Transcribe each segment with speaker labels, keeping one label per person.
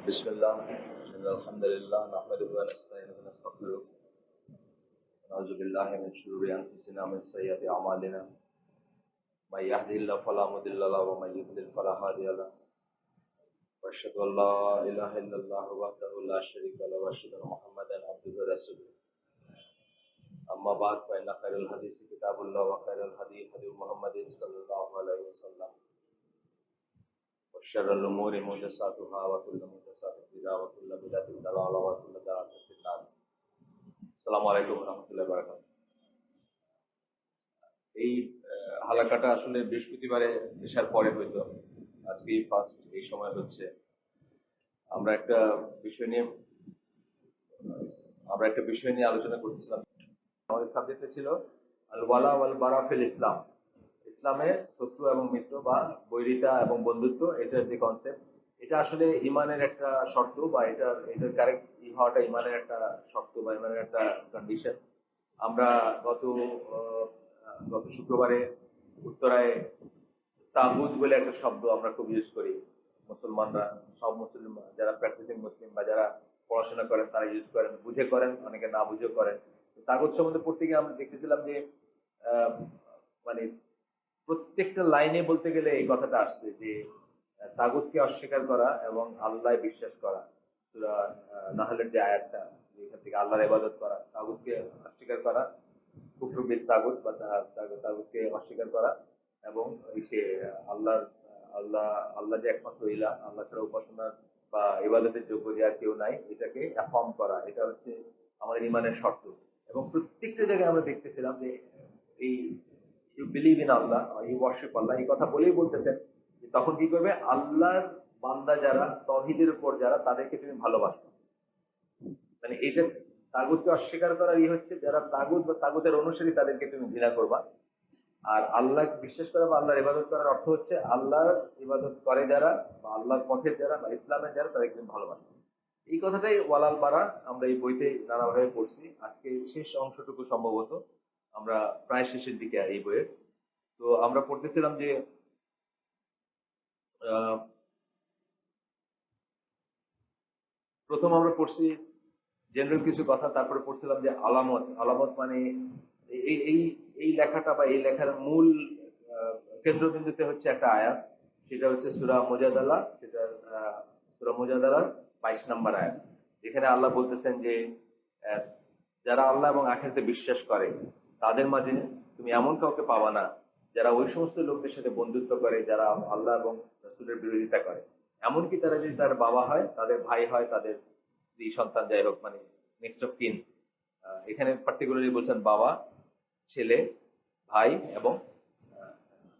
Speaker 1: بسم الله إن الحمد لله نحمده ونستعينه ونستغفره ونعوذ بالله من شرور أنفسنا ومن سيئات أعمالنا من يهده الله فلا مضل له ومن يضلل فلا هادي له وأشهد أن لا إله إلا الله وحده لا شريك له وأشهد أن محمدا عبده ورسوله أما بعد فإن خير الحديث كتاب الله وخير الهدي هدي محمد صلى الله عليه وسلم وشر الأمور محدثاتها وكل محدثات بدعة وكل بدعة ضلالة وكل ضلالة في النار আসসালামু আলাইকুম ওয়া রাহমাতুল্লাহি ওয়া বারাকাতুহু। এই হালাকাটা আসলে বৃহস্পতিবারে এশার পরে হইতো, আজকে ফার্স্ট এই সময় হচ্ছে। আমরা একটা বিষয় নিয়ে আলোচনা করতেছিলাম। আমাদের সাবজেক্টে ছিল আল ওয়ালা ওয়াল বারা ফিল ইসলাম, ইসলামে শত্রু এবং মিত্র বা বৈরিতা এবং বন্ধুত্ব, এটার যে কনসেপ্ট, এটা আসলে ইমানের একটা শর্ত বা এটার কারেক্ট হওয়াটা ইমানের একটা শর্ত বা ইমানের একটা কন্ডিশন। আমরা গত শুক্রবারে উত্তরায় তাগুত বলে একটা শব্দ আমরা খুব ইউজ করি, মুসলমানরা, সব মুসলিম যারা প্র্যাকটিসিং মুসলিম বা যারা পড়াশোনা করেন তারা ইউজ করেন, বুঝে করেন, অনেকে না বুঝে করেন। তাগুত সম্বন্ধে পড়তে গিয়ে আমরা দেখতেছিলাম যে মানে প্রত্যেকটা লাইনে বলতে গেলে এই কথাটা আসছে যে তাগুতকে অস্বীকার করা এবং আল্লাহ বিশ্বাস করা। সূরা নাহলের যে আয়াতটা, এখান থেকে আল্লাহর ইবাদত করা, তাগুতকে অস্বীকার করা, কুফর বিল তাগুত বা তাগুতকে অস্বীকার করা, এবং সে আল্লাহ আল্লাহ যে একমাত্র ইলাহ, আল্লাহ ছাড়া উপাসনার বা ইবাদতের যোগ্য যে আর কেউ নাই, এটাকে অ্যাফার্ম করা, এটা হচ্ছে আমাদের ইমানের শর্ত। এবং প্রত্যেকটা জায়গায় আমরা দেখতেছিলাম যে এই you believe in Allah, you worship Allah, এই কথা বলেই বলতেছেন যে তখন কি করবে, আল্লাহর বান্দা যারা, তৌহিদের উপর যারা, তাদেরকে তুমি ভালোবাসো। মানে এটা তাগুতকে অস্বীকার করার হচ্ছে যারা তাগুত বা তাগুতের অনুসারী, তাদেরকে তুমি ঘৃণা করবা। আর আল্লাহ বিশ্বাস করা বা আল্লাহর ইবাদত করার অর্থ হচ্ছে আল্লাহর ইবাদত করে যারা বা আল্লাহর পথের যারা বা ইসলামের যারা, তাদেরকে তুমি ভালোবাসো। এই কথাটাই ওয়ালাল বারা আমরা এই বইতে নানাভাবে পড়ছি। আজকে শেষ অংশটুকু সম্ভবত, আমরা প্রায় শেষের দিকে এই বইয়ের। তো আমরা পড়তেছিলাম যে প্রথম আমরা পড়ছি জেনারেল কিছু কথা, তারপরে পড়ছিলাম যে আলামত। আলামত মানে এই লেখাটা বা এই লেখার মূল কেন্দ্রবিন্দুতে হচ্ছে একটা আয়াত, সেটা হচ্ছে সূরা মুজাদালা, সেটা সূরা মুজাদালার 22 নম্বর আয়াত, যেখানে আল্লাহ বলতেছেন যে যারা আল্লাহ এবং আখিরাতে বিশ্বাস করে তাদের মাঝে তুমি এমন কাউকে পাবা না যারা ওই সমস্ত লোকদের সাথে বন্ধুত্ব করে যারা আল্লাহ এবং রাসূলের বিরোধিতা করে। এমনকি তারা যদি তার বাবা হয়, তাদের ভাই হয়, তাদের স্ত্রী সন্তান, যাই হোক, মানে নেক্সট অফ কিন। এখানে পার্টিকুলারলি বলছেন বাবা, ছেলে, ভাই এবং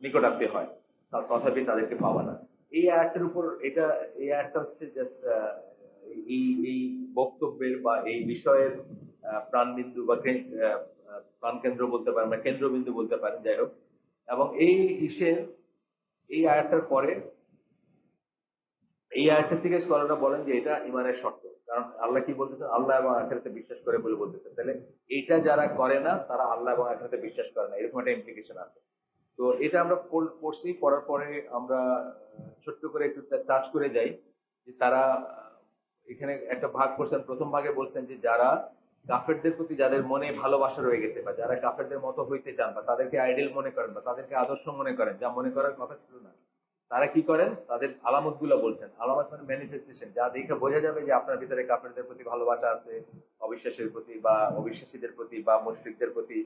Speaker 1: নিকটাত্মীয় হয়, তথাপি তাদেরকে পাবা না। এই আয়াতের উপর এই আয়াতটা হচ্ছে জাস্ট এই বক্তব্যের বা এই বিষয়ের প্রাণবিন্দু বা প্রাণকেন্দ্র বলতে পারেন বা কেন্দ্রবিন্দু বলতে পারেন, যাই হোক। এবং এই আয়াতটার পরে এই আয়াতটা থেকে স্কলাররা বলেন যে এটা ইমানের শর্ত। কারণ আল্লাহ কি বলতেছেন, আল্লাহ এবং আখিরাতে বিশ্বাস করে বলে বলতেছেন, তাহলে এইটা যারা করে না তারা আল্লাহ এবং আখিরাতে বিশ্বাস করে না, এরকম একটা ইমপ্লিকেশন আছে। তো এটা আমরা পড়ছি, পড়ার পরে আমরা ছোট্ট করে একটু টাচ করে যাই যে তারা এখানে একটা ভাগ করছেন। প্রথম ভাগে বলছেন যে যারা কাফেরদের প্রতি যাদের মনে ভালোবাসা রয়ে গেছে বা যারা কাফেরদের মতো হইতে চান বা তাদেরকে আইডল মনে করেন বা তাদেরকে আদর্শ মনে করেন, যা মনে করার কথা ছিল না, তারা কি করেন, তাদের আলামত গুলো বলছেন। আলামত মানে ম্যানিফেস্টেশন, যা দেখে বোঝা যাবে যে আপনার ভিতরে কাফেরদের প্রতি ভালোবাসা আছে, অবিশ্বাসের প্রতি বা অবিশ্বাসীদের প্রতি বা মুশরিকদের প্রতি।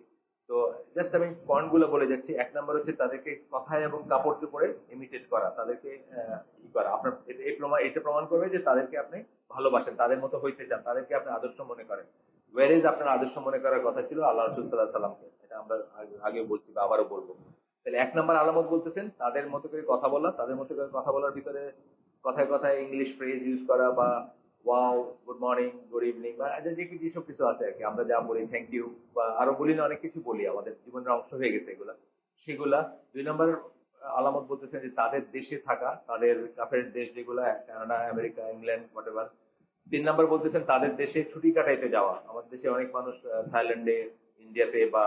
Speaker 1: তো জাস্ট আমি পয়েন্ট গুলো বলে যাচ্ছি। এক নম্বর হচ্ছে তাদেরকে কথায় এবং কাপড় চোপড়ে ইমিটেট করা, তাদেরকে ই করা। আপনার এটা প্রমাণ করবে যে তাদেরকে আপনি ভালোবাসেন, তাদের মতো হইতে চান, তাদেরকে আপনি আদর্শ মনে করেন। ওয়ারেজ আপনার আদর্শ মনে করার কথা ছিল আল্লাহ রাসূল সাল্লাল্লাহু আলাইহি সাল্লামকে, এটা আমরা আগে বলছি বা আবারও বলবো। তাহলে এক নম্বর আলামত বলতেছেন তাদের মতো করে কথা বলা, তাদের মতো করে কথা বলার ভিতরে কথায় কথায় ইংলিশ ফ্রেজ ইউজ করা বা wow, good morning, good evening বা যেসব কিছু আছে আর কি, আমরা যা বলি, থ্যাংক ইউ বা আরো বলি না, অনেক কিছু বলি, আমাদের জীবনের অংশ হয়ে গেছে এগুলা, সেগুলা। দুই নম্বর আলামত বলতেছেন যে তাদের দেশে থাকা, তাদের কাফের দেশ যেগুলো, কানাডা, আমেরিকা, ইংল্যান্ড, হোয়াটএভার। তিন নম্বর বলতেছেন তাদের দেশে ছুটি কাটাইতে যাওয়া। আমাদের দেশে অনেক মানুষ থাইল্যান্ডে, ইন্ডিয়াতে বা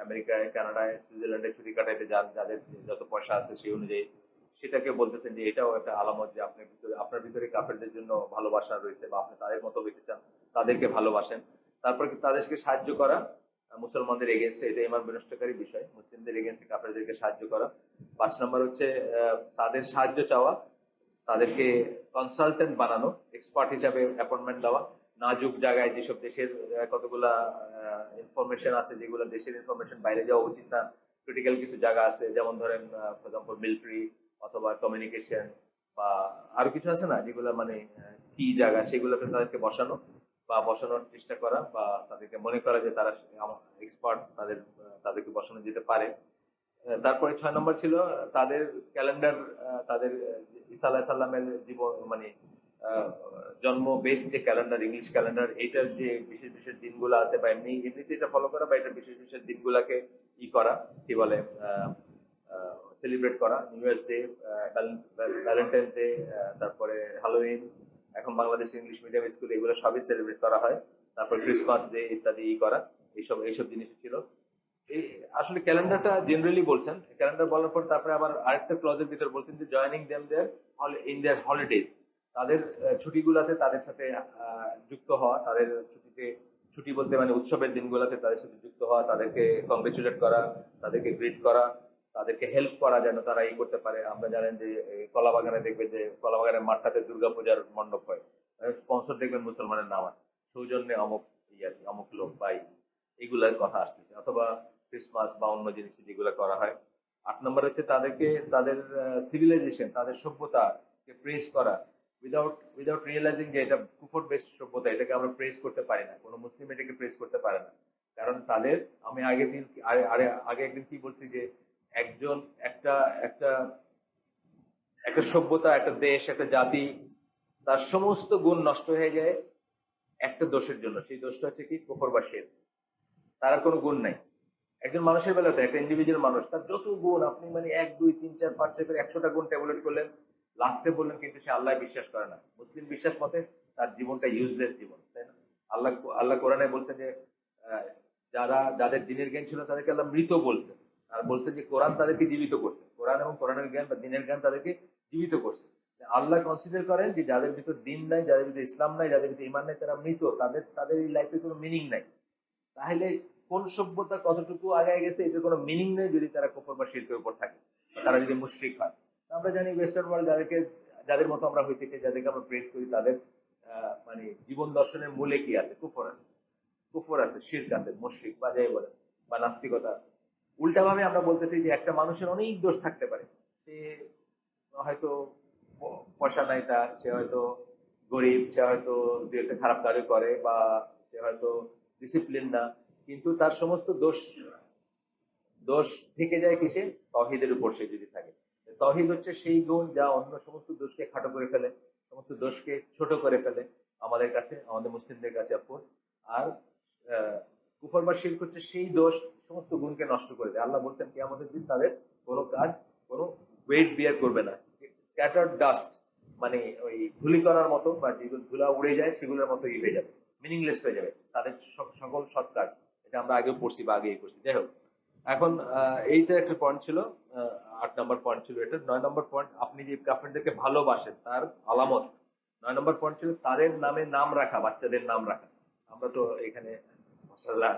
Speaker 1: আমেরিকায়, কানাডায়, সুইজারল্যান্ডে ছুটি কাটাইতে যান, যাদের যত পয়সা আছে সেই অনুযায়ী সেটাকে বলতেছেন যে এটাও একটা আলামত যে আপনার ভিতরে কাফেরদের জন্য ভালোবাসা রয়েছে, বা আপনি তাদের মতো হইতে চান, তাদেরকে ভালোবাসেন। তারপর কি তাদেরকে সাহায্য করা মুসলমানদের এগেনস্টে, এটা ইমান বিনষ্টকারী বিষয়, মুসলিমদের এগেনস্টে কাফেরদেরকে সাহায্য করা। 5 নম্বর হচ্ছে তাদের সাহায্য চাওয়া, তাদেরকে কনসালটেন্ট বানানো, এক্সপার্ট হিসাবে অ্যাপয়েন্টমেন্ট দেওয়া। নাজুক জায়গায় যেসব দেশের কতগুলা ইনফরমেশন আছে, যেগুলো দেশের ইনফরমেশন বাইরে যাওয়া উচিত না, ক্রিটিক্যাল কিছু জায়গা আছে, যেমন ধরেন ফর এক্সাম্পল মিলিটারি অথবা কমিউনিকেশন বা আরো কিছু আছে না, যেগুলো মানে কি জায়গা, সেগুলোতে তাদেরকে বসানো বা বসানোর চেষ্টা করা, বা তাদেরকে মনে করা যে তারা এক্সপার্ট, তাদেরকে বসানো যেতে পারে। তারপরে 6 নম্বর ছিল তাদের ক্যালেন্ডার, তাদের ঈসা আলাইহিস সালামের জীবন মানে জন্ম বেস যে ক্যালেন্ডার, ইংলিশ ক্যালেন্ডার, এইটার যে বিশেষ বিশেষ দিনগুলো আছে, বা এমনিতে এটা ফলো করা, বা এটা বিশেষ বিশেষ দিনগুলাকে করা, কি বলে, সেলিব্রেট করা। New years day, Valentine's day, তারপরে হ্যালোউইন, এখন বাংলাদেশ ইংলিশ মিডিয়াম স্কুলে এগুলো সবই সেলিব্রেট করা হয়। তারপর ক্রিসমাস ডে ইত্যাদি করা, এইসব জিনিস ছিল। এই আসলে ক্যালেন্ডারটা জেনারেলি বলছেন, ক্যালেন্ডার বলার পর তারপরে আবার আরেকটা ক্লজের ভিতর বলছেন যে joining them there in their holidays, তাদের ছুটিগুলাতে তাদের সাথে যুক্ত হওয়া, তাদের ছুটি বলতে মানে উৎসবের দিনগুলোতে তাদের সাথে যুক্ত হওয়া, তাদেরকে কংগ্রেচুলেট করা, তাদেরকে গ্রিট করা, তাদেরকে হেল্প করা যেন তারা করতে পারে। আমরা জানেন যে কলাবাগানে দেখবেন যে কলাবাগানের মাঠটাতে দুর্গাপূজার মণ্ডপ হয়, স্পন্সর দেখবেন মুসলমানের নাম আছে, সৌজন্যে অমুক অমুক লোক বা এইগুলার কথা আসতেছে, অথবা ক্রিসমাস বা অন্য জিনিস যেগুলো করা হয়। 8 নম্বর হচ্ছে তাদেরকে তাদের সিভিলাইজেশন, তাদের সভ্যতাকে প্রেস করা, উইদাউট রিয়েলাইজিং যে এটা কুফর বেসড সভ্যতা, এটাকে আমরা প্রেস করতে পারি না, কোনো মুসলিম এটাকে প্রেস করতে পারে না। কারণ তাদের, আমি আগে একদিন কি বলছি যে একজন একটা একটা একটা সভ্যতা, একটা দেশ, একটা জাতি, তার সমস্ত গুণ নষ্ট হয়ে যায় একটা দোষের জন্য। সেই দোষটা হচ্ছে কি? কুফর বা শিরক। তার আর কোনো গুণ নাই। একজন মানুষের বেলাতে, একটা ইন্ডিভিজুয়াল মানুষ, তার যত গুণ আপনি মানে 1 2 3 4 5 6 করে 100টা গুণ ট্যাবুলেট করলেন, লাস্টে বললেন কিন্তু সে আল্লাহ বিশ্বাস করে না, মুসলিম বিশ্বাস মতে তার জীবনটা ইউজলেস জীবন, তাই না? আল্লাহ আল্লাহ কোরআনে বলছে যে যাদের দিনের জ্ঞান ছিল তাদেরকে আল্লাহ মৃত বলছে, আর বলছে যে কোরআন তাদেরকে জীবিত করছে। কোরআন এবং কোরআনের জ্ঞান বা দিনের জ্ঞান তাদেরকে জীবিত করছে। আল্লাহ কনসিডার করেন যে যাদের ভিতর দিন নাই, যাদের ভিতর ইসলাম নাই, যাদের ভিতর ইমান নাই, তারা মৃত, তাদের এই লাইফে কোনো মিনিং নাই। তাহলে কোন সভ্যতা কতটুকু আগায় গেছে এটার কোনো মিনিং নেই যদি তারা কুফর বা শিরকের উপর থাকে, তারা যদি মুশরিক হয়। আমরা জানি ওয়েস্টার্ন ওয়ার্ল্ড যাদের মতো আমরা হয়ে থেকে যাদেরকে আমরা প্রেস করি, তাদের মানে জীবন দর্শনের মূলে কি আছে? কুফর আছে, শিরক আছে, মুশরিক বা যাই বলে, বা নাস্তিকতা। উল্টা ভাবে আমরা বলতেছি যে একটা মানুষের অনেক দোষ থাকতে পারে, সে হয়তো পয়সা নাই তার, সে হয়তো গরিব, সে হয়তো দু একটা খারাপ কাজও করে, বা সে হয়তো ডিসিপ্লিন না, কিন্তু তার সমস্ত দোষ দোষ থেকে যায় কিসে? তৌহিদের উপর সে যদি থাকে। তৌহিদ হচ্ছে সেই গুণ যা অন্য সমস্ত দোষকে খাটো করে ফেলে, সমস্ত দোষকে ছোট করে ফেলে আমাদের কাছে, আমাদের মুসলিমদের কাছে অফকোর্স। আর কুফর বা শিরক হচ্ছে সেই দোষ, সমস্ত গুণকে নষ্ট করে দেয়। আল্লাহ বলছেন কিয়ামতের দিন তাদের কোনো কাজ কোনো ওয়েট বিয়ার করবে না, স্ক্যাটার্ড ডাস্ট, মানে ওই ধুলি করার মতো, বা যেগুলো ধুলা উড়ে যায় সেগুলোর মতো হয়ে যাবে, মিনিংলেস হয়ে যাবে তাদের সকল সৎ কাজ। এটা আমরা আগেও পড়ছি বা আগেই করছি। যাই হোক, এখন এইটা একটা পয়েন্ট ছিল, 8 নম্বর পয়েন্ট ছিল এটা। 9 নম্বর পয়েন্ট, আপনি যে কাফেরদেরকে ভালোবাসেন তার আলামত। 9 নম্বর পয়েন্ট ছিল তাদের নামে নাম রাখা, বাচ্চাদের নাম রাখা। আমরা তো এখানে মাশাআল্লাহ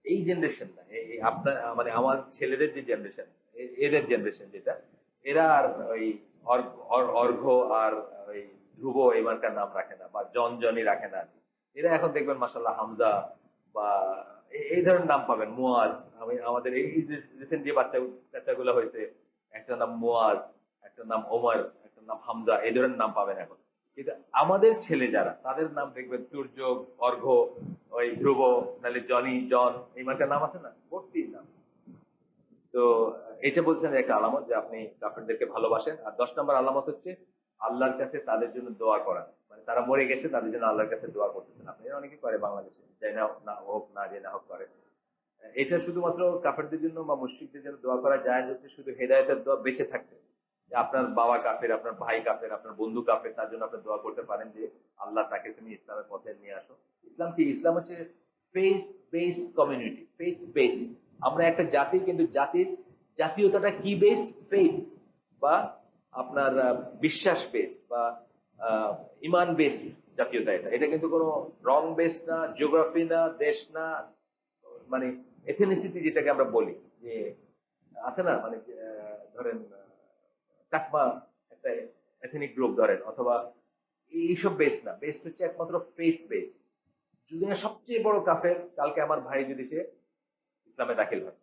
Speaker 1: এই জেনারেশন না, এই আপনার মানে আমার ছেলেদের যে জেনারেশন, এদের জেনারেশন যেটা, এরা আর ওই অর্ঘ্য আর ওই ধ্রুব এবারকার নাম রাখে না, বা জনই রাখে না। এরা এখন দেখবেন মাশাআল্লাহ হামজা বা এই ধরনের নাম পাবেন, মুয়াজ। আমাদের এই রিসেন্ট যে বাচ্চাগুলো হয়েছে, একটা নাম মুয়াজ, একটা নাম ওমর, একটা নাম হামজা, এই ধরনের নাম পাবেন এখন। কিন্তু আমাদের ছেলে যারা, তাদের নাম দেখবেন সূর্য, অর্ঘ্য, ওই ধ্রুব, নাহলে জন, এই মার্কার নাম আছে না, ভর্তি নাম। তো এটা বলছেন একটা আলামত যে আপনি কাফেরদেরকে ভালোবাসেন। আর 10 নম্বর আলামত হচ্ছে আল্লাহর কাছে তাদের জন্য দোয়া করা, মানে তারা মরে গেছে, তাদের জন্য আল্লাহর কাছে দোয়া করতেছেন আপনি। অনেকে করে বাংলাদেশে, যাই না না হোক, না যে না হোক করে। এটা শুধুমাত্র কাফেরদের জন্য বা মুশরিকদের জন্য দোয়া করা যায় হচ্ছে শুধু হেদায়েতের দোয়া বেঁচে থাকতে, যে আপনার বাবা কাফের, আপনার ভাই কাফের, আপনার বন্ধু কাফের, তার জন্য আপনি দোয়া করতে পারেন যে আল্লাহ তাকে তুমি ইসলামের পথে নিয়ে আসো। ইসলাম কি? ইসলাম হচ্ছে faith based community, faith based. আমরা একটা জাতি, কিন্তু জাতির জাতীয়তাটা কি বেসড? ফেথ বা আপনার বিশ্বাস বেস বা ইমান বেসড জাতীয়তা। এটা এটা কিন্তু কোনো রং বেস না, জিওগ্রাফি না, দেশ না, মানে এথেনিসিটি যেটাকে আমরা বলি যে আছে না, মানে ধরেন চাকমা একটা এথেনিক গ্রুপ ধরেন, অথবা এইসব বেস না, বেসড হচ্ছে একমাত্র ফেথ বেস। দুনিয়ার সবচেয়ে বড় কাফের কালকে আমার ভাই যদি সে ইসলামে দাখিল হয়,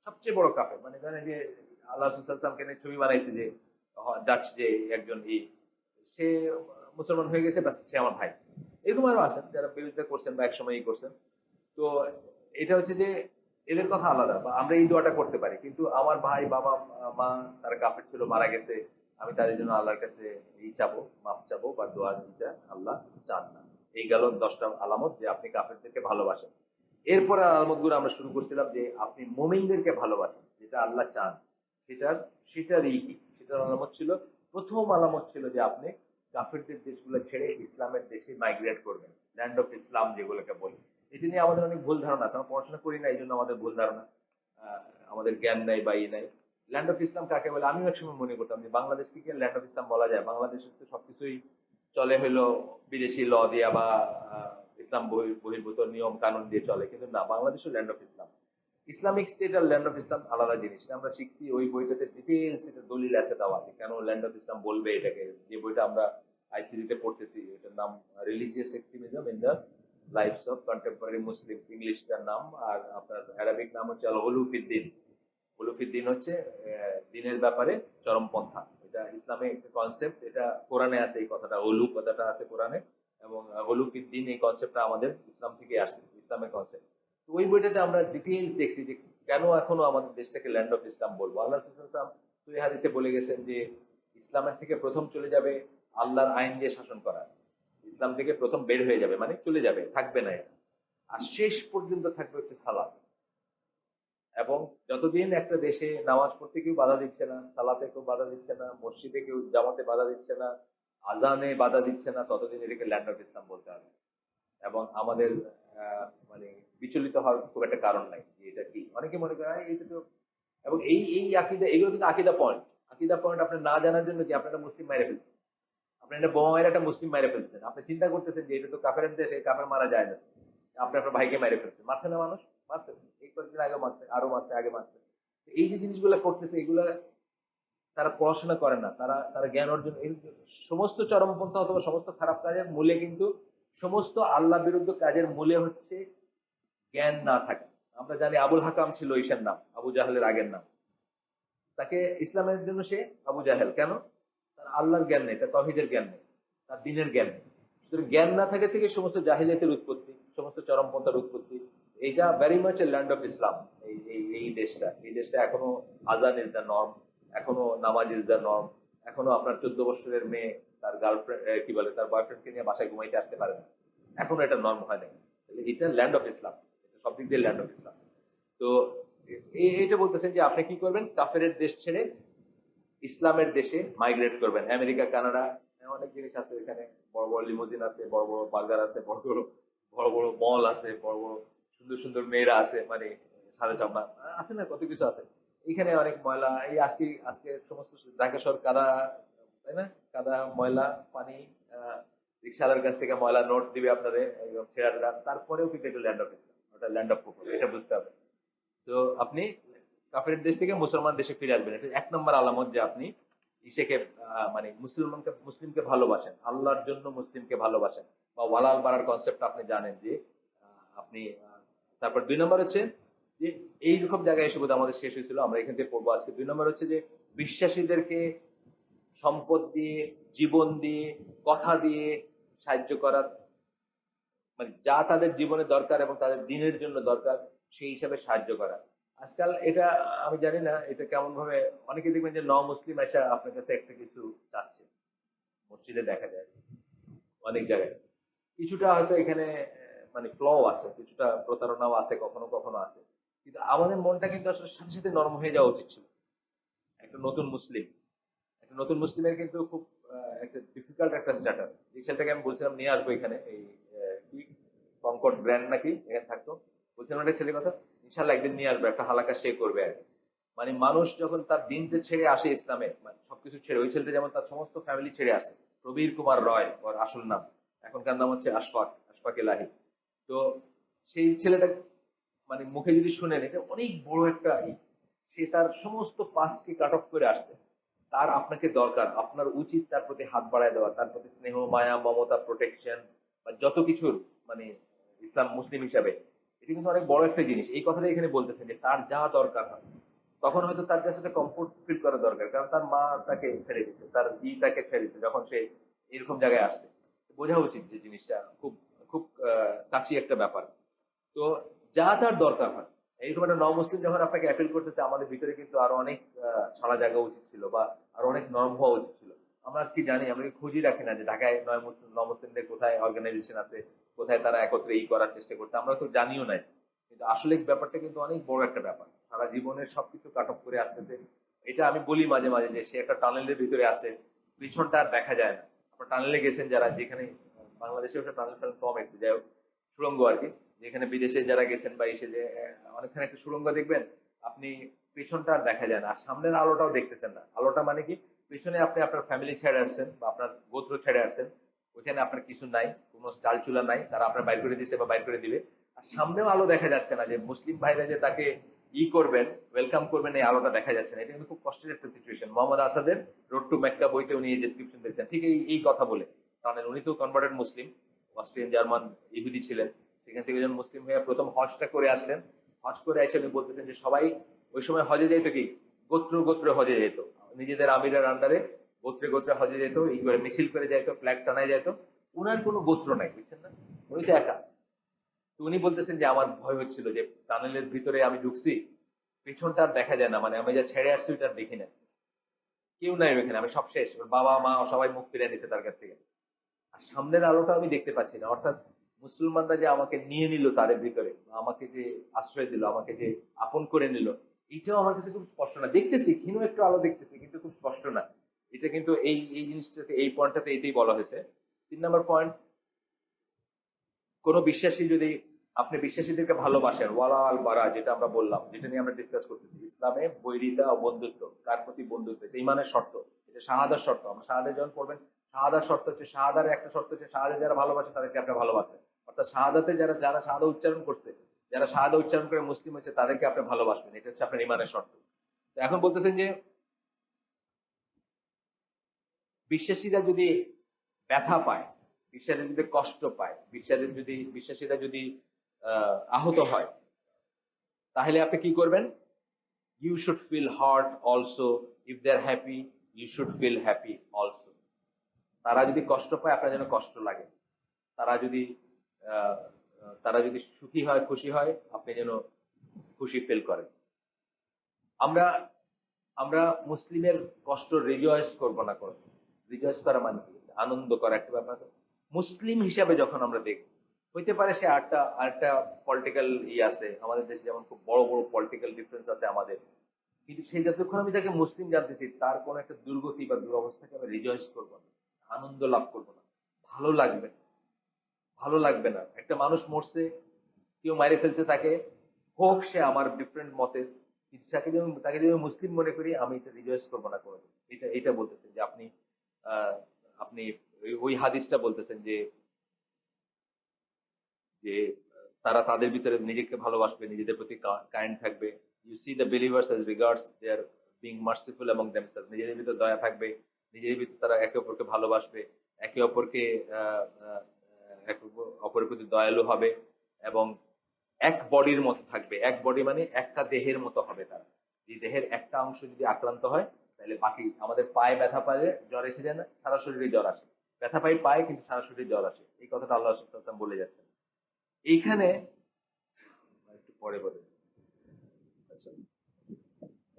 Speaker 1: সবচেয়ে বড় কাফের, মানে জানেন যে আল্লাহ সাল্লামকে নিয়ে ছবি বানাইছে যে ডাচ যে একজন সে মুসলমান হয়ে গেছে, বাস সে আমার ভাই। এরকম আরো আছেন যারা বিরোধিতা করছেন বা একসময় করছেন। তো এটা হচ্ছে যে এদের কথা আলাদা, বা আমরা এই দোয়াটা করতে পারি, কিন্তু আমার ভাই, বাবা, মা তারা কাফের ছিল, মারা গেছে, আমি তাদের জন্য আল্লাহর কাছে চাবো, মাফ চাবো বা দোয়া দিতে আল্লাহ চান না। এই গেল 10টা আলামত যে আপনি কাফেরদেরকে ভালোবাসেন। এরপরে আলামত গুলো আমরা শুরু করছিলাম যে আপনি মুমিনদেরকে ভালোবাসেন, যেটা আল্লাহ চান, সেটার সেটারই কি সেটার আলামত ছিল। প্রথম আলামত ছিল যে আপনি কাফেরদের দেশগুলো ছেড়ে ইসলামের দেশে মাইগ্রেট করবেন, ল্যান্ড অফ ইসলাম যেগুলোকে বলি। এটি নিয়ে আমাদের অনেক ভুল ধারণা আছে, আমরা পড়াশোনা করি না, এই জন্য আমাদের ভুল ধারণা, আমাদের জ্ঞান নাই বা নাই। ল্যান্ড অফ ইসলাম কাকে বলে? আমিও একসময় মনে করতাম যে বাংলাদেশকে কি ল্যান্ড অফ ইসলাম বলা যায়? বাংলাদেশে তো সবকিছুই চলে হলো বিদেশি ল দিয়া বা ইসলাম বহির্ভূত নিয়ম কানুন দিয়ে চলে, কিন্তু না, বাংলাদেশও land of Islam. Islamic state আর ল্যান্ড অফ ইসলাম আলাদা জিনিস। আমরা শিখছি ওই বইটাতে ডিটেলস, এটা দলিল আছে দেওয়া যে কেন ল্যান্ড অফ ইসলাম বলবে এটাকে। যে বইটা আমরা আইসিডি তে পড়তেছি, এটার নাম religious extremism in the lifes of contemporary Muslims, ইংলিশটার নাম। আর আপনার অ্যারাবিক নাম হচ্ছে আল হুলুফিদ্দিন। হুলুফিদ্দিন হচ্ছে দিনের ব্যাপারে চরমপন্থা। এটা ইসলামে একটা কনসেপ্ট, এটা কোরআনে আছে, এই কথাটা হুলু কথাটা আছে কোরআনে, এবং হুলুফিদ্দিন এই কনসেপ্টটা আমাদের ইসলাম থেকে আসছে, ইসলামের কনসেপ্ট। তো ওই বইটাতে আমরা ডিটেইলস দেখছি যে কেন এখনো আমাদের দেশটাকে ল্যান্ড অফ ইসলাম বলবো। আল্লাহ সাল্লাম তুই হাদিসে বলে গেছেন যে ইসলামের থেকে প্রথম চলে যাবে আল্লাহর আইন দিয়ে শাসন করা। ইসলাম থেকে প্রথম বের হয়ে যাবে, মানে চলে যাবে, থাকবে না এটা। আর শেষ পর্যন্ত থাকবে হচ্ছে সালাত। এবং যতদিন একটা দেশে নামাজ পড়তে কেউ বাধা দিচ্ছে না, সালাতে কেউ বাধা দিচ্ছে না, মসজিদে কেউ জামাতে বাধা দিচ্ছে না, আজানে বাধা দিচ্ছে না, ততদিন এটাকে ল্যান্ড অফ ইসলাম বলতে হবে। এবং আমাদের মানে বিচলিত হওয়ার খুব একটা কারণ নাই যে এটা কি। অনেকে মনে করে এইটা তো, এবং এই আকিদা, এগুলো কিন্তু আকিদা পয়েন্ট। আকিদা পয়েন্ট আপনি না জানার জন্য কি আপনি একটা মুসলিম মাইরে ফেলছেন, আপনি একটা বোমা মাইরে একটা মুসলিম মাইরে ফেলছেন, আপনি চিন্তা করতেছেন যে এটা তো কাফের দেশ, এই কাফের মারা যায় না, আপনি আপনার ভাইকে মাইরে ফেলছেন। মারছে না মানুষ? মারছে, এই কয়েকদিন আগে মারছে, আরো মারছে, আগে মারছে। এই যে জিনিসগুলো করতেছে, এগুলা তারা পড়াশোনা করে না, তারা তারা জ্ঞান অর্জন। এই সমস্ত চরমপন্থা অথবা সমস্ত খারাপ কাজের মূলে কিন্তু, সমস্ত আল্লাহ বিরুদ্ধ কাজের মূলে হচ্ছে জ্ঞান না থাকে। আমরা জানি আবুল হাকাম ছিল ঈশার নাম, আবু জাহেলের আগের নাম। তাকে ইসলামের জন্য সে আবু জাহেল কেন? তার আল্লাহর জ্ঞান নেই, তার তৌহিদের জ্ঞান নেই, তার দিনের জ্ঞান নেই। সুতরাং জ্ঞান না থাকে থেকে সমস্ত জাহিলিয়াতের উৎপত্তি, সমস্ত চরমপন্থার উৎপত্তি। এইটা very much a land of Islam. এই দেশটা এখনো আজান ইজ দ্য নর্ম, এখনো নামাজ ইজ দ্য নর্ম, এখনো আপনার 14 বছরের মেয়ে তার গার্লফ্রেন্ড কি বলে তার বয়ফ্রেন্ডকে নিয়ে বাসায় ঘুমাইতে আসতে পারে না, এখনো এটা নর্ম হয় নাই। এটা ল্যান্ড অফ ইসলাম, এটা সব দিক দিয়ে ল্যান্ড অফ ইসলাম। তো এটা বলতেছেন যে আপনি কি করবেন? কাফের দেশ ছেড়ে ইসলামের দেশে মাইগ্রেট করবেন। আমেরিকা, কানাডা, অনেক জিনিস আছে এখানে। বড় বড় লিমোজিন আছে, বড় বড় বার্গার আছে, বড় বড় মল আছে, বড় বড় সুন্দর সুন্দর মেয়েরা আছে, মানে সাদা চামড়া আছে না, কত কিছু আছে। এখানে অনেক ময়লা, এই আজকে আজকে সমস্ত ঢাকা শহর কাদা, তাই না? কাদা, ময়লা, পানি, রিক্সাওয়ালার কাছ থেকে ময়লা নোট দিবে আপনাদের একদম ছেঁড়া। তারপরেও কিন্তু এটা ল্যান্ড অফ ইসলাম, ওটা ল্যান্ড অফ কুফর, এটা বুঝতে হবে। তো আপনি কাফের দেশ থেকে মুসলমান দেশে ফিরে আসবেন, এটা 1 নম্বর আলামত যে আপনি ইসেকে মানে মুসলিমকে ভালোবাসেন, আল্লাহর জন্য মুসলিমকে ভালোবাসেন, বা ওয়ালাল বাড়ার কনসেপ্ট আপনি জানেন যে আপনি তারপর 2 নম্বর হচ্ছে যে এইরকম জায়গায় এসে বোধ আমাদের শেষ হয়েছিল, আমরা এখান থেকে পড়বো আজকে। 2 নম্বর হচ্ছে যে বিশ্বাসীদেরকে সম্পদ দিয়ে, জীবন দিয়ে, কথা দিয়ে সাহায্য করা, মানে যা তাদের জীবনে দরকার এবং তাদের দিনের জন্য দরকার সেই হিসাবে সাহায্য করা। আজকাল এটা আমি জানি না এটা কেমন ভাবে, অনেকে দেখবেন যে মুসলিম এসে আপনার কাছে একটা কিছু চাচ্ছে, মসজিদে দেখা যায় অনেক জায়গায়। কিছুটা হয়তো এখানে মানে ফ্ল আছে, কিছুটা প্রতারণাও আছে, কখনো কখনো আছে। কিন্তু আমাদের মনটা কিন্তু আসলে সাথে সাথে নরম হয়ে যাওয়া উচিত ছিল। একটা নতুন মুসলিম, একটা নতুন মুসলিমের কিন্তু খুব একটা ডিফিকাল্ট একটা স্ট্যাটাস। এই ছেলেটাকে আমি বলছিলাম নিয়ে আসবো এখানে, এই কি কনকর্ড ব্র্যান্ড নাকি এখানে থাকতো, বলছিলাম একটা ছেলের কথা, ইনশাল্লাহ একদিন নিয়ে আসবে, একটা হালাকা সে করবে আর কি। মানে মানুষ যখন তার দিনকে ছেড়ে আসে ইসলামে, মানে সব সবকিছু ছেড়ে, ওই ছেলেটা যেমন তার সমস্ত ফ্যামিলি ছেড়ে আসে। প্রবীর কুমার রয় ওর আসল নাম, এখনকার নাম হচ্ছে আশফাক, আশফাক এলাহি। তো সেই ছেলেটা মানে মুখে যদি শুনেন এটা অনেক বড় একটা সে তার সমস্ত পাস্টকে কাট অফ করে আসছে। তার আপনাকে দরকার, আপনার উচিত তার প্রতি হাত বাড়ায় দেওয়া, তার প্রতি স্নেহ মায়া মমতা প্রোটেকশন বা যত কিছুর মানে ইসলাম মুসলিম হিসাবে এটা কিন্তু অনেক বড় একটা জিনিস। এই কথাটা এখানে বলতেছেন যে তার যা দরকার হয় তখন হয়তো তার কাছে একটা কমফোর্ট ফিল করা দরকার, কারণ তার মা তাকে ছেড়ে দিচ্ছে, তার তাকে ছেড়ে দিচ্ছে যখন সে এরকম জায়গায় আসছে। বোঝা উচিত যে জিনিসটা খুব খুব কাছি একটা ব্যাপার। তো যা তার দরকার হয়, এইরকম একটা মুসলিম যখন আপনাকে অ্যাপিল করতেছে, আমাদের ভিতরে কিন্তু আরো অনেক ছাড়া জায়গা উচিত ছিল বা আরো অনেক নরম হওয়া উচিত ছিল। আমরা কি জানি, আমরা কি খুঁজই রাখি না যে ঢাকায় মুসলিমদের কোথায় অর্গানাইজেশন আছে, কোথায় তারা একত্রে করার চেষ্টা করছে, আমরা তো জানিও নাই। কিন্তু আসলে ব্যাপারটা কিন্তু অনেক বড় একটা ব্যাপার, সারা জীবনের সবকিছু কাট অফ করে আসতেছে। এটা আমি বলি মাঝে মাঝে যে সে একটা টানেলের ভিতরে আছে, পিছনটা আর দেখা যায় না। আপনার টানেলে গেছেন যারা, যেখানে বাংলাদেশে ওটা টানেল টানেল কম একটু, যাই হোক সুড়ঙ্গ আর কি, যেখানে বিদেশে যারা গেছেন বা এসে যে অনেকখানে একটা সুড়ঙ্গ দেখবেন আপনি, পেছনটা আর দেখা যায় না, আর সামনের আলোটাও দেখতেছেন না। আলোটা মানে কি, পেছনে আপনি আপনার ফ্যামিলি ছেড়ে আসছেন বা আপনার গোত্র ছেড়ে আসছেন, ওইখানে আপনার কিছু নাই, কোনো চাল চুলা নাই, তারা আপনার বাইর করে দিছে বা বাইর করে দিবে। আর সামনেও আলো দেখা যাচ্ছে না, যে মুসলিম ভাইরা যে তাকে করবেন, ওয়েলকাম করবেন, এই আলোটা দেখা যাচ্ছে না। এটা কিন্তু খুব কষ্টের একটা সিচুয়েশন। মোহাম্মদ আসাদের রোড টু মেক্কা বইতে উনি এই ডেসক্রিপশন দিচ্ছেন ঠিক এই কথা বলে। কারণ উনি তো কনভার্টেড মুসলিম, অস্ট্রিয়ান জার্মান ইহুদি ছিলেন, সেখান থেকে যখন মুসলিম হয়ে প্রথম হজটা করে আসলেন, হজ করে এসে উনি বলতেছেন যে সবাই ওই সময় হজে যেত কি, গোত্র গোত্রে হজে যেত, নিজেদের আমিরের আন্ডারে গোত্রে গোত্রে হজে যেত, এই করে মিছিল করে যেত, ফ্ল্যাগ টানায় যেত। উনার কোনো গোত্র নাই, বুঝছেন না, উনি তো একা। তো উনি বলতেছেন যে আমার ভয় হচ্ছিল যে টানেলের ভিতরে আমি ঢুকছি, পেছনটা আর দেখা যায় না, মানে আমি যা ছেড়ে আসছি ওইটা আর দেখি না, কেউ নাই ওইখানে, আমি সব শেষ, ওর বাবা মা সবাই মুখ ফিরে নিছে তার কাছ থেকে। আর সামনের আলোটা আমি দেখতে পাচ্ছি না। অর্থাৎ মুসলমানরা যে আমাকে নিয়ে নিল তাদের ভিতরে, আমাকে যে আশ্রয় দিল, আমাকে যে আপন করে নিল, এটাও আমার কাছে খুব স্পষ্ট না। দেখতেছি ক্ষীণ একটু আলো দেখতেছি, কিন্তু খুব স্পষ্ট না। এটা কিন্তু এই এই জিনিসটাতে, এই পয়েন্টটাতে এটাই বলা হয়েছে। 3 নম্বর পয়েন্ট, কোন বিশ্বাসী যদি, আপনি বিশ্বাসীদেরকে ভালোবাসেন, ওয়ালা আল বারা যেটা আমরা বললাম, যেটা নিয়ে আমরা ডিসকাস করতেছি, ইসলামে বৈরিতা ও বন্ধুত্ব, কার প্রতি বন্ধুত্ব, এটা ইমানের শর্ত, এটা শাহাদার শর্ত। আমরা শাহাদা যখন পড়বেন, শাহাদার শর্ত হচ্ছে, শাহাদার একটা শর্ত হচ্ছে শাহাদা যারা ভালোবাসে তাদেরকে আপনি ভালোবাসেন। অর্থাৎ শাহাদাতে যারা যারা শাহাদা উচ্চারণ করছে, যারা শাহাদা উচ্চারণ করে মুসলিম হচ্ছে, তাদেরকে আপনি ভালোবাসবেন, এটা হচ্ছে আপনার ইমানের শর্ত। তো এখন বলতেছেন যে বিশ্বাসীরা যদি ব্যথা পায়, বিশ্বাসীরা যদি কষ্ট পায়, বিশ্বাসীরা যদি আহত হয়, তাহলে আপনি কি করবেন? You should feel hurt also, if they are happy you should feel happy also. তারা যদি কষ্ট পায় আপনার যেন কষ্ট লাগে, তারা যদি আহ, তারা যদি সুখী হয় খুশি হয় আপনি যেন খুশি ফিল করেন। আমরা আমরা মুসলিমের কষ্ট রিজয়েস করব না, করব রিজয়েস করা মানে কি, আনন্দ করা একটা ব্যাপার আছে। মুসলিম হিসাবে যখন আমরা দেখব, হইতে পারে সে আরেকটা পলিটিক্যাল আছে আমাদের দেশে, যেমন খুব বড় বড় পলিটিক্যাল ডিফারেন্স আছে আমাদের, কিন্তু সেই যতক্ষণ আমি তাকে মুসলিম জানতেছি, তার কোন একটা দুর্গতি বা দুরবস্থাকে আমি রিজয়েস করবো না, আনন্দ লাভ করবো না, ভালো লাগবে না। ভালো লাগবে না, একটা মানুষ মরছে, কেউ মাইরে ফেলছে তাকে, হোক সে আমার ডিফারেন্ট মতের, কিন্তু তাকে যদি আমি মুসলিম মনে করি, আমি এটা রিজয়েস করবো না কোনো। এটা বলতেছেন যে আপনি আহ আপনি ওই হাদিসটা বলতেছেন যে যে তারা তাদের ভিতরে নিজেকে ভালোবাসবে, নিজেদের প্রতি কাইন্ড থাকবে। You see the believers as regards they are being merciful among themself, নিজেদের ভিতরে দয়া থাকবে, নিজেদের ভিতরে তারা একে অপরকে ভালোবাসবে, একে অপরকে আহ, আহ, একে অপরের প্রতি দয়ালু হবে, এবং এক বডির মতো থাকবে। এক বডি মানে একটা দেহের মতো হবে তারা। যে দেহের একটা অংশ যদি আক্রান্ত হয়, তাহলে বাকি, আমাদের পায়ে ব্যথা পাইলে জ্বর এসে যায় না, সারা শরীরে জ্বর আসে। ব্যথা পাই পায়ে, কিন্তু সারা শরীরে জ্বর আসে, এই কথাটা আল্লাহ রাসূল সাল্লাল্লাহু আলাইহি ওয়াসাল্লাম বলে যাচ্ছেন এইখানে। একটু পরে বলে, আচ্ছা,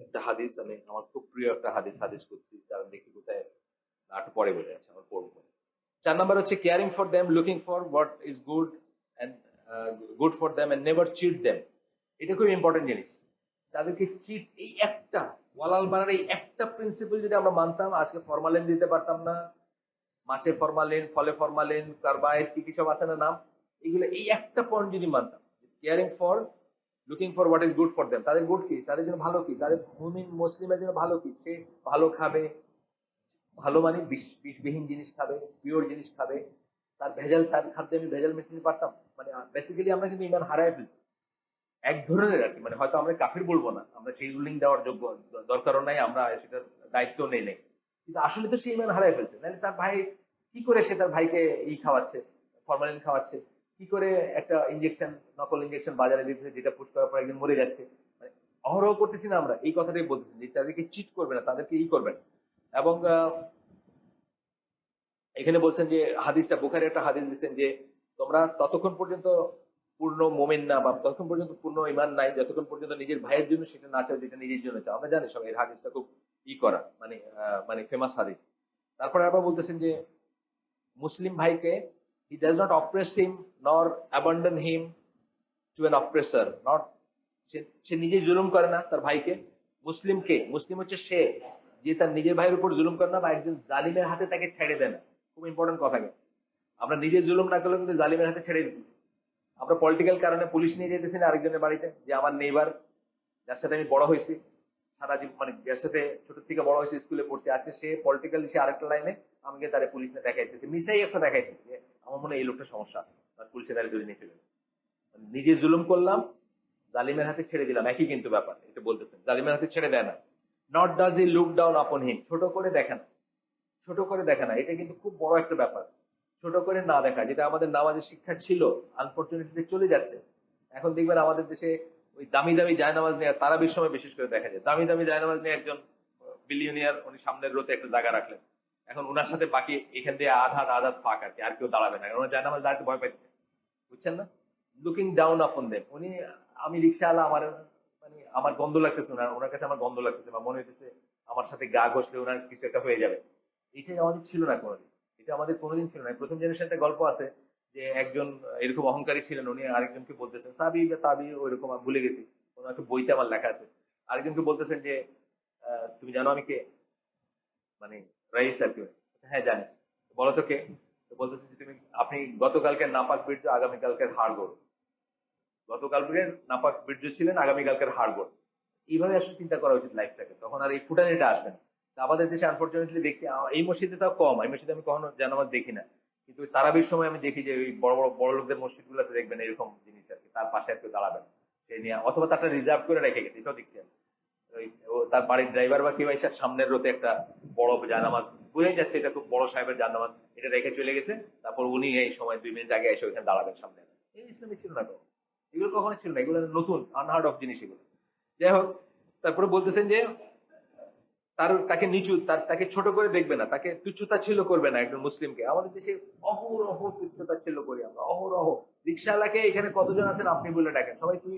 Speaker 1: একটা হাদিস, আমি আমার খুব প্রিয় একটা হাদিস হাদিস করছি, কারণ দেখি কোথায়, একটু পরে বলে আছে, আমার পড়বো। 4 নম্বর হচ্ছে caring for them, looking for what is good and good for them and never cheat them. এটা খুব ইম্পর্টেন্ট জিনিস। তাদেরকে চিট, এই একটা ওয়ালাল বানার এই একটা প্রিন্সিপাল যদি আমরা মানতাম, আজকে ফরমালিন দিতে পারতাম না। মাছে ফরমালিন, ফলে ফরমালিন, কার্বাইড, কি কি সব আছে না নাম, এগুলো এই একটা পয়েন্ট যদি মানতাম, caring for, looking for what is good for them, তাদের গুড কি, তাদের জন্য ভালো কি, তাদের মুমিন মুসলিমের জন্য ভালো কি, সে ভালো খাবে, ভালো মানে বিষবিহীন জিনিস খাবে, পিওর জিনিস খাবে। তার খাদ্যে আমি ভেজাল মেশাতে পারতাম? মানে বেসিক্যালি আমরা কিন্তু ইমান হারায় ফেলছি এক ধরনের আর কি। মানে হয়তো আমরা কাফির বলবো না, আমরা সেই রুলিং দেওয়ার যোগ্য দরকারও নাই, আমরা সেটার দায়িত্ব নেই নাই, কিন্তু আসলে তো সে ইমান হারায় ফেলছে। নাহলে তার ভাই কি করে সে তার ভাইকে খাওয়াচ্ছে, ফরমালিন খাওয়াচ্ছে, কি করে একটা ইঞ্জেকশন, নকল ইঞ্জেকশন বাজারে দিচ্ছে, যেটা পুশ করার পর একদিন মরে যাচ্ছে। মানে অহরহ করতেছি না আমরা, এই কথাটাই বলতেছি যে তাদেরকে চিট করবে না, তাদেরকে করবেন। এবং এখানে বলছেন যে হাদিসটা, বুখারী একটা হাদিস দিচ্ছেন যে তোমরা ততক্ষণ পর্যন্ত পূর্ণ মোমেন না, বা ততক্ষণ পর্যন্ত পূর্ণ ইমান নাই যতক্ষণ পর্যন্ত নিজের ভাইয়ের জন্য সেটা না চাও যেটা নিজের জন্য চাও। আমরা জানি সবাই এই হাদিসটা খুব করা, মানে মানে ফেমাস হাদিস। তারপরে আবার বলতেছেন যে মুসলিম ভাইকে, he does not oppress him nor abandon him to an oppressor, not, সে নিজে জুলুম করে না তার ভাইকে। মুসলিমকে, মুসলিম হচ্ছে সে যে তার নিজের ভাইয়ের উপর জুলুম করে না, বা একজন জালিমের হাতে তাকে ছেড়ে দেয় না। খুব ইম্পর্টেন্ট কথা। আমরা নিজে জুলুম না করলেও কিন্তু জালিমের হাতে ছেড়ে দিতেছি। আমরা পলিটিক্যাল কারণে পুলিশ নিয়ে যেতেছি না আরেকজনের বাড়িতে, যে আমার নেইবার, যার সাথে আমি বড় হয়েছি সারা জীবন, মানে যার সাথে ছোট থেকে বড় হয়েছে, স্কুলে পড়ছি, আজকে সে পলিটিক্যাল সে আরেকটা লাইনে, আমাকে তারা পুলিশ নিয়ে দেখাইতেছে, মিসাই একটা দেখাইতেছে যে আমার মনে হয় এই লোকটা সমস্যা আছে, তার পুলিশে তারা ধরে নিয়ে ফেলে। নিজে জুলুম করলাম, জালিমের হাতে ছেড়ে দিলাম, একই কিন্তু ব্যাপার। এটা বলতেছেন জালিমের হাতে ছেড়ে দেয় না। Not does he look down upon him, ছোট করে দেখে না, ছোট করে দেখে না। এটা কিন্তু খুব বড় একটা ব্যাপার, ছোট করে না দেখা, যেটা আমাদের নামাজের শিক্ষা ছিল, আনফরচুনেটলি চলে যাচ্ছে। এখন দেখবেন আমাদের দেশে ওই দামি দামি জায়নামাজ নিয়ে, তারাবির সময় বিশেষ করে দেখা যায়, দামি দামি জায়নামাজ নিয়ে একজন বিলিয়নিয়ার উনি সামনের রোতে একটা জায়গা রাখলেন, এখন ওনার সাথে বাকি এখান দিয়ে আধাত আধাত ফাঁক আর কি, আর কেউ দাঁড়াবে না, ওনার জায়নামাজ দাঁড়াতে ভয় পাচ্ছে, বুঝছেন না? লুকিং ডাউন আপন দেম উনি। আমি রিক্সাওয়ালা, আমার মানে আমার গন্ধ লাগতেছে, ওনার কাছে আমার গন্ধ লাগতেছে, বা মনে হইতেছে আমার সাথে গা ঘষলে ওনার কিছু একটা হয়ে যাবে। এটাই আমাদের ছিল না কোনোদিন, এটা আমাদের কোনোদিন ছিল না। প্রথম জেনারেশনটা গল্প আছে যে একজন এরকম অহংকারী ছিলেন, উনি আরেকজনকে বলতেছেন সাবি বা তাবি, ওইরকম আমি ভুলে গেছি, কোনো একটা বইতে আমার লেখা আছে। আরেকজনকে বলতেছেন যে তুমি জানো আমি কে, মানে রাইস আর কি। হ্যাঁ জানি। বলো তো কে? তো বলতেছে যে তুমি, আপনি গতকালকের নাপাক বীর্য আগামীকালকের হাড়গোড়, গতকালকের নাপাক বীর্য ছিলেন আগামীকালকের হাড়গোড়। এইভাবে আসলে চিন্তা করা উচিত লাইফটাকে, তখন আর এই ফুটানিটা আসবে না। তা আমাদের দেশে আনফর্চুনেটলি দেখছি, এই মসজিদে তাও কম, এই মসজিদে আমি কখনো জানামাজ দেখি না, কিন্তু ওই তারাবির সময় আমি দেখি যে ওই বড় বড় বড় লোকদের মসজিদ গুলোতে দেখবেন এরকম জিনিস আর কি, তার পাশে আর কেউ দাঁড়াবেন সেই নিয়ে, অথবা তারটা রিজার্ভ করে রেখে গেছে, এটাও দেখছি আমি। তার বাড়ির ড্রাইভার বা কেউ এসে সামনের রোতে একটা বড় জানামাজ, বোঝাই যাচ্ছে এটা খুব বড় সাহেবের জানামাজ, এটা রেখে চলে গেছে, তারপর উনি এই সময় 2 মিনিট আগে এসে ওইখানে দাঁড়াবেন সামনে। এই ইসলামে ছিল না তো, এগুলো কখনো ছিল না, এগুলো নতুন আনহার্ড অফ জিনিস এগুলো। যাই হোক, তারপরে বলতেছেন যে তাকে নিচু, তাকে ছোট করে দেখবে না, তাকে তুচ্ছতা ছিল করবে না একজন মুসলিমকে। আমাদের দেশে অহরহ তুচ্ছতা ছিল করি আমরা, অহরহ। রিক্সাওয়ালাকে এখানে কতজন আছেন আপনি বলে ডাকেন, সবাই তুই,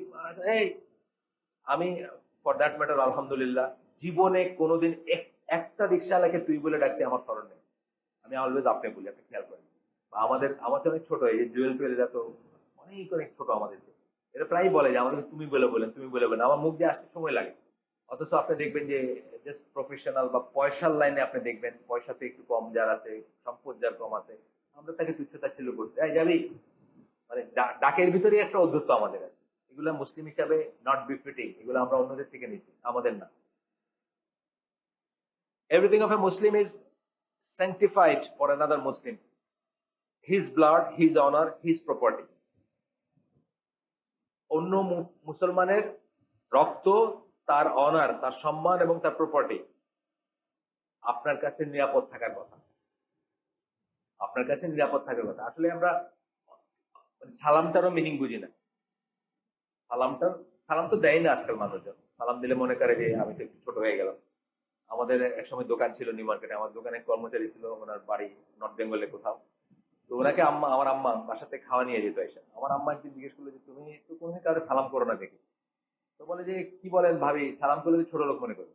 Speaker 1: এই। আমি ফর দ্যাট ম্যাটার আলহামদুলিল্লাহ জীবনে কোনোদিন একটা রিক্সাওয়ালাকে তুই বলে ডাকছি আমার স্মরণ নেই। আমি অলওয়েজ আপনি বলি, আপনি খেয়াল করেন। বা আমার চেয়ে অনেক ছোট, এই যে জুয়েল টুয়েল, এরা তো অনেক অনেক ছোট আমাদের চেয়ে। এরা প্রায় বলে যে আমাদের তুমি বলে বলেন, তুমি বলে বলেন, আমার মুখ দিয়ে আসতে সময় লাগে। অথচ আপনি দেখবেন যে জাস্ট প্রফেশনাল বা পয়সার লাইনে আপনি দেখবেন, পয়সাতে একটু কম যার আছে, সম্পদ যার কম আছে, আমরা তাকে তুচ্ছতা ছিল করতে, এই যাবি, মানে ডাকের ভিতরে একটা অধ্যত্ত আমাদের আছে। এগুলা মুসলিম হিসাবে নট বিফিটিং, এগুলো আমরা অন্যদের থেকে নিছি, আমাদের না। Everything of A Muslim is sanctified for another Muslim. His blood, his honor, his property. অন্য মুসলমানের রক্ত, তার অনার, তার সম্মান এবং তার প্রপার্টি আপনার কাছে নিরাপদ থাকার কথা, আপনার কাছে নিরাপদ থাকার কথা। আসলে আমরা সালামটারও মিনিং বুঝি না। সালামটা, সালাম তো দেয় না আজকাল মানুষজন, সালাম দিলে মনে করে যে আমি তো একটু ছোট হয়ে গেলাম। আমাদের এক সময় দোকান ছিল নিউ মার্কেটে, আমার দোকানে কর্মচারী ছিল, ওনার বাড়ি নর্থ বেঙ্গলে কোথাও। তো ওনাকে আমার আম্মা বাসা থেকে খাওয়া নিয়ে যেত এসে, আমার আম্মা একদিন জিজ্ঞেস করলো যে তুমি তো কোনোদিন কারো সালাম করো না দেখি। তো বলে যে কি বলেন ভাবি, সালাম করলে ছোট লোক মনে করি।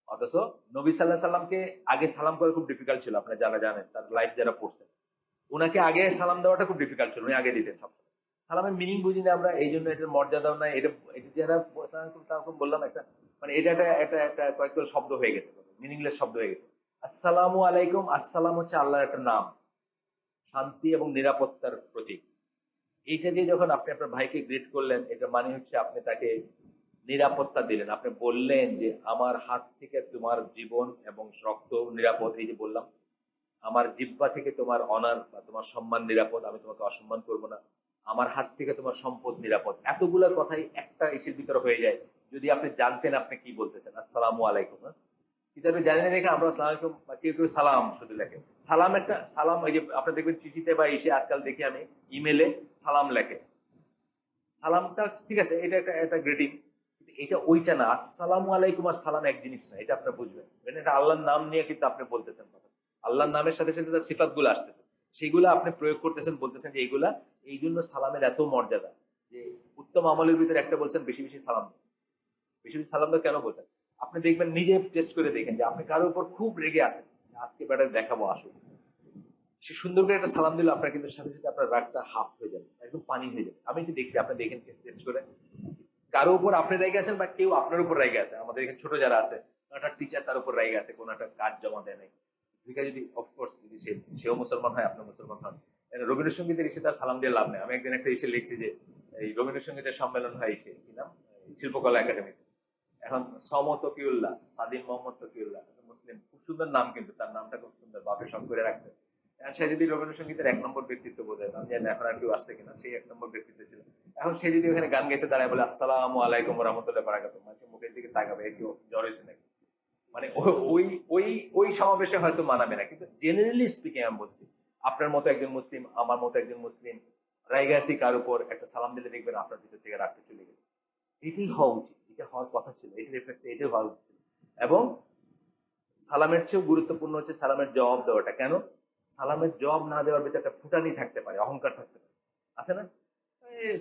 Speaker 1: অথচ নবী সাল্লাহ সাল্লামকে আগে সালাম করা খুব ডিফিকাল্ট ছিল, আপনারা যারা জানেন, তার লাইফ যারা পড়ছেন, ওনাকে আগে সালাম দেওয়াটা খুব ডিফিকাল্ট ছিল, উনি আগে দিতেন সব। সালামের মিনিং বুঝি না আমরা, এই জন্য এটার মর্যাদাও নাই। এটা এটা যারা বললাম একটা, মানে এটা একটা একটা একটা কয়েকটা শব্দ হয়ে গেছে, মিনিংলেস শব্দ হয়ে গেছে। আসসালামু আলাইকুম, আসসালাম হচ্ছে আল্লাহর একটা নাম, শান্তি এবং নিরাপত্তার প্রতীক। এইটা দিয়ে যখন আপনি আপনার ভাইকে গ্রিট করলেন, এটা মানে হচ্ছে আপনি তাকে নিরাপত্তা দিলেন। আপনি বললেন যে আমার হাত থেকে তোমার জীবন এবং রক্ত নিরাপদ। এই যে বললাম, আমার জিহ্বা থেকে তোমার অনার বা তোমার সম্মান নিরাপদ, আমি তোমাকে অসম্মান করব না। আমার হাত থেকে তোমার সম্পদ নিরাপদ। এতগুলা কথাই একটা ইসের ভিতরে হয়ে যায় যদি আপনি জানতেন আপনি কি বলতেছেন। আসসালামু আলাইকুম। হ্যাঁ? কিন্তু আপনি জানেন না রেখে আমরা আসসালামু আলাইকুম বা কেউ কেউ সালাম শুধু লেখে। সালাম একটা সালাম, এই যে আপনি দেখবেন চিঠিতে বা এসে আজকাল দেখি আমি ইমেলে সালাম লেখে। সালামটা ঠিক আছে, এটা একটা একটা গ্রিটিং, কিন্তু এটা ওইটা না। আসসালামু আলাইকুম আর সালাম এক জিনিস না, এটা আপনি বুঝবেন। মানে এটা আল্লাহর নাম নিয়ে কিন্তু আপনি বলতেছেন কথা। আল্লাহর নামের সাথে সাথে তার সিফাত গুলো আসতেছে, সেইগুলো আপনি প্রয়োগ করতেছেন, বলতেছেন যে এইগুলা। এই জন্য সালামের এত মর্যাদা যে উত্তম আমলের ভিতরে একটা বলছেন বেশি বেশি সালাম দাও। বেশি বেশি সালাম দাও কেন বলছেন? আপনি দেখবেন, নিজে টেস্ট করে দেখেন যে আপনি কারোর উপর খুব রেগে আছেন, আজকে বেটার দেখাবো আসুন, সে সুন্দর করে একটা সালাম দিল, আপনার কিন্তু সাথে সাথে আপনার রাগটা হাফ হয়ে যাবে, একদম পানি হয়ে যাবে। আমি তো দেখছি, আপনি দেখেন টেস্ট করে। কারো উপর আপনি রেগে আছেন বা কেউ আপনার উপর রেগে আছে, আমাদের এখানে ছোট যারা আছে, একটা টিচার তার উপর রেগে আছে, কোনো একটা কাজ জমা দেয় নাই, যদি অফকোর্স যদি সেও মুসলমান হয়, আপনার মুসলমান হন, রবীন্দ্রসঙ্গীতের এসে তার সালাম দিয়ে লাভ নেই। আমি একদিন একটা এসে লিখছি যে এই রবীন্দ্রসঙ্গীতের সম্মেলন হয় এসে কি নাম, শিল্পকলা একাডেমিতে। এখন সম তকিউল্লাহ, সাদিম মোহাম্মদ তকিউল্লাহ, মুসলিম, খুব সুন্দর নাম, কিন্তু তার নামটা খুব সুন্দর, বাপে সব করে রাখছে। সে যদি রবীন্দ্রসঙ্গীতের এক নম্বর ব্যক্তিত্ব বোঝায়, আমি জানি এখন আর কেউ আসছে কিনা, সেই এক নম্বর ব্যক্তিত্ব ছিল। এখন সে যদি ওখানে গান গাইতে দাঁড়ায় বলে আসসালামু আলাইকুম রহমতুল্লাহ বারাকাতুহু, মানুষের মুখের দিকে তাকাবে, কেউ জ্বর হয়েছে নাকি, মানে ওই ওই ওই সমাবেশে হয়তো মানাবে না, কিন্তু জেনারেলি স্পিকিং আমি বলছি, আপনার মতো একজন মুসলিম, আমার মতো একজন মুসলিম রাইগাসি কার উপর একটা সালাম দিলে দেখবেন আপনার ভিতর থেকে রাখতে চলে গেছে। এটাই হওয়া উচিত, এটা হওয়ার কথা ছিল, এটার এফেক্ট এটাই হওয়া উচিত। এবং সালামের চেয়েও গুরুত্বপূর্ণ হচ্ছে সালামের জবাব দেওয়াটা। কেন? সালামের জবাব না দেওয়ার ভিতরে একটা ফুটানি থাকতে পারে, অহংকার থাকতে পারে, আছে না?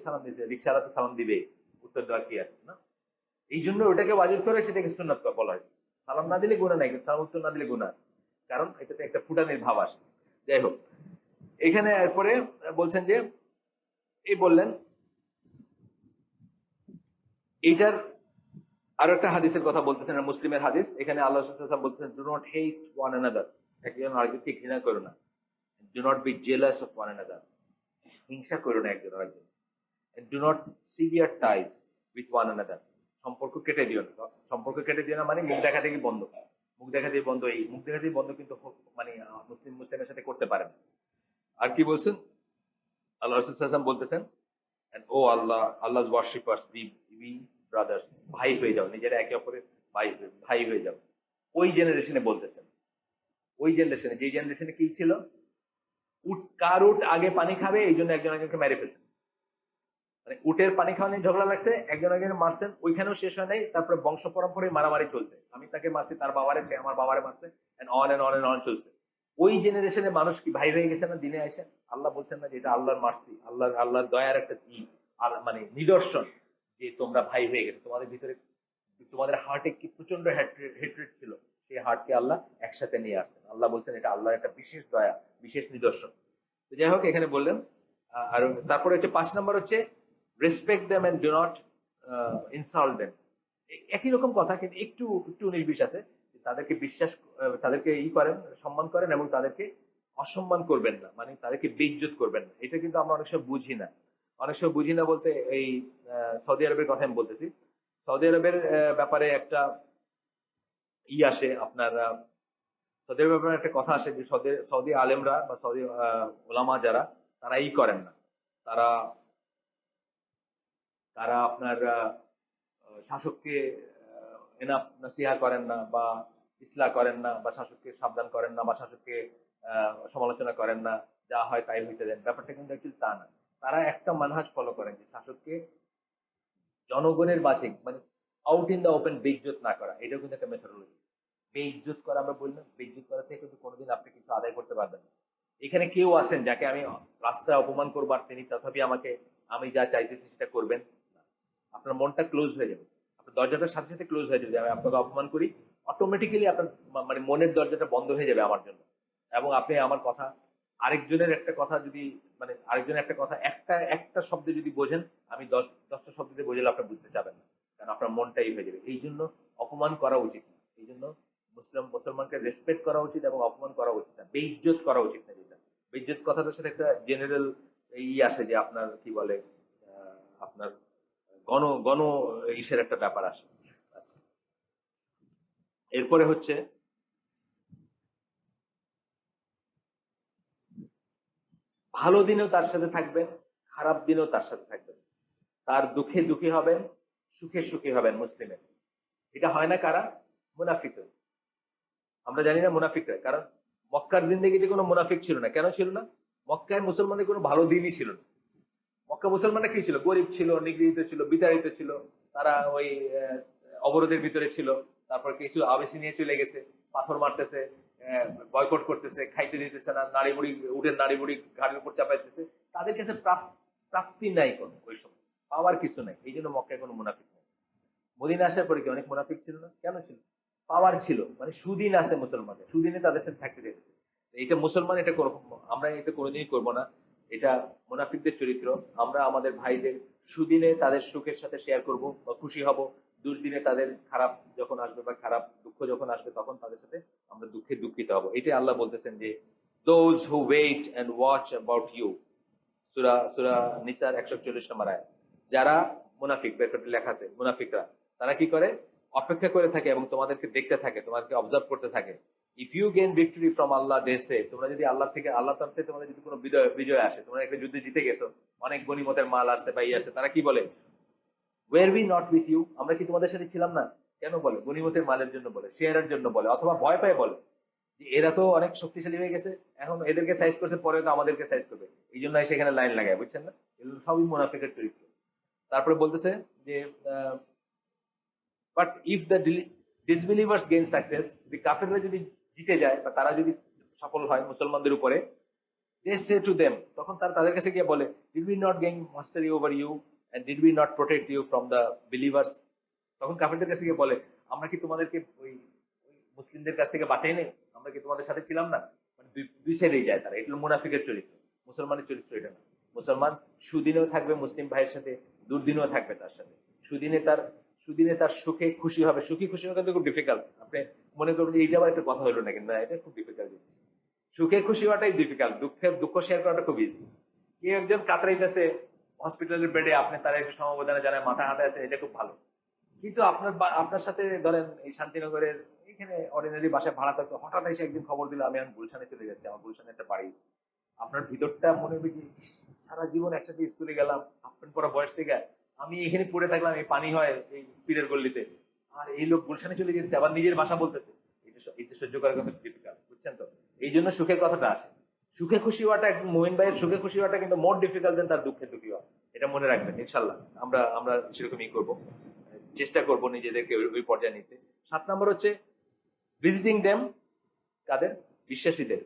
Speaker 1: সালাম দিয়েছে, রিক্সাওয়ালা তো সালাম দিবে, উত্তর দেওয়ার কি আছে না? এই জন্য ওটাকে ওয়াজিব করে, সেটাকে সুন্নাত বলা হয়। সালাম না দিলে গুনাহ নাই, কিন্তু সালাম উত্তর না দিলে গুনাহ, কারণ এটাতে একটা ফুটানির ভাব আসে। যাই হোক, এখানে এরপরে বলছেন যে, এই বললেন এইটার আরো একটা হাদিসের কথা বলতেছেন, মুসলিমের হাদিস। এখানে আল্লাহ রাসূল সাল্লাল্লাহু আলাইহি ওয়াসাল্লাম বলতেছেন, do not hate one another, একজন আরেকজনকে ঘৃণা করো না। Do not be jealous of one another, হিংসা করো না একজন আরেকজন। Do not severe ties with one another, সম্পর্ক কেটে দিও না। সম্পর্ক কেটে দিও না মানে মুখ দেখা দেখি বন্ধ, মুখ দেখা দিয়ে বন্ধ, এই মুখ দেখা দিয়ে বন্ধ কিন্তু মানে মুসলিম মুসলিমের সাথে করতে পারে না। আর কি বলছেন আল্লাহ রাসূল সাল্লাল্লাহু আলাইহি ওয়াসাল্লাম বলতেছেন, and oh Allah, Allah's worshippers, be brothers, ভাই হয়ে যাও, নিজেরা একে অপরের ভাই হয়ে যাও। ওই জেনারেশনে বলতেছেন, ওই জেনারেশনে, যে জেনারেশনে কি ছিল, কার উট আগে পানি খাবে এই জন্য একজন একজনকে মেরে ফেলছে। মানে উটের পানি খাওয়া নিয়ে ঝগড়া লাগছে, একজন একজন মারছেন, ওইখানেও শেষ হয় নাই, তারপরে বংশ পরম্পরায় মারামারি চলছে, আমি তাকে মারছি, তার বাবারে, সে আমার বাবারে মারছে, and on and on and on চলছে। ওই জেনারেশনে মানুষ কি ভাই হয়ে গেছে না দিনে আসে? আল্লাহ বলছেন না যে এটা আল্লাহর মার্সি, আল্লাহর দয়ার একটা আর মানে নিদর্শন যে তোমরা ভাই হয়ে গেছে। তোমাদের ভিতরে, তোমাদের হার্টে কি প্রচন্ড হেট্রেড ছিল, সেই হার্টকে আল্লাহ একসাথে নিয়ে আসছেন। আল্লাহ বলছেন এটা আল্লাহর একটা বিশেষ দয়া, বিশেষ নিদর্শন। তো যাই হোক, এখানে বললেন। আর তারপরে হচ্ছে 5 নম্বর হচ্ছে respect them and do not insult them. একই রকম কথা, কিন্তু একটু একটু 19-20 আছে। তাদেরকে বিশ্বাস, তাদেরকে করেন, সম্মান করেন, এবং তাদেরকে অসম্মান করবেন না, মানে তাদেরকে বেইজ্জত করবেন না। এটা কিন্তু আমরা অনেক সময় বুঝি না। অনেক সময় বুঝি না বলতে এই সৌদি আরবের কথা আমি বলতেছি। সৌদি আরবের ব্যাপারে একটা আসে আপনার, সৌদি আরবের ব্যাপারে একটা কথা আসে যে সৌদি আলেমরা বা সৌদি ওলামা যারা, তারা করেন না। তারা তারা আপনার শাসককে এনাফ নাসিহা করেন না, বা ইসলাহ করেন না, বা শাসককে সাবধান করেন না, বা শাসককে সমালোচনা করেন না, যা হয় তাই হইতে দেন। ব্যাপারটা কিন্তু অ্যাকচুয়ালি তা না। তারা একটা মানহাজ ফলো করেন যে শাসককে জনগণের মাঝে, মানে আউট ইন দা ওপেন বেইজ্জত না করা। এটাও কিন্তু একটা মেথোডোলজি। বেইজ্জত করা আমরা বললাম, বেইজ্জত করা থেকে কিন্তু কোনোদিন আপনি কিছু আদায় করতে পারবেন না। এখানে কেউ আছেন যাকে আমি রাস্তায় অপমান করবো আর তিনি তথাপি আমাকে, আমি যা চাইতেছি সেটা করবেন না। আপনার মনটা ক্লোজ হয়ে যাবে, আপনার দরজাটার সাথে সাথে ক্লোজ হয়ে যাবে। আমি আপনাকে অপমান করি, অটোমেটিক্যালি আপনার মানে মনের দরজাটা বন্ধ হয়ে যাবে আমার জন্য। এবং আপনি আমার কথা, আরেকজনের একটা কথা যদি, মানে আরেকজনের একটা কথা একটা একটা শব্দে যদি বোঝেন, আমি 10টা শব্দ দিয়ে বোঝালে আপনি বুঝতে চাবেন না, কারণ আপনার মনটাই হয়ে যাবে। এই জন্য অপমান করা উচিত না। এই জন্য মুসলমানকে রেসপেক্ট করা উচিত এবং অপমান করা উচিত না, বেইজ্জত করা উচিত না। যেটা বেইজ্জত কথাটার সাথে একটা জেনারেল আসে যে আপনার কি বলে, আপনার গণ গণ ইসের একটা ব্যাপার আসে। এরপরে হচ্ছে ভালো দিনেও তার সাথে থাকবেন, খারাপ দিনেও তার সাথে থাকবেন, তার দুঃখে দুঃখী হবেন, সুখে সুখী হবেন মুসলিমের। এটা হয় না কারা? মুনাফিকরা। আমরা জানি না মুনাফিকরা, কারণ মক্কার জিন্দেগিতে কোনো মুনাফিক ছিল না। কেন ছিল না? মক্কায় মুসলমানদের কোনো ভালো দিনই ছিল না। মক্কা মুসলমানরা কি ছিল? গরিব ছিল, নিগৃহীত ছিল, বিতাড়িত ছিল। তারা ওই অবরোধের ভিতরে ছিল। তারপর কিছু আবেশি নিয়ে চলে গেছে, পাথর মারতেছে, বয়কট করতেছে, খাইতে দিতেছে না, নাড়ি বুড়ি উঠে নাড়ি বুড়ি ঘাড়ের উপর চাপাইতেছে। তাদের কাছে প্রাপ্তি নাই কোনো ওই সময়, পাওয়ার কিছু নাই। এই জন্য মক্কায় কোনো মুনাফিক নেই। মদিনা আসার পরে কি অনেক মুনাফিক ছিল না? কেন ছিল? পাওয়ার ছিল, মানে সুদিন আছে মুসলমানের, সুদিনে তাদের সাথে থাকতে দিতেছে। এটা মুসলমান এটা আমরা এটা কোনোদিনই করবো না। এটা মুনাফিকদের চরিত্র। আমরা আমাদের ভাইদের সুদিনে তাদের সুখের সাথে শেয়ার করব বা খুশি হব, দুর্দিনে তাদের খারাপ যখন আসবে বা খারাপ দুঃখ যখন আসবে তখন তাদের সাথে আমরা দুঃখে দুঃখিত হব। এটাই আল্লাহ বলতেছেন যে those who wait and watch about you, সূরা সূরা নিসার 140 নম্বর আয়াত। যারা মুনাফিক, ব্র্যাকেটে লেখা আছে মুনাফিকরা, তারা কি করে? অপেক্ষা করে থাকে এবং তোমাদেরকে দেখতে থাকে, তোমাদেরকে অবজার্ভ করতে থাকে। If you gain victory from Allah, they say, তোমরা যদি আল্লাহ থেকে, আল্লাহ তরফ থেকে তোমাদের যদি কোনো বিজয় আসে, তোমরা একটা যুদ্ধে জিতে গেছো, অনেক গনিমতের মাল আসছে বা আসছে, তারা কি বলে? Were we not with you, আমরা কি তোমাদের সাথে ছিলাম না? কেন বলে? গনিমতের মালের জন্য বলে, শেয়ারের জন্য বলে, অথবা ভয় পায় বলে যে এরা তো অনেক শক্তিশালী হয়ে গেছে, এখন এদেরকে সাইজ করছে, পরে তো আমাদেরকে সাইজ করবে, এই জন্য সেখানে লাইন লাগায়। বুঝছেন না? এগুলো সবই মুনাফিকের চরিত্র। তারপরে বলতেছে যে but if the disbelievers gain success, কাফেররা যদি জিতে যায় বা তারা যদি সফল হয় মুসলমানদের উপরে, they say to them, তখন তারা তাদের কাছে গিয়ে বলে, did we not gain mastery over you and did we not protect you from the believers? তখন কাফেরদের কাছে গিয়ে বলে, আমরা কি তোমাদেরকে ওই মুসলিমদের কাছ থেকে বাঁচাই নাই? আমরা কি তোমাদের সাথে ছিলাম না? মানে দুই সাইডেই যায় তারা। এটা মুনাফিকের চরিত্র, মুসলমানের চরিত্র এটা না। মুসলমান সুদিনেও থাকবে মুসলিম ভাইয়ের সাথে, দুর্দিনেও থাকবে তার সাথে। সুদিনে তার সুখে খুশি হবে। সুখী খুশি হওয়া কিন্তু খুব ডিফিকাল্ট। আপনি মনে করবেন যে এইটা আবার একটা কথা হলো না, কিন্তু এটা খুব ডিফিকাল্ট জিনিস। সুখে খুশি হওয়াটাই ডিফিকাল্ট, দুঃখ শেয়ার করাটা খুব ইজি। কেউ একজন কাতরাইতেছে হসপিটালের বেডে, আপনি তার একটু সমবেদনা জানায়, মাথা হাতে আছে, এটা খুব ভালো। কিন্তু আপনার সাথে ধরেন এই শান্তিনগরের এখানে অর্ডিনারি বাসায় ভাড়া থাকতো, হঠাৎ এসে একদিন খবর দিল আমি গুলশানে চলে যাচ্ছি, আমার গুলশানে একটা বাড়ি। আপনার ভিতরটা মনে হবে কি, সারা জীবন একসাথে স্কুলে গেলাম, হাফ প্যান্ট পরা বয়স থেকে আমি এখানে পড়ে থাকলাম, এই পানি হয় এই পীরের গল্লিতে, আর এই লোক গুলশানে চলে যেতেছে, আবার নিজের ভাষা বলতেছে। এটা সহ্য করার কথা ডিফিকাল্ট, বুঝছেন তো? এই জন্য সুখের কথাটা আসে। সুখে খুশি হওয়াটা, একদম মোমিন ভাইয়ের সুখে খুশি হওয়াটা কিন্তু মোর ডিফিকাল্ট দেন তার দুঃখে দুঃখী হওয়া। এটা মনে রাখবেন ইনশাল্লাহ। আমরা আমরা সেরকমই করবো, চেষ্টা করব নিজেদেরকে ওই পর্যায়ে নিতে। 7 নম্বর হচ্ছে ভিজিটিং দেম, কাদের? বিশ্বাসীদের,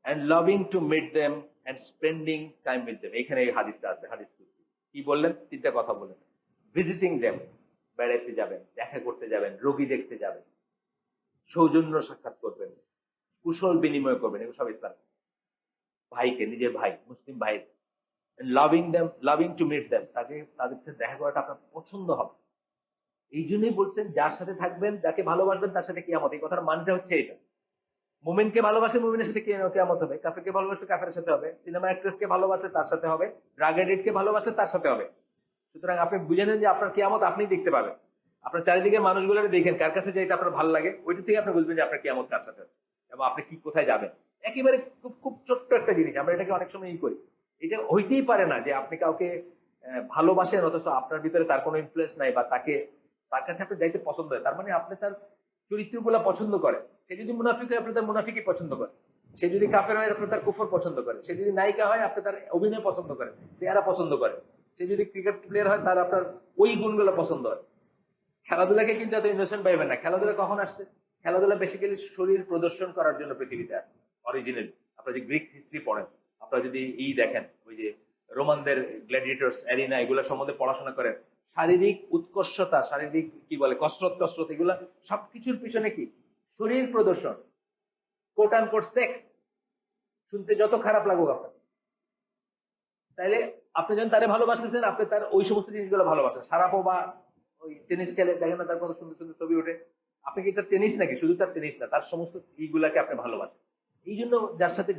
Speaker 1: and loving to meet them and spending time with them। এখানে এই হাদিসটা আছে, হাদিস কি বললেন? 3টা কথা বললেন। ভিজিটিং দেম, বেড়াইতে যাবেন, দেখা করতে যাবেন, রোগী দেখতে যাবেন, সৌজন্য সাক্ষাৎ করবেন, কুশল বিনিময় করবেন, এগুলো সব ইসলাম। ভাইকে, নিজের ভাই, মুসলিম ভাই, লাভিং টু মিট দেম, তাদের সাথে দেখা করাটা আপনার পছন্দ হবে। এই জন্যই বলছেন যার সাথে থাকবেন, যাকে ভালোবাসবেন, তার সাথে কিয়ামত। এই কথার মানটা হচ্ছে এটা। মুমিনকে ভালোবাসলে মুমিনের সাথে কিয়ামত হবে, কাফেরকে ভালোবাসলে কাফেরের সাথে হবে, সিনেমা অ্যাক্ট্রেসকে ভালোবাসলে তার সাথে হবে, ড্রাগ এডিক্টকে ভালোবাসলে তার সাথে হবে। সুতরাং আপনি বুঝে নেন যে আপনার কিয়ামত আপনি দেখতে পাবেন। আপনার চারিদিকে মানুষগুলো দেখেন, কার কাছে যেটা আপনার ভালো লাগে, ওইটা থেকে আপনি বুঝবেন যে আপনার কিয়ামত কার সাথে হবে এবং আপনি কি কোথায় যাবেন। একেবারে খুব খুব ছোট্ট একটা জিনিস, আমরা এটাকে অনেক সময় করি। এটা হইতেই পারে না যে আপনি কাউকে ভালোবাসেন অথচ আপনার ভিতরে তার কোনো ইনফ্লুয়েন্স নাই, বা তার কাছে আপনি যাইতে পছন্দ হয়, তার মানে আপনি তার চরিত্রগুলো পছন্দ করে। সে যদি মুনাফিক হয় আপনি তার মুনাফিকই পছন্দ করেন, সে যদি কাফের হয় আপনি তার কুফর পছন্দ করেন, সে যদি নায়িকা হয় আপনি তার অভিনয় পছন্দ করেন, চেহারা পছন্দ করেন, সে যদি ক্রিকেট প্লেয়ার হয় তার আপনার ওই গুণগুলো পছন্দ হয়। খেলাধুলাকে কিন্তু এত ইনোসেন্ট পাইবেন না। খেলাধুলা কখন আসছে? খেলাধুলা বেসিক্যালি শরীর প্রদর্শন করার জন্য পৃথিবীতে আসছে অরিজিনালি। আপনারা যে গ্রিক হিস্ট্রি পড়েন, আপনারা যদি দেখেন, ওই যে রোমানদের গ্ল্যাডিয়েটর্স অ্যারিনা, এগুলো সম্বন্ধে পড়াশোনা করেন, শারীরিক উৎকর্ষতা, শারীরিক কি বলে কসরত এগুলা সবকিছুর পিছনে কি? শরীর প্রদর্শন, কোট অ্যান্ড কোট সেক্স। শুনতে যত খারাপ লাগুক আপনার, তাইলে আপনি যখন তারে ভালোবাসতেছেন আপনি তার ওই সমস্ত জিনিসগুলো ভালোবাসেন। সারাপো বা ওই টেনিস খেলে, দেখেন না তার কত সুন্দর সুন্দর ছবি ওঠে, আপনি কি তার টেনিস নাকি? শুধু তার টেনিস না, তার সমস্ত এইগুলাকে আপনি ভালোবাসেন। এই জন্য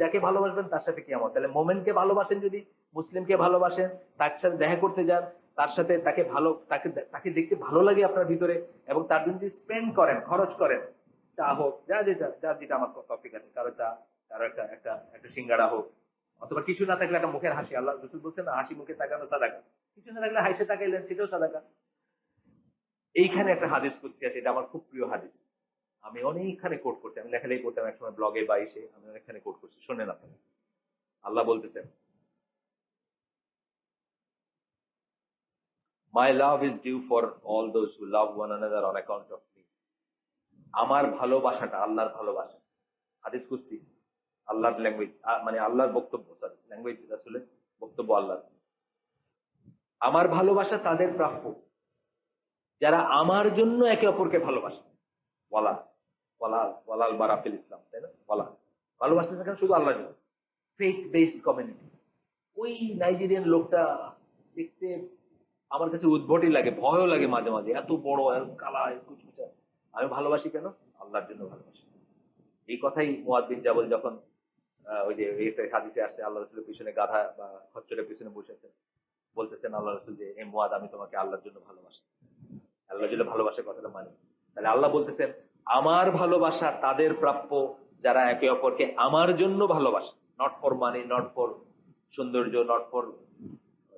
Speaker 1: যাকে ভালোবাসবেন তার সাথে কিয়ামত। তাহলে মোমেনকে ভালোবাসেন, যদি মুসলিমকে ভালোবাসেন, তার সাথে দেখা করতে যান, তার সাথে তাকে ভালো, তাকে তাকে দেখতে ভালো লাগে আপনার ভিতরে, এবং তার জন্য যদি স্পেন্ড করেন, খরচ করেন, চা হোক, যার যেটা আমার টপিক আছে, কারো চা, কারো একটা একটা একটা সিঙ্গাড়া হোক, অথবা কিছু না থাকলে একটা মুখের হাসি, আল্লাহ রসুল বলছেন না, হাসি মুখে তাকানো সাদাকা, কিছু না থাকলে হাসি তাকাইলেন, সেটাও সাদাকা। এইখানে একটা হাদিস করছি, আছে, এটা আমার খুব প্রিয় হাদিস, আমি অনেকখানে কোট করছি, আমি লেখালেখি করতাম একসময় ব্লগে বা ইসে, আমি অনেকখানে কোট করছি, শোনেন আপনারা। আল্লাহ বলতেছেন, My love is due for all those who love one another on account of me. আমার ভালোবাসাটা আল্লাহর ভালোবাসা, হাদিস কুদসি, আল্লাহর ল্যাঙ্গুয়েজ, মানে আল্লাহর বক্তব্য, সরি ল্যাঙ্গুয়েজ আসলে বক্তব্য আল্লাহর। আমার ভালোবাসা তাদের প্রাপ্য যারা আমার জন্য একে অপরকে ভালোবাসে। ওয়ালা ওয়ালা ওয়ালাল বারাফিল ইসলাম, তাই না? ওয়ালা ভালোবাসতেছে কেন? শুধু আল্লাহর জন্য। Faith based community. ওই নাইজেরিয়ান লোকটা দেখতে আমার কাছে উদ্ভটই লাগে, ভয়ও লাগে মাঝে মাঝে, এত বড়, কালা, কুচকুচা। আমি ভালোবাসি কেন? আল্লাহর জন্য ভালোবাসি। এই কথাই মুয়াদ বিন জাবল যখন ওই যে হাদিসে আসছে, আল্লাহ রসুলের পিছনে গাধা বা খচ্চরের পিছনে বসেছেন, বলতেছেন আল্লাহ রসুল যে, এ মুয়াদ, আমি তোমাকে আল্লাহর জন্য ভালোবাসি। আল্লাহ জন্য ভালোবাসার কথাটা মানি। তাহলে আল্লাহ বলতেছেন, আমার ভালোবাসা তাদের প্রাপ্য যারা একে অপরকে আমার জন্য ভালোবাসে। Not for money, not for সৌন্দর্য, নট ফর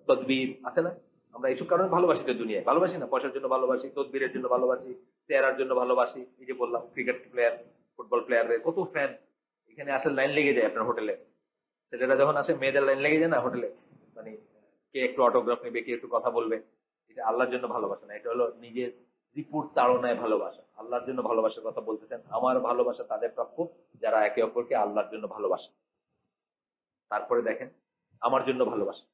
Speaker 1: তদবির, আছে না? আমরা এইসব কারণে ভালোবাসি তো দুনিয়ায়, ভালোবাসি না? পয়সার জন্য ভালোবাসি, তদবিরের জন্য ভালোবাসি, চেহারার জন্য ভালোবাসি। এই যে বললাম, ক্রিকেট প্লেয়ার, ফুটবল প্লেয়ারের কত ফ্যান, এখানে আসলে লাইন লেগে যায় আপনার হোটেলে। ছেলেরা যখন আসে, মেয়েদের লাইন লেগে যায় না হোটেলে, মানে কে একটু অটোগ্রাফ নেবে, কে একটু কথা বলবে। এটা আল্লাহর জন্য ভালোবাসা না, এটা হলো নিজের রিপোর্ট তাড়নায় ভালোবাসা। আল্লাহর জন্য ভালোবাসার কথা বলতেছেন, আমার ভালোবাসা তাদের প্রাপ্য যারা একে অপরকে আল্লাহর জন্য ভালোবাসে। তারপরে দেখেন, আমার জন্য ভালোবাসা,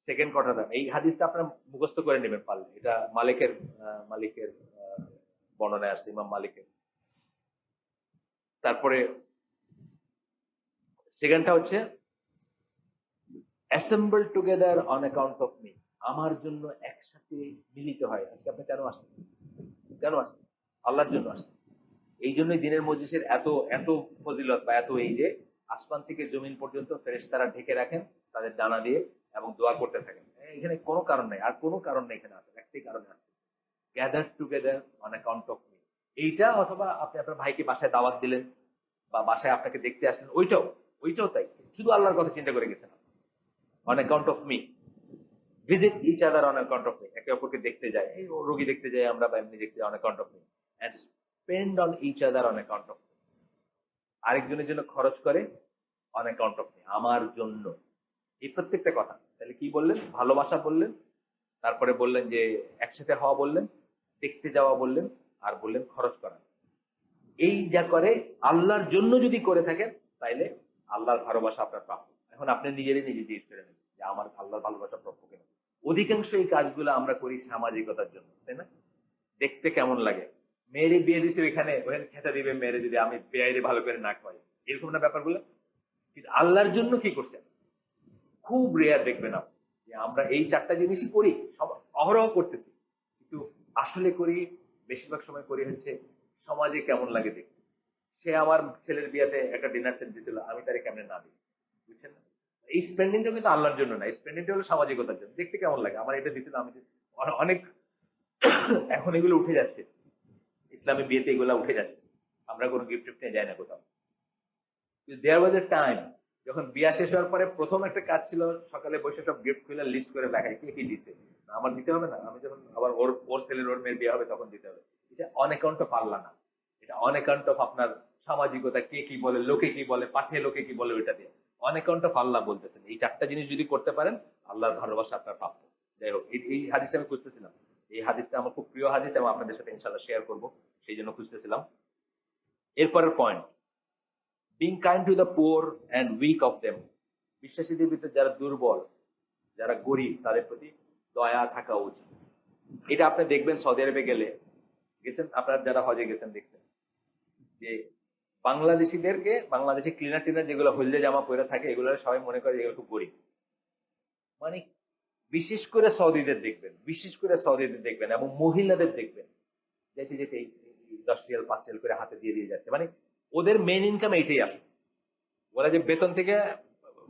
Speaker 1: সেকেন্ড কথাটা, এই হাদিসটা আপনার মুখস্থ করে নেবেন পারলে। এটা মালিকের মালিকের বর্ণনায় আসছে, ইমাম মালিকের। তারপরে সেকেন্ডটা হচ্ছে assemble together on account of me, আমার জন্য একসাথে মিলিত হয়। আজকে আপনি কেন আসছেন? কেন আসছেন? আল্লাহর জন্য আসছেন। এই জন্যই দিনের মজলিসের এত এত ফজিলত, বা এত, এই যে আসমান থেকে জমিন পর্যন্ত ফেরেশতারা ঢেকে রাখেন তাদের ডানা দিয়ে, এবং দোয়া করতে থাকেন। এখানে কোনো কারণ নেই, আর কোনো কারণ নেই এখানে আসেন, একটাই কারণে আসছে, gather together on account of me. এইটা, অথবা আপনি আপনার ভাইকে বাসায় দাওয়াত দিলেন, বা বাসায় আপনাকে দেখতে আসলেন, ওইটাও তাই, শুধু আল্লাহর কথা চিন্তা করে গেছেন। On account of me, visit each other on account of me, একে অপরকে দেখতে যায়, এই রোগী দেখতে যাই আমরা, বা এমনি দেখতে যাই, on account of me. And spend on each other on account of me, আরেকজনের জন্য খরচ করে অন অ্যাকাউন্ট অফ মি, আমার জন্য। এই প্রত্যেকটা কথা। তাহলে কি বললেন? ভালোবাসা বললেন, তারপরে বললেন যে একসাথে হওয়া বললেন, দেখতে যাওয়া বললেন, আর বললেন খরচ করা। এই যা করে আল্লাহর জন্য যদি করে থাকেন, তাইলে আল্লাহর ভালোবাসা আপনার প্রাপ্য। এখন আপনি নিজেরই নিজে জিজ্ঞেস করে নেবেন যে আমার আল্লাহর ভালোবাসা প্রাপ্য কিনা। অধিকাংশ এই কাজগুলো আমরা করি সামাজিকতার জন্য, তাই না? দেখতে কেমন লাগে, মেয়েরে বিয়ে দিছে, ওইখানে ছেঁচা দিবে মেয়েরে যদি আমি বেআইরে ভালো করে না খাওয়াই, এরকম না ব্যাপারগুলো। কিন্তু আল্লাহর জন্য কি করছেন? খুব রেয়ার দেখবেন আপনি যে আমরা এই চারটা জিনিসই করি, সব অহরহ করতেছি, কিন্তু আসলে করি, বেশিরভাগ সময় করি হচ্ছে সমাজে কেমন লাগে দেখতে। সে আমার ছেলের বিয়েতে একটা ডিনার সেট দিয়েছিল, আমি তারে কেমনে না দিই, বুঝছেন না? এই স্পেন্ডিংটা কিন্তু আল্লাহর জন্য না, স্পেন্ডিংটা হলো সামাজিকতার জন্য। দেখতে কেমন লাগে, আমার এটা দিয়েছিল, আমি অনেক এখন এগুলো উঠে যাচ্ছে, ইসলামী বিয়েতে এগুলো উঠে যাচ্ছে, আমরা কোনো গিফট টিফট নিয়ে যাই না কোথাও। দেয়ার ওয়াজ এ টাইম যখন বিয়া শেষ হওয়ার পরে প্রথম একটা কাজ ছিল, সকালে বসে সব গিফট খুলে লিস্ট করে দেখায় কে কি দিছে, আমার দিতে হবে না, আমি যখন আবার ওর ছেলের ওর মেয়ের বিয়ে হবে তখন দিতে হবে। এটা অন অ্যাকাউন্ট অফ আল্লাহ না, এটা অন অ্যাকাউন্ট অফ আপনার সামাজিকতা, কে কি বলে, লোকে কি বলে, পাছে লোকে কি বলে, ওইটা দিয়ে অন অ্যাকাউন্ট অফ আল্লাহ বলতেছেন। এই চারটা জিনিস যদি করতে পারেন, আল্লাহর ভালোবাসা আপনার প্রাপ্য। যাই হোক, এই হাদিসটা আমি খুঁজতেছিলাম, এই হাদিসটা আমার খুব প্রিয় হাদিস, এবং আপনাদের সাথে ইনশাল্লাহ শেয়ার করবো, সেই জন্য খুঁজতেছিলাম। এরপরের point, being kind to the poor and weak of them, বিশ্বাসীদের ভিতরে যারা দুর্বল, যারা গরিব, তাদের প্রতি দয়া থাকা উচিত। এটা আপনি দেখবেন সৌদি আরবে গেলে, গেছেন আপনারা যারা হজে গেছেন, দেখছেন যে বাংলাদেশিদেরকে, বাংলাদেশি ক্লিনার টিনার যেগুলো হলদে জামা পরে থাকে, এগুলো সবাই মনে করে এগুলো খুব গরিব। মানে বিশেষ করে সৌদিদের দেখবেন, বিশেষ করে সৌদিদের দেখবেন, এবং মহিলাদের দেখবেন যেতে যেতে 10 রিয়াল 5 রিয়াল করে হাতে দিয়ে দিয়ে যাচ্ছে। মানে ওদের মেইন ইনকাম এইটাই আছে। ওরা যে বেতন থেকে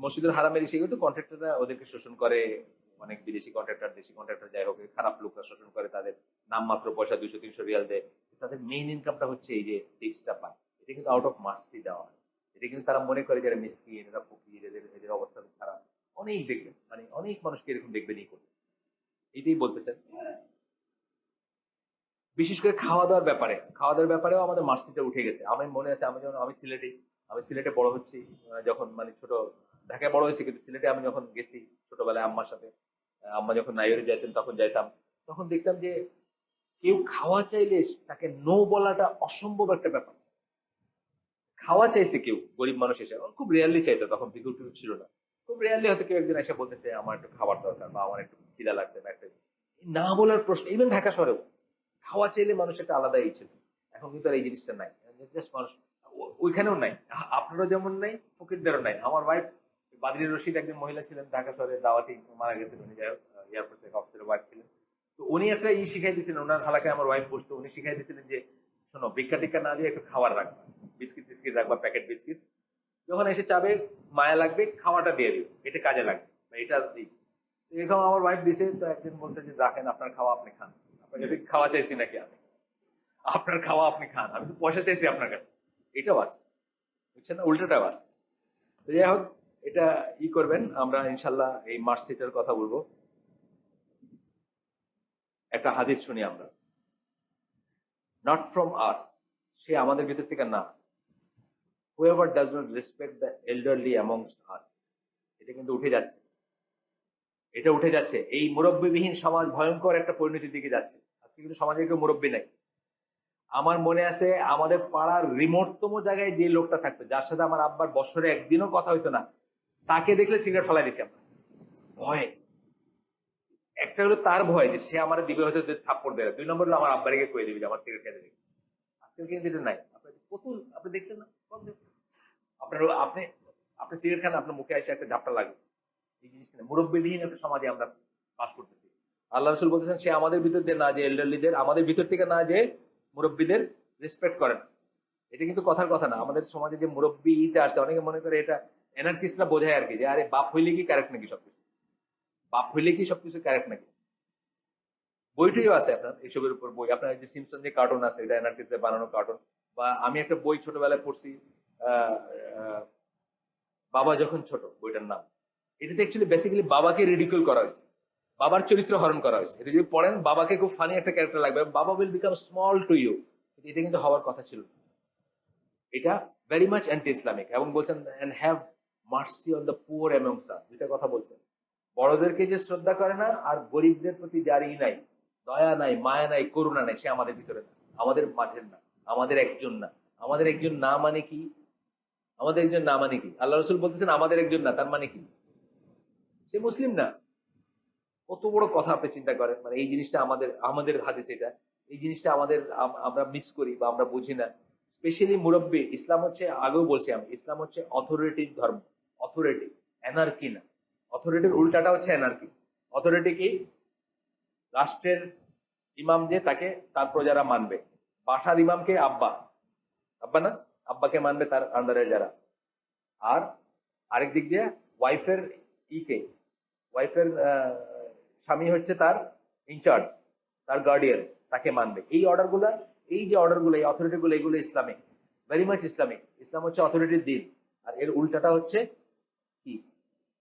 Speaker 1: মসজিদুল হারামের এসে কিন্তু কন্ট্রাক্টররা ওদেরকে শোষণ করে, অনেক বিদেশি কন্ট্রাক্টর, দেশি কন্ট্রাক্টর যাই হোক, খারাপ লোকরা শোষণ করে, তাদের নামমাত্র পয়সা 200-300 রিয়াল দেয়। তাদের মেইন ইনকামটা হচ্ছে এই যে টিপসটা পায়। এটা কিন্তু আউট অফ মার্সি দেওয়া হয়। এটা কিন্তু তারা মনে করে যারা মিসকিন, এরা ফকির, এদের অবস্থা খারাপ। অনেক দেখবেন, মানে অনেক মানুষকে এরকম দেখবেন এই করবে। এটাই বলতেছেন। বিশেষ করে খাওয়া দাওয়ার ব্যাপারেও আমাদের মার্সিটা উঠে গেছে। আমি মনে আছে, আমি সিলেটে বড় হচ্ছি, যখন মানে ছোট ঢাকায় বড় হয়েছি, কিন্তু সিলেটে আমি যখন গেছি ছোটবেলায় আম্মার সাথে, আম্মা যখন নাইরে যাইতেন তখন যাইতাম, তখন দেখতাম যে কেউ খাওয়া চাইলে তাকে নো বলাটা অসম্ভব একটা ব্যাপার। খাওয়া চাইছে কেউ, গরিব মানুষ এসে, খুব রেয়ারলি চাইতো, তখন বিদ্যুৎ টিদ্যুৎ ছিল না, খুব রেয়ারলি হয়তো কেউ একজন এসে বলতেছে আমার একটু খাবার দরকার, বা আমার একটু খিদা লাগছে, বা একটা না বলার প্রশ্ন। ইভেন ঢাকা শহরেও খাওয়া চাইলে মানুষ একটা আলাদা ছিল। এখন কিন্তু আর এই জিনিসটা নাই, জাস্ট মানুষ ওইখানেও নাই। আপনারও যেমন নাই, ফকিরদেরও নাই। আমার ওয়াইফ বাদরি রশিদ একজন মহিলা ছিলেন ঢাকা শহরে, দাওয়াতি মারা গেছেন উনি, যাই হোক এয়ারপোর্ট থেকে অফিসের ওয়াইফ ছিলেন। তো উনি একটা শিখাই দিয়েছিলেন, ওনার হালাকায় আমার ওয়াইফ বসতো, উনি শিখাই দিয়েছিলেন যে শোনো, ভিক্ষা টিক্ষা না দিয়ে একটু খাবার রাখবা, বিস্কিট টিস্কিট রাখবা, প্যাকেট বিস্কিট, যখন এসে চাবে মায়া লাগবে খাওয়াটা দিয়ে দিও, এটা কাজে লাগবে, বা এটা দিই। এরকম আমার ওয়াইফ দিছে, তো একদিন বলছে যে রাখেন, আপনার খাওয়া আপনি খান। আপনার কাছে খাওয়া চাইছি নাকি আমি? আপনার খাওয়া আপনি খান, আমি তো পয়সা চাইছি আপনার কাছে। এটাও আছে, বুঝছেন না? উল্টোটাও আছে। তো যাই হোক, এটা করবেন। আমরা ইনশাল্লাহ এই মার্সিটার কথা বলবো। একটা হাদিস শুনি আমরা, নট ফ্রম আস, সে আমাদের ভিতর থেকে না। whoever does not respect the elderly amongst us, এটা কিন্তু উঠে যাচ্ছে। এই মুরব্বিবিহীন সমাজ ভয়ঙ্কর একটা পরিণতির দিকে যাচ্ছে। আজকে কিন্তু সমাজে কেউ মুরব্বী নাই। আমার মনে আছে, আমাদের পাড়ার রিমোটতম জায়গায় যে লোকটা থাকতো, যার সাথে আমার আব্বার বছরে একদিনও কথা হইতো না, তাকে দেখলে সিগারেট ফেলাই দিছি আমরা, ভয়। একটা হলো তার ভয় যে সে আমার দিবে হয়তো থাপ্পড় দেয়, 2 নম্বর হলো আমার আব্বারিকে কয়ে দিবি যে আমার সিগারেট খেতে দিবি। আজকাল কিন্তু এটা নাই। আপনি দেখছেন না? আপনার আপনি আপনি সিগারেট খান, আপনার মুখে এসে একটা ঝাপটা লাগে। এই জিনিসটা মুরব্বীবিহীন একটা সমাজে আমরা বাস করতেছি। আল্লাহ রসুল বলতেছেন, সে আমাদের ভিতর দিয়ে না যে এল্ডারলিদের, আমাদের ভিতর থেকে না যে মুরব্বীদের রেসপেক্ট করে না। এটা কিন্তু কথার কথা না। আমাদের সমাজে যে মুরব্বীটা আসছে, অনেকে মনে করে এটা এনার্কিস্টরা বোঝায় আর কি, যে আরে বাপ হইলে কি কারেক্ট নাকি সবকিছু, বাপ হইলে কি সবকিছু কারেক্ট নাকি। বইটিও আছে আপনার এসবের উপর বই, আপনার যে সিমসন যে কার্টুন আছে, এটা এনার্কিস্টদের বানানো কার্টুন। বা আমি একটা বই ছোটবেলায় পড়ছি, আহ, আহ, বাবা যখন ছোট, বইটার নাম। এটাতে অ্যাকচুয়ালি বেসিক্যালি বাবাকে রিডিকুল করা হয়েছে, বাবার চরিত্র হরণ করা হয়েছে। এটা যদি পড়েন, বাবাকে খুব ফানি একটা ক্যারেক্টার লাগবে, বাবা will become small to you. এটা কিন্তু হওয়ার কথা ছিল। এটা ভেরি মাচ অ্যান্টি ইসলামিক। এবং বলছেন and have mercy on the poor amongst us, দুইটা কথা বলছেন। বড়দেরকে যে শ্রদ্ধা করে না, আর গরিবদের প্রতি যারই নাই দয়া নাই, মায়া নাই, করুণা নাই, সে আমাদের ভিতরে না, আমাদের মাঝের না, আমাদের একজন না। আমাদের একজন না মানে কি? আমাদের একজন না মানে কি? আল্লাহ রসুল বলতেছেন আমাদের একজন না, তার মানে কি? সে মুসলিম না। কত বড় কথা আপনি চিন্তা করেন। মানে এই জিনিসটা আমাদের আমাদের হাদিস, এটা এই জিনিসটা আমাদের আমরা মিস করি বা আমরা বুঝি না। স্পেশালি মুরব্বী। ইসলাম হচ্ছে, আগেও বলছি আমি, ইসলাম হচ্ছে অথরিটির ধর্ম। অথরিটি, এনার্কি না। অথরিটির উল্টাটা হচ্ছে এনার্কি। অথরিটি কি? রাষ্ট্রের ইমাম যে, তাকে তার প্রজারা মানবে। বাসার ইমামকে আব্বা, আব্বা না, আব্বাকে মানবে তার আন্ডারে যারা। আর আরেক দিক দিয়ে ওয়াইফের কে, ওয়াইফের স্বামী হচ্ছে তার ইনচার্জ, তার গার্ডিয়ান, তাকে মানবে। এই অর্ডার গুলা, এই যে অর্ডার গুলো, এই অথরিটি গুলো, এগুলো ইসলামিক, ভেরি মাচ ইসলামিক। ইসলাম হচ্ছে অথরিটির দিন। আর এর উল্টাটা হচ্ছে কি?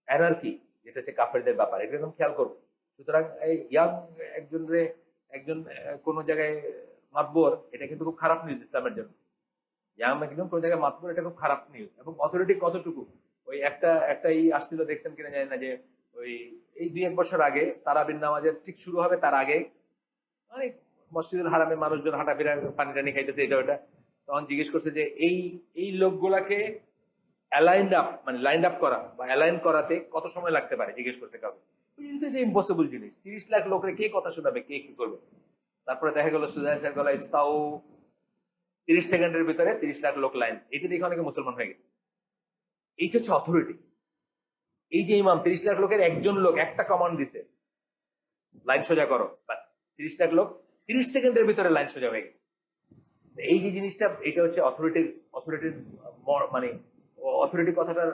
Speaker 1: অ্যানার্কি, যেটা হচ্ছে কাফেরদের ব্যাপার। এটা একদম খেয়াল করবো। সুতরাং এই ইয়াং একজন কোন জায়গায় মাতবর, এটা কিন্তু খুব খারাপ নিউজ ইসলামের জন্য। ইয়াং একদম কোন জায়গায় মাতবর, এটা খুব খারাপ নিউজ। এবং অথরিটি কতটুকু, ওই একটা আসছিল, দেখছেন কিনা জানি না, যে ওই এই 2-1 বছর আগে তারাবির নামাজের ঠিক শুরু হবে তার আগে, অনেক মসজিদুল হারামে মানুষজন হাঁটাফেরা, পানি টানি খাইতেছে, এটা ওটা। তখন জিজ্ঞেস করছে যে এই এই লোকগুলাকে অ্যালাইন্ড আপ, মানে লাইন আপ করা বা অ্যালাইন করাতে কত সময় লাগতে পারে, জিজ্ঞেস করছে কাউকে। ইম্পসিবল জিনিস। 30 লাখ লোকের কে কথা শোনাবে, কে কি করবে? তারপরে দেখা গেল সুজাইসের গলায় ইস্তাও, 30 সেকেন্ডের ভিতরে 30 লাখ লোক লাইন। এটা দেখে অনেকে মুসলমান হয়ে গেছে। এইটা হচ্ছে অথরিটি। এই যে ইমাম 30 লাখ লোকের একজন লোক একটা কমান্ড দিছে, লাইন সোজা করো, বাস 30 লাখ লোক 30 সেকেন্ডের ভিতরে লাইন সোজা হয়ে গেছে। এই যে জিনিসটা, এটা হচ্ছে অথরিটির মানে অথরিটি কথাটার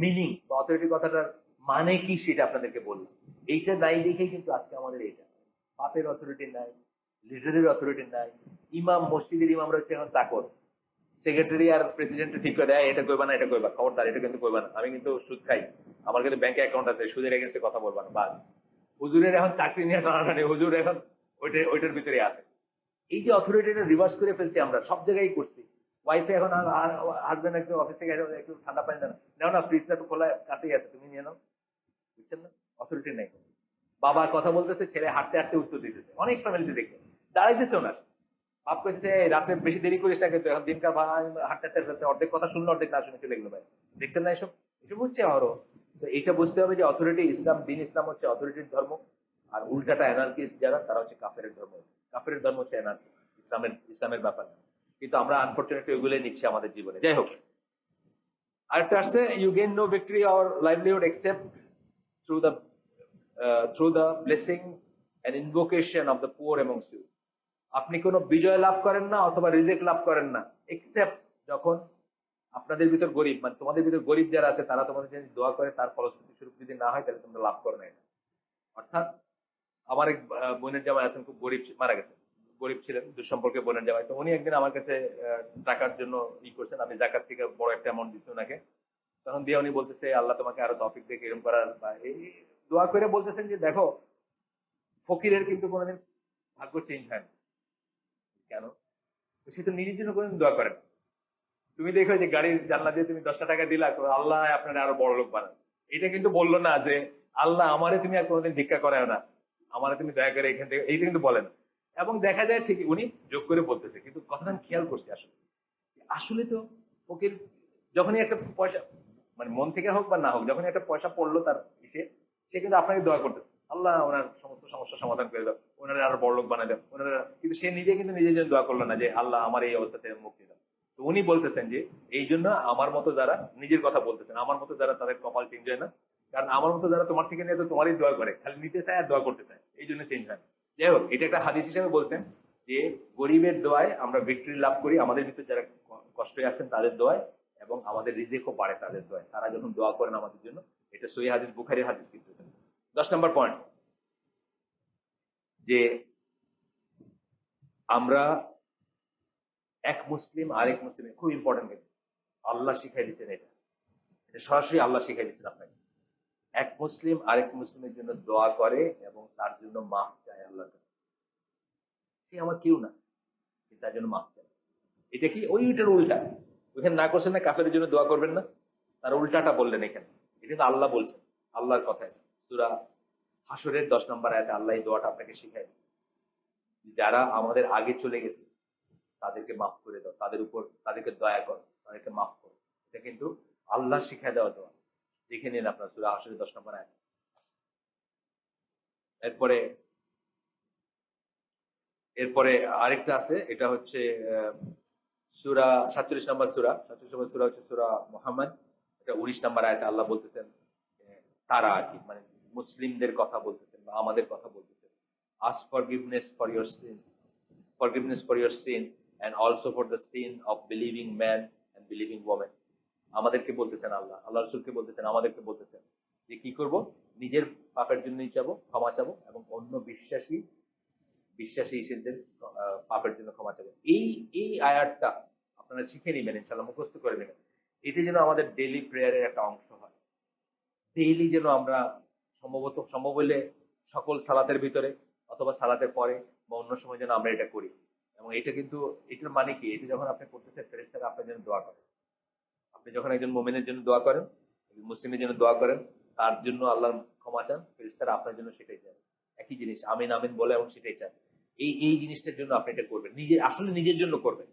Speaker 1: মিনিং বা অথরিটি কথাটার মানে কি, সেটা আপনাদেরকে বললাম। এইটা নাই দেখেই কিন্তু আজকে আমাদের এইটা, বাপের অথরিটি নাই, লিডারের অথরিটি নাই, ইমাম, মসজিদের ইমামরা হচ্ছে এখন চাকর, সেক্রেটারি আর প্রেসিডেন্ট ঠিক করে দেয় এটা কইবা না, এটা কইবা, খবরদার এটা কিন্তু কইবা না, আমি কিন্তু সুদ খাই, আমার কিন্তু ব্যাংকে অ্যাকাউন্ট আছে, সুদের এগেন্সে কথা বলবা না, বাস। হুজুরের এখন চাকরি নিয়ে টানাটানি, হুজুর এখন ওইটার ভিতরে আছে। এই যে অথরিটিটা রিভার্স করে ফেলছি আমরা, সব জায়গায় করছি। ওয়াইফে এখন হাজবেন্ড একটু অফিস থেকে একটু ঠান্ডা পানি দেন, নাও না, ফ্রিজটা একটু খোলা কাছেই আছে, তুমি নিয়ে নাও, বুঝছেন না? অথরিটি নেই। বাবা কথা বলতেছে, ছেলে হাঁটতে হাঁটতে উত্তর দিতেছে, অনেক ফ্যামিলিতে দেখে দাঁড়াইতেছে ওনার বাপ কইতেছে রাত্রে বেশি দেরি করিস না, কিন্তু এখন দিনকার ভাই হাঁটতে হাঁটতে অর্ধেক কথা শুনলো, অর্ধেক না শুনে চলে গেলো ভাই। দেখছেন না এসব? এসব হচ্ছে আরো। তো এটা বুঝতে হবে যে অথরিটি ইসলাম, দিন ইসলাম হচ্ছে অথরিটির ধর্ম, আর উল্টাটা অ্যানার্কিস্ট যারা, তারা হচ্ছে কাফের ধর্ম। কাফের ধর্ম হচ্ছে অ্যানার্কি, ইসলামের ব্যাপার না। কিন্তু আমরা আনফরচুনেটলি ওইগুলোই নিচ্ছি আমাদের জীবনে। যাই হোক, আরেকটা আসছে, you gain no victory or livelihood except through the blessing and invocation of the poor amongst you. আপনি কোনো বিজয় লাভ করেন না অথবা রিজেক্ট লাভ করেন না, এক্সেপ্ট যখন আপনাদের ভিতর গরিব, মানে তোমাদের ভিতর গরিব যারা আছে, তারা তোমাদের জন্য দোয়া করে, তার ফলশ্রুতি স্বরূপ যদি না হয়, তাহলে তোমরা লাভ করো না এটা। অর্থাৎ আমার এক বোনের জামাই আছেন, খুব গরিব, মারা গেছেন, গরিব ছিলেন, দুঃসম্পর্কে বোনের জামাই। তো উনি একদিন আমার কাছে টাকার জন্য করছেন, আমি জাকাত থেকে বড় একটা অ্যামাউন্ট দিচ্ছি ওনাকে। তখন দিয়ে উনি বলতেছে, আল্লাহ তোমাকে আরো তৌফিক দেখে এরকম করার, বা এই দোয়া করে বলতেছেন যে দেখো, ফকিরের কিন্তু কোনোদিন ভাগ্য চেঞ্জ হয় না। কেন? সে তো নিজের জন্য কোনোদিন দোয়া করে না। তুমি দেখো যে গাড়ির জানলা দিয়ে তুমি 10টা টাকা দিলা, আল্লাহ আপনার আরো বড় লোক বানান, এটা কিন্তু বললো না যে আল্লাহ আমারে তুমি আর কোনোদিন ভিক্ষা করায় না, আমারে তুমি দয়া করে এখান থেকে, এইটা কিন্তু বলেন। এবং দেখা যায় ঠিক উনি যোগ করে বলতেছে, কিন্তু কথাটা আমি খেয়াল করছি, আসলে আসলে তো ওকে যখনই একটা পয়সা, মানে মন থেকে হোক বা না হোক, যখনই একটা পয়সা পড়লো তার ইসে, সে কিন্তু আপনাকে দোয়া করতেছে, আল্লাহ ওনার সমস্ত সমস্যা সমাধান করে দাও, ওনারা আরো বড় লোক বানায় দাও, ওনারা, কিন্তু সে নিজে কিন্তু নিজের জন্য দোয়া করলো না যে আল্লাহ আমার এই অবস্থা থেকে মুক্তি দাও। তো উনি বলতেছেন যে এই জন্য আমার মতো যারা, নিজের কথা বলতেছেন, আমার মতো যারা, তাদের কপাল চেঞ্জ হয় না, কারণ আমার মতো যারা তোমার থেকে নিয়ে তো তোমারই দোয়া করে, খালি নিতে চায় আর দোয়া করতে চায়, এই জন্য চেঞ্জ হয় না। যাই হোক, এটা একটা হাদিস হিসেবে বলছেন যে গরিবের দোয়ায় আমরা ভিক্টরি লাভ করি, আমাদের ভিতরে যারা কষ্টে আছেন তাদের দোয়ায়, এবং আমাদের রিজিকও বাড়ে তাদের দোয়ায়, তারা যখন দোয়া করেন আমাদের জন্য। এটা সহিহ হাদিস, বুখারীর হাদিস। কিন্তু 10 নম্বর পয়েন্ট, যে আমরা এক মুসলিম আরেক মুসলিমের, খুব ইম্পর্টেন্ট, কিন্তু আল্লাহ শিখাই দিচ্ছেন এটা, এটা সরাসরি আল্লাহ শিখাই দিচ্ছেন আপনাকে। এক মুসলিম আরেক মুসলিমের জন্য দোয়া করে এবং তার জন্য মাফ চায় আল্লাহর কাছে। সে আমার কেউ না, কিন্তু তার জন্য মাফ চায়। এটা কি ওইটার উল্টা? ওইখানে না করছেন না কাফেরের জন্য দোয়া করবেন না, তার উল্টাটা বললেন এখানে। এটা কিন্তু আল্লাহ বলছেন, আল্লাহর কথায়। সূরা হাশরের 10 নম্বর আয়াতে আল্লাহ এই দোয়াটা আপনাকে শিখায়, যারা আমাদের আগে চলে গেছে তাদেরকে মাফ করে দাও, তাদের উপর তাদেরকে দয়া করো, তাদেরকে মাফ করো। এটা কিন্তু আল্লাহ শিখায় দেওয়া দোয়া। দেখে নিন আপনার সূরা হাশরের 10 নম্বর আয়াত। এরপরে এরপরে আরেকটা আছে, এটা হচ্ছে সূরা 47 নম্বর সূরা, 47 নম্বর সূরা হচ্ছে সূরা মুহাম্মদ। এটা 19 নম্বর আয়াতে আল্লাহ বলতেছেন, তারা আর কি, মানে মুসলিমদের কথা বলতেছেন বা আমাদের কথা বলতেছেন, ask forgiveness for your sin, forgiveness for your sin and also for the sin of believing man and believing woman। আমাদেরকে বলতেছেন আল্লাহ, আল্লাহ রাসূলকে বলতেছেন, আমাদেরকে বলতেছেন যে কি করব, নিজের পাপের জন্যই চাবো, ক্ষমা চাবো, এবং অন্য বিশ্বাসী ঈশ্বরদের পাপের জন্য ক্ষমা চাবো। এই এই আয়াতটা আপনারা শিখে নেবেন, ইনশাআল্লাহ মুখস্থ করে নেবেন। এটা যেন আমাদের ডেইলি প্রেয়ারের একটা অংশ হয়। ডেইলি যেন আমরা সম্ভব হলে সকল সালাতের ভিতরে অথবা সালাতের পরে বা অন্য সময় যেন আমরা এটা করি। এবং এটা কিন্তু, এটার মানে কি, এটা যখন আপনি করতেছেন, ফেরেশতারা আপনার জন্য দোয়া করে। আপনি যখন একজন মুমিনের জন্য দোয়া করেন, মুসলিমের জন্য দোয়া করেন, তার জন্য আল্লাহর ক্ষমা চান, ফেরেশতারা আপনার জন্য সেটাই চান। একই জিনিস, আমিন আমিন বলে, এবং সেটাই চান। এই এই জিনিসটার জন্য আপনি এটা করবেন, নিজে আসলে নিজের জন্য করবেন।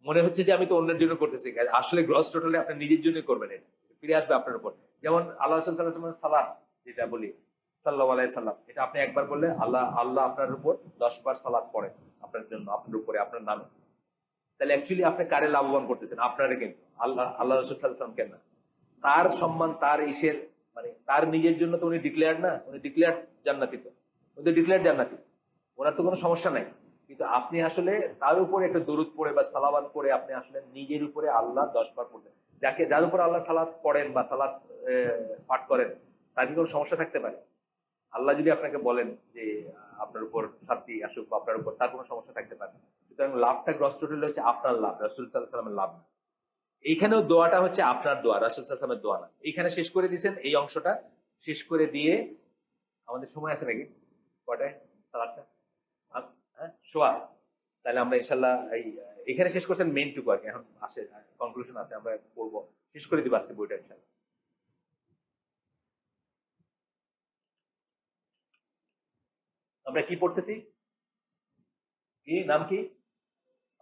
Speaker 1: মনে হচ্ছে যে আমি তো অন্যের জন্য করতেছি, আসলে গ্রস টোটালি আপনি নিজের জন্য করবেন। এটা ফিরে আসবে আপনার উপর। যেমন আল্লাহ রাসূল সাল্লাল্লাহু আলাইহি ওয়াসাল্লাম সালাত যেটা বলি, সাল্লাল্লাহু আলাইহি সাল্লাম, এটা আপনি একবার বললে আল্লাহ আপনার উপর 10 বার সালাত পড়ে আপনার জন্য, আপনার উপরে, আপনার নামে। তাহলে অ্যাকচুয়ালি আপনি কারে লাভবান করতেছেন? আপনারে, কিন্তু আল্লাহ রাসূল সাল্লাল্লাহু আলাইহি ওয়াসাল্লাম কেন? তার সম্মান, তার ইসের, মানে তার নিজের জন্য তো উনি ডিক্লেয়ার না, উনি ডিক্লেয়ার জান্নাতি, তো উনি তো ডিক্লেয়ার জান্নাতি, ওনার তো কোনো সমস্যা নাই। কিন্তু আপনি আসলে তার উপরে একটা দরুদ পড়ে বা সালাওয়াত পড়ে আপনি আসলে নিজের উপরে আল্লাহ 10 বার পড়বেন। যার উপর আল্লাহ সালাত পড়েন বা সালাত পাঠ করেন, তার কি কোনো সমস্যা থাকতে পারে? আল্লাহ যদি আপনাকে বলেন যে আপনার উপর শাস্তি আসুক বা আপনার উপর, তার কোনো সমস্যা থাকতে পারে না। সুতরাং লাভটা গ্রস টোটাল হচ্ছে আপনার লাভ, রাসূল সাল্লাল্লাহু আলাইহি সাল্লামের লাভ না। এইখানেও দোয়াটা হচ্ছে আপনার দোয়া, রাসূল সাল্লাল্লাহু আলাইহি সাল্লামের দোয়া না। এইখানে শেষ করে দিয়েছেন এই অংশটা, শেষ করে দিয়ে আমাদের সময় আছে নাকি? কটায় সালাদটা? হ্যাঁ, সোয়া। তাহলে আমরা ইনশাল্লাহ এখানে শেষ করছেন মেইন টুকু আর কি। এখন আসে কনক্লুশন আছে, আমরা পড়বো, শেষ করে দিব আজকে বইটা ইনশাল্লাহ। আমরা কি পড়তেছি? কি নাম কি?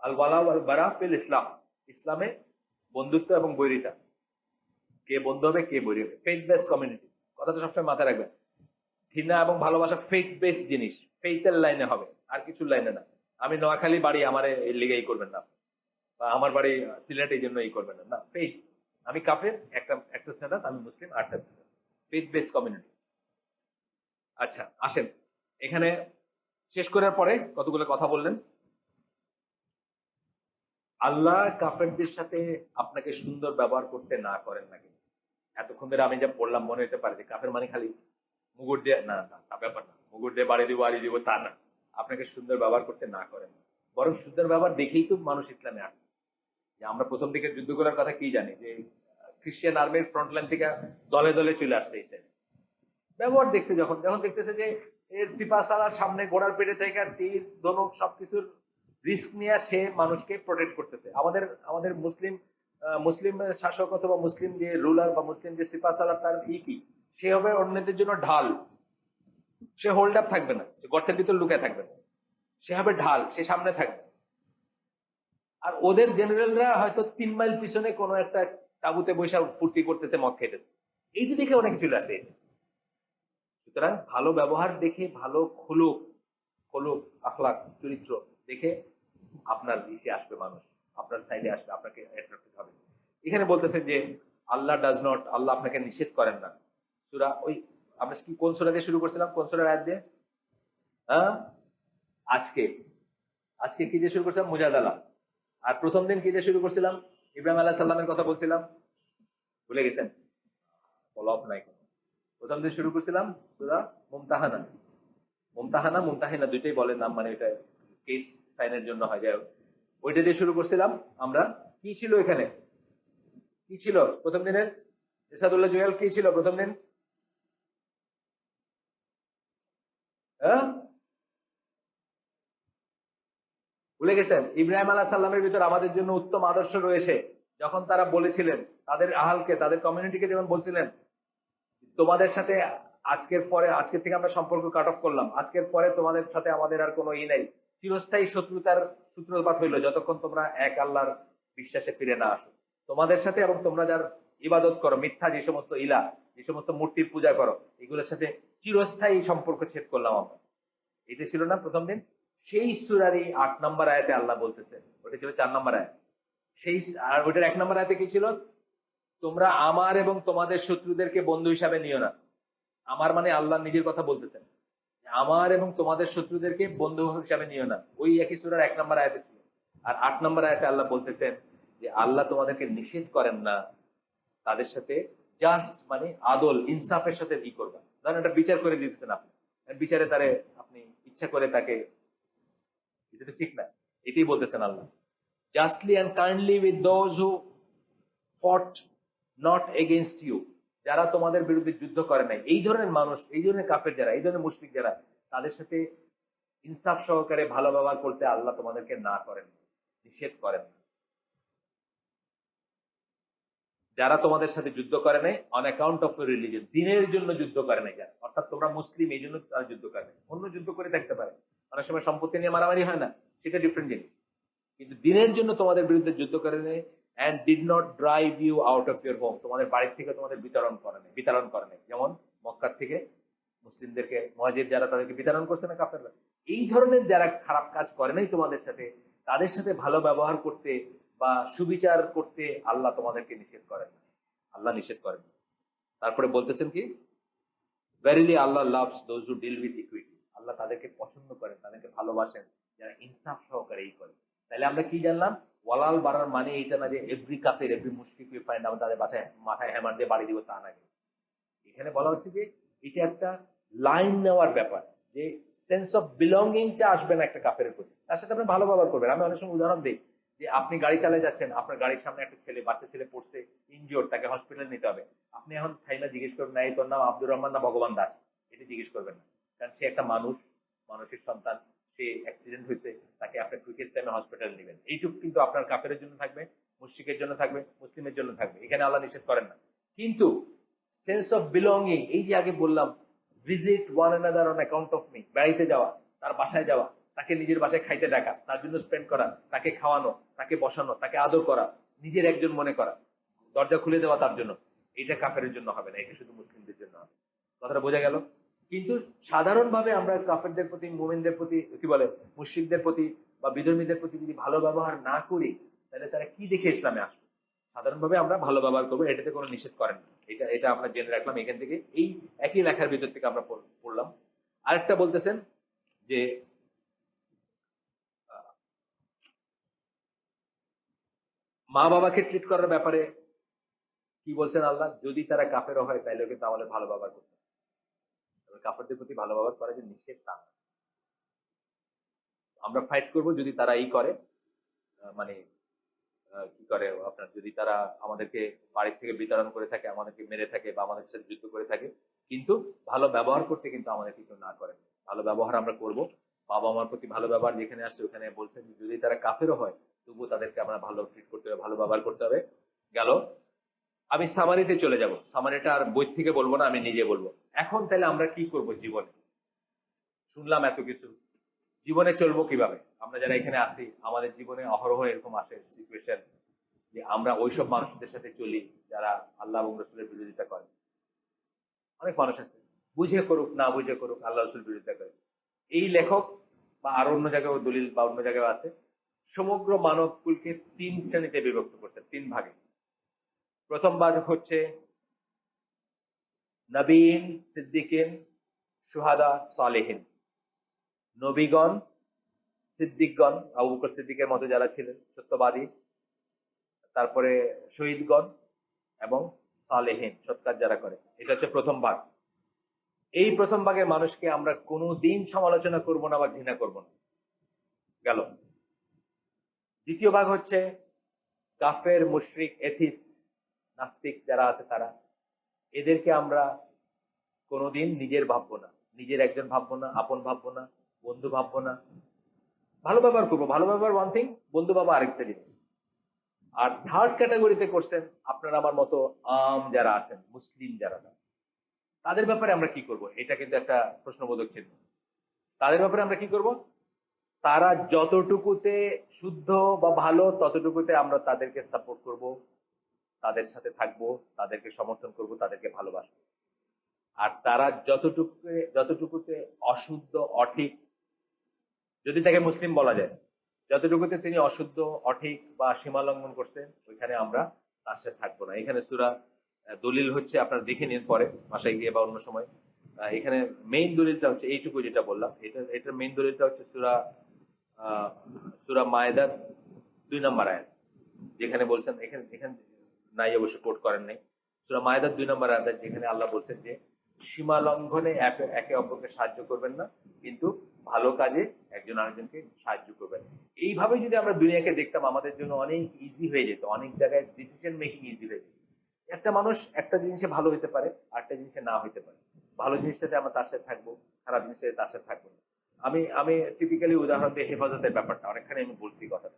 Speaker 1: আল ওয়ালা ওয়াল বারা ফিল ইসলাম। ইসলামে বন্ধুত্ব এবং বৈরিতা, কে বন্ধু হবে কে বৈরী হবে। ফেইথ বেস কমিউনিটি, কথাটা সবসময় মাথায় রাখবেন। ঘৃণা এবং ভালোবাসা ফেইথ বেস জিনিস, ফেইথের লাইনে হবে, আর কিছু লাইনে না। আমি নোয়াখালী বাড়ি, আমার এই লিগে এই করবেন না, বা আমার বাড়ি সিলেট এই জন্য এই করবেন না, না ফেইথ। আমি কাফের, একটা একটা স্ট্যাটাস, আমি মুসলিম আটটা স্ট্যাটাস। Faith base community. আচ্ছা আসেন, এখানে শেষ করার পরে কতগুলো কথা বললেন। আল্লাহ কাফেরদের সাথে আপনাকে সুন্দর ব্যবহার করতে না করেন নাকি? এতক্ষণ ধরে আমি যা পড়লাম মনে হতে পারে যে কাফের মানে খালি মুগুর দিয়ে, না না তা ব্যাপার না, মুগুর দিয়ে বাড়ি দিব আড়ি দিব তা না। আপনাকে সুন্দর ব্যবহার করতে না করেন, বরং সুন্দর ব্যবহার দেখেই তো মানুষ ইসলামে আসছে। যে আমরা প্রথম দিকে যুদ্ধ করার কথা কি জানি, যে খ্রিস্টান আর্মির ফ্রন্ট লাইন থেকে দলে দলে চলে আসছে এই সাইডে। ব্যবহার দেখছে, যখন যখন দেখতেছে যে এর সিপা সালার সামনে ঘোড়ার পেটে থেকে তীর ধনুক সবকিছুর রিস্ক নিয়ে সে মানুষকে প্রোটেক্ট করতেছে। আমাদের আমাদের মুসলিম মুসলিম শাসক অথবা মুসলিম যে রুলার বা মুসলিম যে সিপা সালার, তার কি সে হবে অন্যদের জন্য ঢাল। সে হোল্ড আপ থাকবে না, গর্তের ভিতর লুকায় থাকবে না, সে হবে ঢাল, সে সামনে থাকবে। আর ওদের জেনারেলরা হয়তো 3 মাইল পিছনে কোনো একটা তাঁবুতে বৈশা ফুর্তি করতেছে, মদ খাইতেছে। এইটি দেখে অনেক চলে আসে। সুতরাং ভালো ব্যবহার দেখে, ভালো খুলুক খুলুক আখলাক চরিত্র দেখে আপনার দিকে আসবে মানুষ, আপনার সাইডে আসবে, আপনাকে অ্যাট্রাক্টেড হবে। এখানে বলতেছেন যে আল্লাহ ডাজ নট, আল্লাহ আপনাকে নিষেধ করেন না। সূরা ওই আমরা কি কোন সূরা দিয়ে শুরু করছিলাম, কোন সূরার আয়াত দিয়ে? হ্যাঁ, আজকে আজকে কি দিয়ে শুরু করছিলাম? মুজাদালা। আর প্রথম দিন কি দিয়ে শুরু করছিলাম? ইব্রাহিম আলাইহিস সালামের কথা বলছিলাম, ভুলে গেছেন? ফলোআপ নাই। প্রথম দিন শুরু করছিলাম সূরা মুমতাহানা। মুমতাহানা মুমতাহিনা দুইটাই বলে নাম, মানে এটা কেস সাইনের জন্য হয়। যাই হোক, ওইটা দিয়ে শুরু করছিলাম আমরা। কি ছিল এখানে? কি ছিল প্রথম দিনের? এরশাদুল্লাহ জুয়েল, কি ছিল প্রথম দিন? হ্যাঁ, ভুলে গেছেন? ইব্রাহিম আলাইহিস সালামের ভিতর আমাদের জন্য উত্তম আদর্শ রয়েছে। যখন তারা বলেছিলেন তাদের আহালকে, তাদের কমিউনিটিকে, যেমন বলছিলেন তোমাদের সাথে আজকের পরে, আজকের থেকে আমরা সম্পর্ক কাট অফ করলাম, আজকের পরে তোমাদের সাথে আমাদের আর কোনো নাই, চিরস্থায়ী শত্রুতার সূত্রপাত হইলো যতক্ষণ তোমরা এক আল্লাহর বিশ্বাসে ফিরে না আসো। তোমাদের সাথে এবং তোমরা যার ইবাদত করো, মিথ্যা যে সমস্ত ইলা, যে সমস্ত মূর্তির পূজা করো, এগুলোর সাথে চিরস্থায়ী সম্পর্ক ছেদ করলাম আমরা। এটা ছিল না প্রথম দিন? সেই সূরারই 8 নম্বর আয়াতে আল্লাহ বলতেছেন, ওটা ছিল 4 নম্বর আয়াত। সেই আর ওইটার 1 নম্বর আয়াতে কি ছিল? তোমরা আমার এবং তোমাদের শত্রুদেরকে বন্ধু হিসাবে নিও না। আমার মানে আল্লাহ নিজের কথা বলতেছেন, আমার এবং তোমাদের শত্রুদেরকে বন্ধু হিসাবে নিও না। ওই একই সূরার 1 নম্বর আয়াতে ছিল। আর 8 নম্বর আয়াতে আল্লাহ বলতেছেন যে আল্লাহ তোমাদেরকে নিষেধ করেন না তাদের সাথে জাস্ট মানে আদল ইনসাফের সাথে ই করবা। ধরেন একটা বিচার করে দিতেছেন আপনি, বিচারে তারে আপনি ইচ্ছা করে তাকে, এটা তো ঠিক না। এটাই বলতেছেন Allah, justly and kindly with those who fought not against you, যারা তোমাদের বিরুদ্ধে যুদ্ধ করে নাই। এই ধরনের মানুষ, এই ধরনের কাফের যারা, এই ধরনের মুশরিক যারা, তাদের সাথে ইনসাফ সহকারে ভালো ব্যবহার করতে আল্লাহ তোমাদেরকে না করেন, নিষেধ করেন। যারা তোমাদের সাথে যুদ্ধ করে নাই অন অ্যাকাউন্ট অফ রিলিজিয়ন, দিনের জন্য যুদ্ধ করে নাই যারা, অর্থাৎ তোমরা মুসলিম এই জন্য তারা যুদ্ধ করে নাই। অন্য যুদ্ধ করে থাকতে পারে, অনেক সময় সম্পত্তি নিয়ে মারামারি হয় না, সেটা ডিফারেন্ট জিনিস। কিন্তু দিনের জন্য তোমাদের বিরুদ্ধে যুদ্ধ করে নেই। And did not drive you out of your home, তোমাদের বাড়ির থেকে তোমাদের বিতরণ করে নেই। যেমন মক্কার থেকে মুসলিমদেরকে, মুহাজির যারা, তাদেরকে বিতরণ করছে না কাফেররা। এই ধরনের যারা খারাপ কাজ করে নাই তোমাদের সাথে, তাদের সাথে ভালো ব্যবহার করতে বা সুবিচার করতে আল্লাহ তোমাদেরকে নিষেধ করেন না, আল্লাহ নিষেধ করেন। তারপরে বলতেছেন কি? Verily Allah loves those who deal with equity, Allah তাদেরকে পছন্দ করেন, তাদেরকে ভালোবাসেন যারা ইনসাফ সহকারে এই করে। তাহলে আমরা কি জানলাম? ওয়ালাল বাড়ার মানে এটা না যে এভরি কাফের, এভরি মুশরিক ফাইন্ড আমরা তাদের বাসায় মাথায় হ্যামার দিয়ে বাড়ি দিব, তা না। এখানে বলা হচ্ছে যে এটা একটা লাইন নেওয়ার ব্যাপার, যে সেন্স অফ বিলঙ্গিংটা আসবে না একটা কাফের প্রতি, তার সাথে আপনি ভালো ব্যবহার করবেন। আমি অনেক সময় উদাহরণ দিই যে আপনি গাড়ি চালিয়ে যাচ্ছেন, আপনার গাড়ির সামনে একটা ছেলে, বাচ্চা ছেলে পড়ছে, ইনজিওর, তাকে হসপিটালে নিতে হবে। আপনি এখন থাইনা জিজ্ঞেস করবেন না এই তোর নাম আব্দুর রহমান না ভগবান দাস, এটা জিজ্ঞেস করবেন না। কারণ সে একটা মানুষ, মানুষের সন্তান, সে অ্যাক্সিডেন্ট হয়েছে, তাকে আপনি কুইকেস্ট টাইমে হসপিটালে নেবেন। এইটুকু কিন্তু আপনার কাফেরের জন্য থাকবে, মুশরিকের জন্য থাকবে, মুসলিমের জন্য থাকবে, এখানে আল্লাহ নিষেধ করেন না। কিন্তু সেন্স অফ বিলঙ্গিং, এই যে আগে বললাম visit one another on account of me, বেড়াইতে যাওয়া, তার বাসায় যাওয়া, তাকে নিজের বাসায় খাইতে ডাকা, তার জন্য স্পেন্ড করা, তাকে খাওয়ানো, তাকে বসানো, তাকে আদর করা, নিজের একজন মনে করা, দরজা খুলে দেওয়া তার জন্য, এটা কাফেরের জন্য হবে না, এটা শুধু মুসলিমদের জন্য হবে। কথাটা বোঝা গেল? কিন্তু সাধারণভাবে আমরা কাফেরদের প্রতি, মুমিনদের প্রতি, কি বলে, মুশরিকদের প্রতি বা বিধর্মীদের প্রতি যদি ভালো ব্যবহার না করি, তাহলে তারা কি দেখে ইসলামে আসবে? সাধারণভাবে আমরা ভালো ব্যবহার করবো, এটাতে কোনো নিষেধ করেন না। এটা এটা আমরা জেনে রাখলাম এখান থেকে, এই একই লেখার ভিতর থেকে আমরা পড়লাম। আরেকটা বলতেছেন যে মা বাবাকে ট্রিট করার ব্যাপারে কি বলছেন আল্লাহ, যদি তারা কাফেরও হয় তাইলেও কিন্তু আমাদের ভালো ব্যবহার করতে হবে। কাফেরদের প্রতি ভালো ব্যবহার করা যে নিষেধ তা না। আমরা ফাইট করব যদি তারা এই করে, মানে কি করে আপনার, যদি তারা আমাদেরকে বাড়ি থেকে বিতরণ করে থাকে, আমাদেরকে মেরে থাকে বা আমাদের সাথে যুদ্ধ করে থাকে, কিন্তু ভালো ব্যবহার করতে কিন্তু আমাদের কিছু না করে। ভালো ব্যবহার আমরা করব। বাবা মার প্রতি ভালো ব্যবহার যেখানে আসছে ওখানে বলছেন যদি তারা কাফেরও হয় তবুও তাদেরকে আমরা ভালো ট্রিট করতে হবে, ভালো ব্যবহার করতে হবে। গেল। আমি সামারিতে চলে যাব, সামারিটা আর বই থেকে বলবো না, আমি নিজে বলবো। এখন তাহলে আমরা কি করব জীবনে? শুনলাম এত কিছু, জীবনে চলবো কিভাবে? আমরা যারা এখানে আসি, আমাদের জীবনে অহরহ এরকম আসে সিচুয়েশন যে আমরা ওইসব মানুষদের সাথে চলি যারা আল্লাহ এবং রসুলের বিরোধিতা করে। অনেক মানুষ আছে, বুঝে করুক না বুঝে করুক, আল্লাহ রসুল বিরোধিতা করে। এই লেখক বা আরো অন্য জায়গায় দলিল বা অন্য জায়গায় আছে, সমগ্র মানব কুলকে তিন শ্রেণীতে বিভক্ত করছে, তিন ভাগে। প্রথম ভাগ হচ্ছে নবীন, সিদ্দিকিন, সুহাদা, সালেহিন। নবীগণ, সিদ্দিকগণ, আবু বকর সিদ্দিকের মতো যারা ছিলেন সত্যবাদী, তারপরে শহীদগণ, এবং সালেহীন, সৎ কাজ যারা করে। এটা হচ্ছে প্রথম ভাগ। এই প্রথম ভাগের মানুষকে আমরা কোনোদিন সমালোচনা করব না বা ঘৃণা করব না। গেল। দ্বিতীয় ভাগ হচ্ছে কাফের, মুশরিক, এথিস্ট, নাস্তিক যারা আছে তারা, এদেরকে আমরা কোনোদিন নিজের ভাববো না, নিজের একজন ভাববো না, আপন ভাববো না, বন্ধু ভাববো না। ভালো ব্যবহার করবো, ভালো ব্যবহার ওয়ান থিং, বন্ধু ভাবা আরেকটা জিনিস। আর থার্ড ক্যাটাগরিতে করছেন আপনারা আমার মতো যারা আছেন, মুসলিম যারা, তাদের ব্যাপারে আমরা কি করব? এটা কিন্তু একটা প্রশ্নবোধক চিহ্ন। তাদের ব্যাপারে আমরা কি করব? তারা যতটুকুতে শুদ্ধ বা ভালো ততটুকুতে আমরা তাদেরকে সাপোর্ট করব, তাদের সাথে থাকবো, তাদেরকে সমর্থন করব, তাদেরকে ভালোবাসবো। আর তারা যতটুকুতে অশুদ্ধ, অঠিক, যদি তাকে মুসলিম বলা যায়, যতটুকুতে তিনি অশুদ্ধ, অঠিক বা সীমা লঙ্ঘন করছেন, ওইখানে আমরা তার সাথে থাকবো না। এখানে সূরা দলিল হচ্ছে, আপনারা দেখে নিন পরে বাসায় গিয়ে বা অন্য সময়। এখানে মেইন দলিলটা হচ্ছে এইটুকু যেটা বললাম, এটার মেইন দলিলটা হচ্ছে সূরা মায়েদার 2 নম্বর আয়াত, যেখানে বলছেন, এখানে এখানে নাই, অবশ্য কোট করেন নাই। সূরা মায়েদার 2 নম্বর আয়াত, যেখানে আল্লাহ বলছেন যে সীমা লঙ্ঘনে একে অপরকে সাহায্য করবেন না, কিন্তু ভালো কাজে একজন আরেকজনকে সাহায্য করবেন। এইভাবে যদি আমরা দুনিয়াকে দেখতাম, আমাদের জন্য অনেক ইজি হয়ে যেত, অনেক জায়গায় ডিসিশন মেকিং ইজি হয়ে যেত। একটা মানুষ একটা জিনিসে ভালো হইতে পারে, আরেকটা জিনিসে না হইতে পারে। ভালো জিনিসটাতে আমরা তার সাথে থাকবো, খারাপ জিনিসটাতে তার সাথে থাকবো না। আমি আমি টিপিক্যালি উদাহরণ দিয়ে হেফাজতের ব্যাপারটা অনেকখানি আমি বলছি কথা।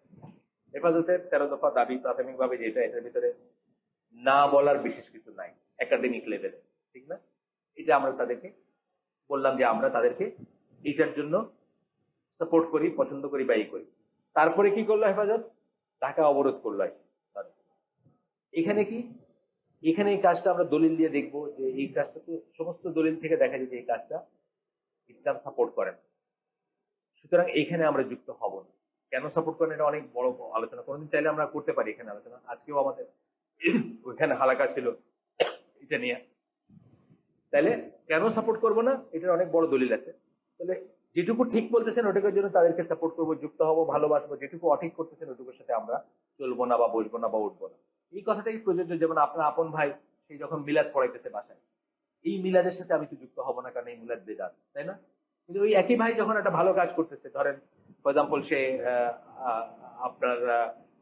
Speaker 1: হেফাজতের 13 দফা দাবি প্রাথমিকভাবে যেটা, এটার ভিতরে না বলার বিশেষ কিছু নাই একাডেমিক লেভেলে, ঠিক না? এটা আমরা তাদেরকে বললাম যে আমরা তাদেরকে এটার জন্য সাপোর্ট করি, পছন্দ করি বা এই করি। তারপরে কি করলো হেফাজত? ঢাকা অবরোধ করলো। এখানে কি, এখানে এই কাজটা আমরা দলিল দিয়ে দেখবো যে এই কাজটা তো সমস্ত দলিল থেকে দেখা যায় যে এই কাজটা ইসলাম সাপোর্ট করেন। সুতরাং এইখানে আমরা যুক্ত হব না। কেন সাপোর্ট করেন এটা অনেক বড় আলোচনা, কোনোদিন চাইলে আমরা করতে পারি এখানে আলোচনা। আজকেও আমাদের ওইখানে হালাকা ছিল এটা নিয়ে। তাহলে কেন সাপোর্ট করবো না, এটার অনেক বড় দলিল আছে। তাহলে যেটুকু ঠিক বলতেছেন ওটার জন্য তাদেরকে সাপোর্ট করবো, যুক্ত হবো, ভালোবাসবো। যেটুকু অঠিক করতেছেন ওটুকুর সাথে আমরা চলবো না বা বসবো না বা উঠবো না। এই কথাটাই প্রযোজ্য। যেমন আপনার আপন ভাই, সেই যখন মিলাদ পড়াইতেছে বাসায়, এই মিলাদের সাথে আমি তো যুক্ত হব না, কারণ এই মিলাদ বেদাত, তাই না? কিন্তু ওই একই ভাই যখন একটা ভালো কাজ করতেছে, ধরেন ফর এক্সাম্পল সে আপনার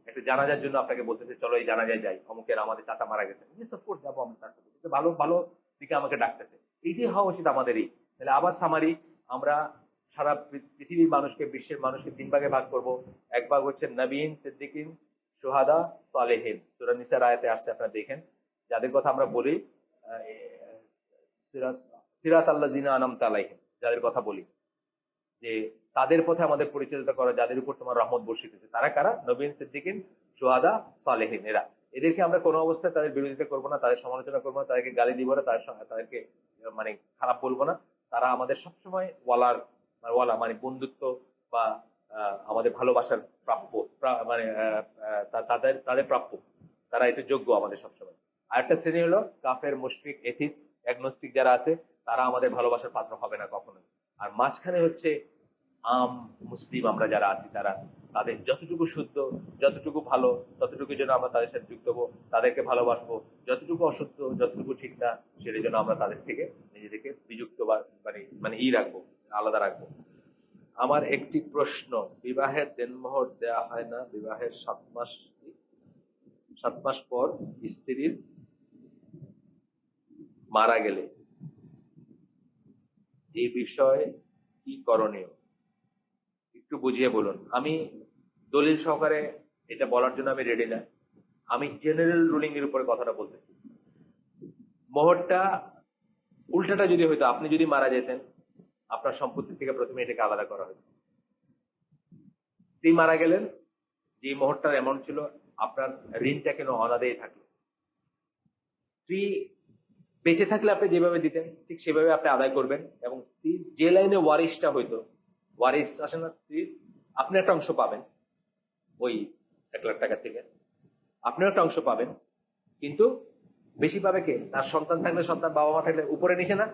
Speaker 1: একটা জানাজার জন্য আপনাকে বলতেছে চলো এই জানাজায় যাই, অমুকের আমাদের চাচা মারা গেছে, অফকোর্স যাবো আমরা তার সাথে, কিন্তু ভালো ভালো দিকে আমাকে ডাকতেছে, এইটাই হওয়া উচিত আমাদেরই। তাহলে আবার সামারি, আমরা সারা পৃথিবীর মানুষকে, বিশ্বের মানুষকে 3 ভাগে ভাগ করব। এক ভাগ হচ্ছে নবীন, সিদ্দিকিন, সুহাদা, সালেহিন। সূরা নিসার আয়াতে আসছে, আপনারা দেখেন, যাদের কথা আমরা বলি সিরাত আল্লাযিনা আনআমতা আলাইহিম, যাদের কথা বলি যে তাদের পথে আমাদের পরিচালিত করা, যাদের উপর তোমার রহমত বর্ষিত হয়েছে, তারা কারা? নবীন, সিদ্দিকিন, সুহাদা, সালেহিন। এদেরকে আমরা কোনো অবস্থায় তাদের বিরোধিতা করবো না, তাদের সমালোচনা করবো না, তাদেরকে গালি দিব না, তাদেরকে মানে খারাপ বলবো না। তারা আমাদের সবসময় ওয়ালা মানে বন্ধুত্ব বা আমাদের ভালোবাসার প্রাপ্য, মানে তাদের তাদের প্রাপ্য, তারা এটা যোগ্য আমাদের সবসময়। আরেকটা শ্রেণী হলো কাফের, মুশরিক, এথিস্ট, অ্যাগনস্টিক যারা আছে, তারা আমাদের ভালোবাসার পাত্র হবে না কখনোই। আর মাঝখানে হচ্ছে আম মুসলিম আমরা যারা আছি, তারা তাদের যতটুকু শুদ্ধ, যতটুকু ভালো, ততটুকু যেন আমরা তাদের সাথে যুক্ত হবো, তাদেরকে ভালোবাসবো। যতটুকু অসত্য, যতটুকু ঠিক না, সেটা যেন আমরা তাদের থেকে নিজেদেরকে বিযুক্ত বা মানে মানে রাখবো, আলাদা রাখবো। আমার একটি প্রশ্ন, বিবাহের দেনমোহর দেয়া হয় না বিবাহের 7 মাস পর স্ত্রীর মারা গেলে, এই বিষয়ে কি করণীয় একটু বুঝিয়ে বলুন। আমি দলিল সহকারে এটা বলার জন্য আমি রেডি না, আমি জেনারেল রুলিং এর উপরে কথাটা বলতেছি। মোহরটা উল্টাটা যদি হইতো, আপনি যদি মারা যেতেন, আপনার সম্পত্তি থেকে প্রথমে এটাকে আলাদা করা হতো। স্ত্রী মারা গেলেন, যে মোহরটার অ্যামাউন্ট ছিল, আপনার ঋণটা কেন অনাদেয় থাকলো। স্ত্রী বেঁচে থাকলে আপনি যেভাবে দিতেন ঠিক সেভাবে আপনি আদায় করবেন, এবং স্ত্রী যে লাইনে ওয়ারিশটা হইতো, ওয়ারিশ আসে না স্ত্রী, আপনি একটা অংশ পাবেন ওই 1 লাখ টাকা থেকে, আপনিও একটা অংশ পাবেন। কিন্তু বেশি পাবে কে? তার সন্তান থাকলে সন্তান, বাবা মা থাকলে উপরে নিচে না,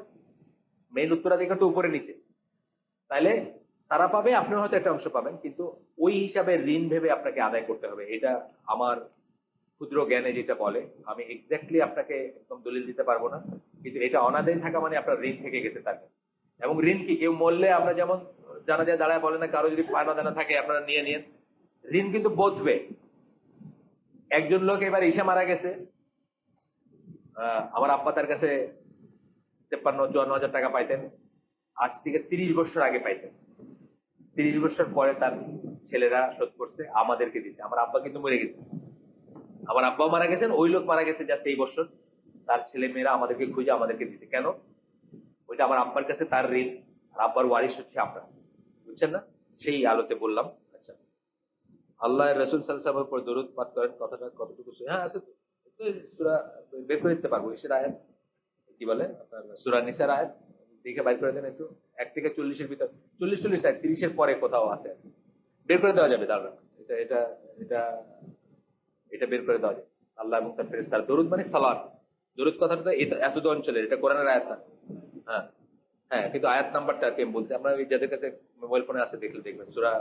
Speaker 1: মেইন উত্তরাধিকার তো উপরে নিচে, তাইলে তারা পাবে, আপনিও হয়তো একটা অংশ পাবেন, কিন্তু ওই হিসাবে ঋণ ভেবে আপনাকে আদায় করতে হবে। এটা আমার ক্ষুদ্র জ্ঞানে যেটা বলে, আমি এক্স্যাক্টলি আপনাকে একদম দলিল দিতে পারবো না, কিন্তু এটা অনাদায় থাকা মানে আপনার ঋণ থেকে গেছে তাকে। এবং ঋণ কি, কেউ মরলে আমরা যেমন জানা যায় দাঁড়ায় বলে না, কারো যদি পায়না দানা থাকে আপনারা নিয়ে নিন, ঋণ কিন্তু বোধবে। একজন লোক এবার ঈশা মারা গেছে, আমার আব্বা তার কাছে 53-54 হাজার টাকা পাইতেন, আজ থেকে 30 বছর আগে পাইতেন। 30 বছর পরে তার ছেলেরা শোধ করছে, আমাদেরকে দিচ্ছে। আমার আব্বা কিন্তু মরে গেছে, আমার আব্বাও মারা গেছেন, ওই লোক মারা গেছে জাস্ট এই বছর, তার ছেলে মেয়েরা আমাদেরকে খুঁজে আমাদেরকে দিচ্ছে। কেন? ওইটা আমার আব্বার কাছে তার ঋণ, আর আব্বার ওয়ারিশ হচ্ছে আমরা, বুঝছেন না? সেই আলোতে বললাম। আচ্ছা, আল্লাহ রসুল সাল্লাল্লাহু আলাইহি ওয়াসাল্লামের উপর দরুদ পাঠ করেন, কথাটা কতটুকু? হ্যাঁ আছে তো, সূরা বের করে দিতে পারবো, এসের আয়াত কি বলে আপনার, সূরা নিসার আয়াত দেখে বাইর করে দেন একটু। 1 থেকে 40-এর ভিতর, 40 না 30-এর পরে কোথাও আছে, বের করে দেওয়া যাবে। দাঁড়ান, এটা এটা এটা এটা বের করে দেওয়া যায়। আল্লাহ এবং তার ফেরেশতার দরুদ মানে সালাত। দরুদ কথাটা তো এত অঞ্চলের, এটা কোরআনের আয়াত না। হ্যাঁ হ্যাঁ, কিন্তু আয়াত নাম্বারটা কে বলছে, আমরা যাদের কাছে মোবাইল ফোনে আছে দেখলে দেখবেন, সূরা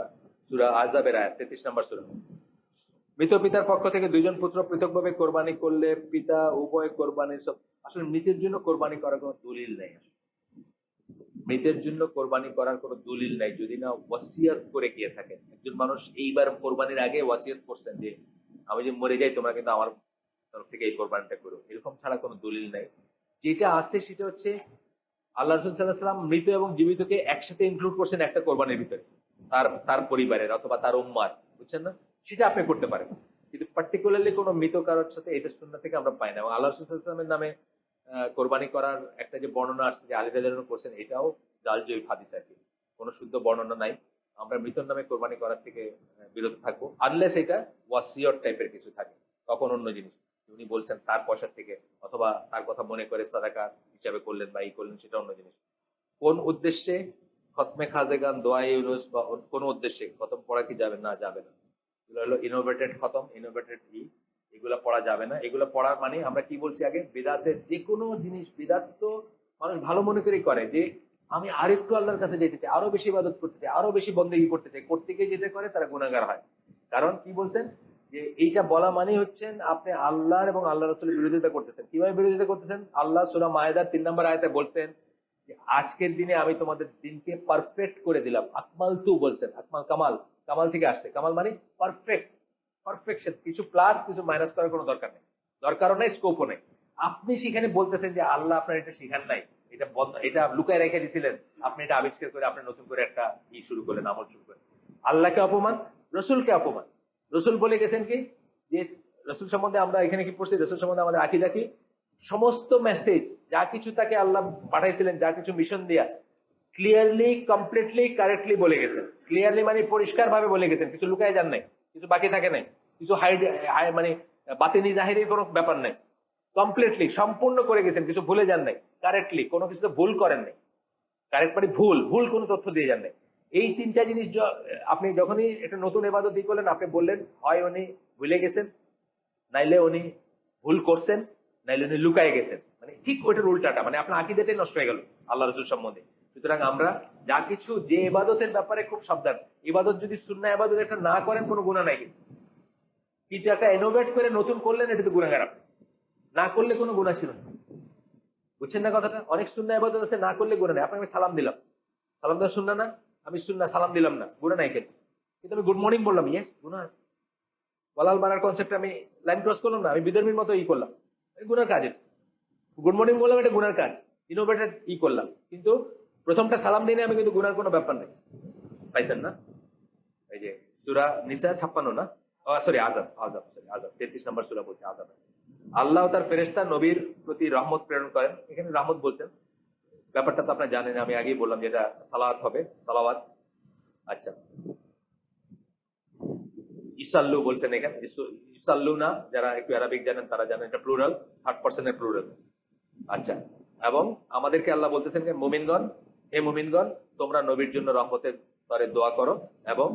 Speaker 1: সূরা আহজাবের আয়াত 33 নম্বর সূরা। মৃত পিতার পক্ষ থেকে 2জন পুত্র পৃথকভাবে কোরবানি করলে পিতা উভয় কোরবানির সব, আসলে মৃতের জন্য কোরবানি করার কোনো দলিল নেই। মৃতের জন্য কোরবানি করার কোনো দলিল নাই, যদি না ওয়াসিয়াত করে গিয়ে থাকেন। একজন মানুষ এইবার কোরবানির আগে ওয়াসিয়াত করছেন যে আমি যে মরে যাই তোমরা কিন্তু আমার তরফ থেকে এই কোরবানিটা করো, এরকম ছাড়া কোনো দলিল নাই। যেটা আছে সেটা হচ্ছে আল্লাহ রাসূল সাল্লাল্লাহু আলাইহি ওয়াসাল্লাম মৃত এবং জীবিতকে একসাথে ইনক্লুড করছেন একটা কোরবানির ভিতরে, তার তার পরিবারের অথবা তার উম্মার, বুঝছেন না? সেটা আপনি করতে পারেন, কিন্তু পার্টিকুলারলি কোনো মৃত কারোর সাথে এটা সুন্নাহ থেকে আমরা পাই না। এবং আল্লাহ রাসূল সাল্লাল্লাহু আলাইহি ওয়াসাল্লামের নামে কোরবানি করার একটা যে বর্ণনা আসছে যে আলী রাদিয়াল্লাহু আনহু করছেন, এটাও জাল জয়ীফ হাদিস আর কি, কোনো শুদ্ধ বর্ণনা নাই। আমরা মৃতর নামে কোরবানি করার থেকে বিরত থাকবো, আনলেস এটা ওয়াসিয়ত টাইপের কিছু থাকে, তখন অন্য জিনিস। উনি বলছেন তার পয়সা থেকে, অথবা তার কথা মনে করে সাদাকা হিসাবে করলেন বা করলেন, সেটা অন্য জিনিস। কোন উদ্দেশ্যে খতমে খাজেগান, দোয়া ইউনুস বা কোন উদ্দেশ্যে খতম পড়া কি যাবে? না, যাবে না। এগুলো হলো ইনোভেটেড খতম, ইনোভেটেড এগুলা পড়া যাবে না। এগুলো পড়ার মানে আমরা কি বলছি আগে, বিদাতের যে কোনো জিনিস, বিদাত তো মানুষ ভালো মনে করেই করে যে আমি আরেকটু আল্লাহর কাছে যেতে চাই, আরো বেশি ইবাদত করতে চাই, আরো বেশি বন্দেগী করতে চাই, করতে গিয়ে যেটা করে তারা গুনাহগার হয়। কারণ কি বলছেন যে এইটা বলা মানেই হচ্ছেন আপনি আল্লাহর এবং আল্লাহ রসুলের বিরোধিতা করতেছেন। কিভাবে বিরোধিতা করতেছেন? আল্লাহ সূরা মায়েদার 3 নম্বর আয়াতে বলছেন যে আজকের দিনে আমি তোমাদের দিনকে পারফেক্ট করে দিলাম। আকমাল তু বলছেন, আকমাল কামাল, কামাল থেকে আসছে, কামাল মানে পারফেক্ট, পারফেকশন। কিছু প্লাস কিছু মাইনাস করার কোনো দরকার নেই, দরকারও নেই, স্কোপও নেই। আপনি সেখানে বলতেছেন যে আল্লাহ আপনার এটা শিখান নাই, এটা বন্ধ, এটা লুকায় রেখে দিয়েছিলেন, আপনি এটা আবিষ্কার করে আপনি নতুন করে একটা শুরু করলেন, আমল শুরু করেন। আল্লাহকে অপমান, রসুলকে অপমান। রসুল বলে গেছেন কি যে রসুল সম্বন্ধে আমরা এখানে কি পড়ছি, রসুল সম্বন্ধে আমাদের আকিদা কি? সমস্ত মেসেজ যা কিছু তাকে আল্লাহ পাঠাইছিলেন, যা কিছু মিশন দিয়া ক্লিয়ারলি, কমপ্লিটলি, কারেক্টলি বলে গেছেন। ক্লিয়ারলি মানে পরিষ্কার ভাবে বলে গেছেন, কিছু লুকায় যান নাই, কিছু বাকি থাকে নাই, কিছু মানে বাতিনি জাহিরের কোনো ব্যাপার নাই। কমপ্লিটলি সম্পূর্ণ করে গেছেন, কিছু ভুলে যান নাই। কারেক্টলি কোনো কিছু ভুল করেন নাই। কারেক্ট মানে ভুল, ভুল কোনো তথ্য দিয়ে যান নাই। এই তিনটা জিনিস আপনি যখনই একটা নতুন ইবাদত করলেন, আপনি বললেন হয় উনি ভুলে গেছেন, নাইলে উনি ভুল করছেন, নাইলে উনি লুকায় গেছেন। মানে ঠিক ওইটার উল্টাটা, মানে আপনার আকিদাটাই নষ্ট হয়ে গেল আল্লাহ রসুল সম্বন্ধে। সুতরাং আমরা যা কিছু, যে ইবাদতের ব্যাপারে খুব সাবধান, ইবাদত যদি সুন্নাহ ইবাদত একটা না করেন কোনো গুনাহ নাই, কিন্তু একটা ইনোভেট করে নতুন করলেন, এটা তো গুনাহগার। আপনি না করলে কোনো গুনাহ ছিল না। বুঝছেন না কথাটা? অনেক সুন্নাহ ইবাদত আছে না করলে গুনাহ নেই। আপনাকে আমি সালাম দিলাম, সালাম দেওয়া সুন্নাহ না? আমি সুন্নাহ সালাম দিলাম না, গুনাহ নাই কেন? কিন্তু আমি গুড মর্নিং বললাম, ইয়েস গুনাহ আছে। ওয়ালাল বানার কনসেপ্ট আমি লাইন ক্রস করলাম না, আমি বিধর্মীর মতো করলাম, গুনার কাজ এটা। গুড মর্নিং বললাম, এটা গুনার কাজ, ইনোভেটেড করলাম, কিন্তু প্রথমটা সালাম দিনে আমি কিন্তু গুনার কোনো ব্যাপার নেই। পাইছেন না? এই যে সূরা নিসা 56 না, সরি আযাব, আযাব, সরি আযাব 33 নম্বর সূরা বলছে আযাব। আল্লাহ তার ফেরেশতা নবীর প্রতি রহমত প্রেরণ করেন। এখানে রহমত বলছেন, ব্যাপারটা তো আপনারা জানেন, আমি আগেই বললাম যেটা সালাওয়াত হবে, সালাওয়াত। আচ্ছা, ইসাল্লু বলছেন এখানে, ইসাল্লু না, যারা একটু আরবিক জানেন তারা জানেন এটা প্লুরাল, থার্ড পার্সনের প্লুরাল। আচ্ছা, এবং আমাদেরকে আল্লাহ বলতেছেন যে মুমিনগণ, হে মুমিনগণ, তোমরা নবীর জন্য রহমতের তরে দোয়া করো এবং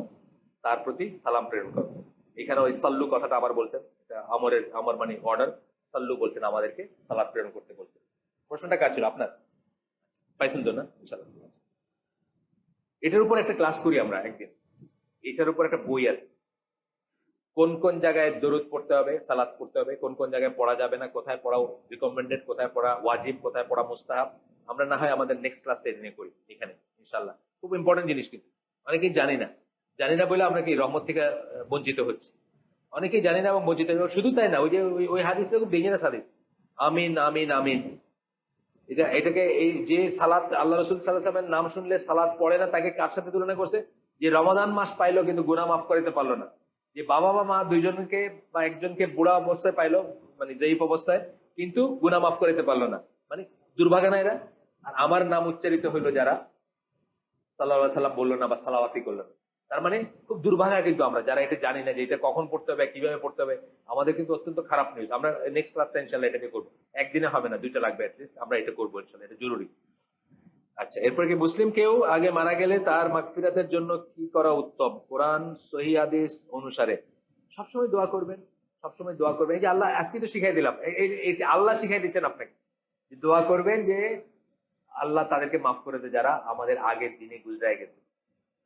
Speaker 1: তার প্রতি সালাম প্রেরণ করো। এখানে ওই সাল্লু কথাটা আবার বলছেন, এটা আমর মানে অর্ডার। সাল্লু বলছেন আমাদেরকে সালাত প্রেরণ করতে বলছেন। প্রশ্নটা কার ছিল? আপনার? পাইছেন তো না? ইনশাআল্লাহ এটার উপর একটা ক্লাস করি আমরা একদিন। এটার উপর একটা বই আছে, কোন কোন জায়গায় দরুদ পড়তে হবে, সালাত পড়তে হবে, কোন কোন জায়গায় পড়া যাবে না, কোথায় পড়া রিকমেন্ডেড, কোথায় পড়া ওয়াজিব, কোথায় পড়া মুস্তাহাব। আমরা না হয় আমাদের নেক্সট ক্লাসে এটা নিয়ে করি এখানে ইনশাআল্লাহ। খুব ইম্পর্টেন্ট জিনিস, কিন্তু অনেকেই জানি না। জানি না বলে আমরা কি রহমত থেকে বঞ্চিত হচ্ছে। অনেকেই জানি না এবং বঞ্চিত হচ্ছে। শুধু তাই না, ওই যে ওই হাদিসটা খুব ডেঞ্জারাস হাদিস, আমিন আমিন আমিন। এটাকে এই যে সালাত, আল্লাহ রসুল সাল্লাল্লাহু আলাইহি ওয়াসাল্লামের নাম শুনলে সালাত পড়ে না, তাকে কার সাথে তুলনা করছে? যে রমাদান মাস পাইলো কিন্তু গুনাহ মাফ করিতে পারলো না, যে বাবা বা মা দুইজনকে বা একজনকে বুড়া অবস্থায় পাইলো, মানে জয়ীফ অবস্থায়, কিন্তু গুনাহ মাফ করিতে পারলো না। মানে দুর্ভাগা না এরা? আর আমার নাম উচ্চারিত হইলো যারা, সাল্লাল্লাহু আলাইহি সাল্লাম বললো না বা সালাওয়াতই করলো না, তার মানে খুব দুর্ভাগা। কিন্তু আমরা যারা এটা জানি না যে এটা কখন পড়তে হবে, কিভাবে পড়তে হবে, আমাদের কিন্তু অত্যন্ত খারাপ নিউজ। আমরা নেক্সট ক্লাসটা ইনশাআল্লাহ এটাকে করবো, একদিনে হবে না, 2টা লাগবে অ্যাটলিস্ট। আমরা এটা করবো ইনশাআল্লাহ, এটা জরুরি। আচ্ছা, এরপর কি মুসলিম কেউ আগে মারা গেলে তার মাগফিরাতের জন্য কি করা উত্তম? কোরআন সহিহ হাদিস অনুসারে সবসময় দোয়া করবেন, সবসময় দোয়া করবেন। এই যে আল্লাহ আজকে তো শিখাই দিলাম, আল্লাহ শিখাই দিচ্ছেন আপনাকে যে দোয়া করবেন যে আল্লাহ তাদেরকে মাফ করে দেয় যারা আমাদের আগের দিনে গুজরায় গেছে।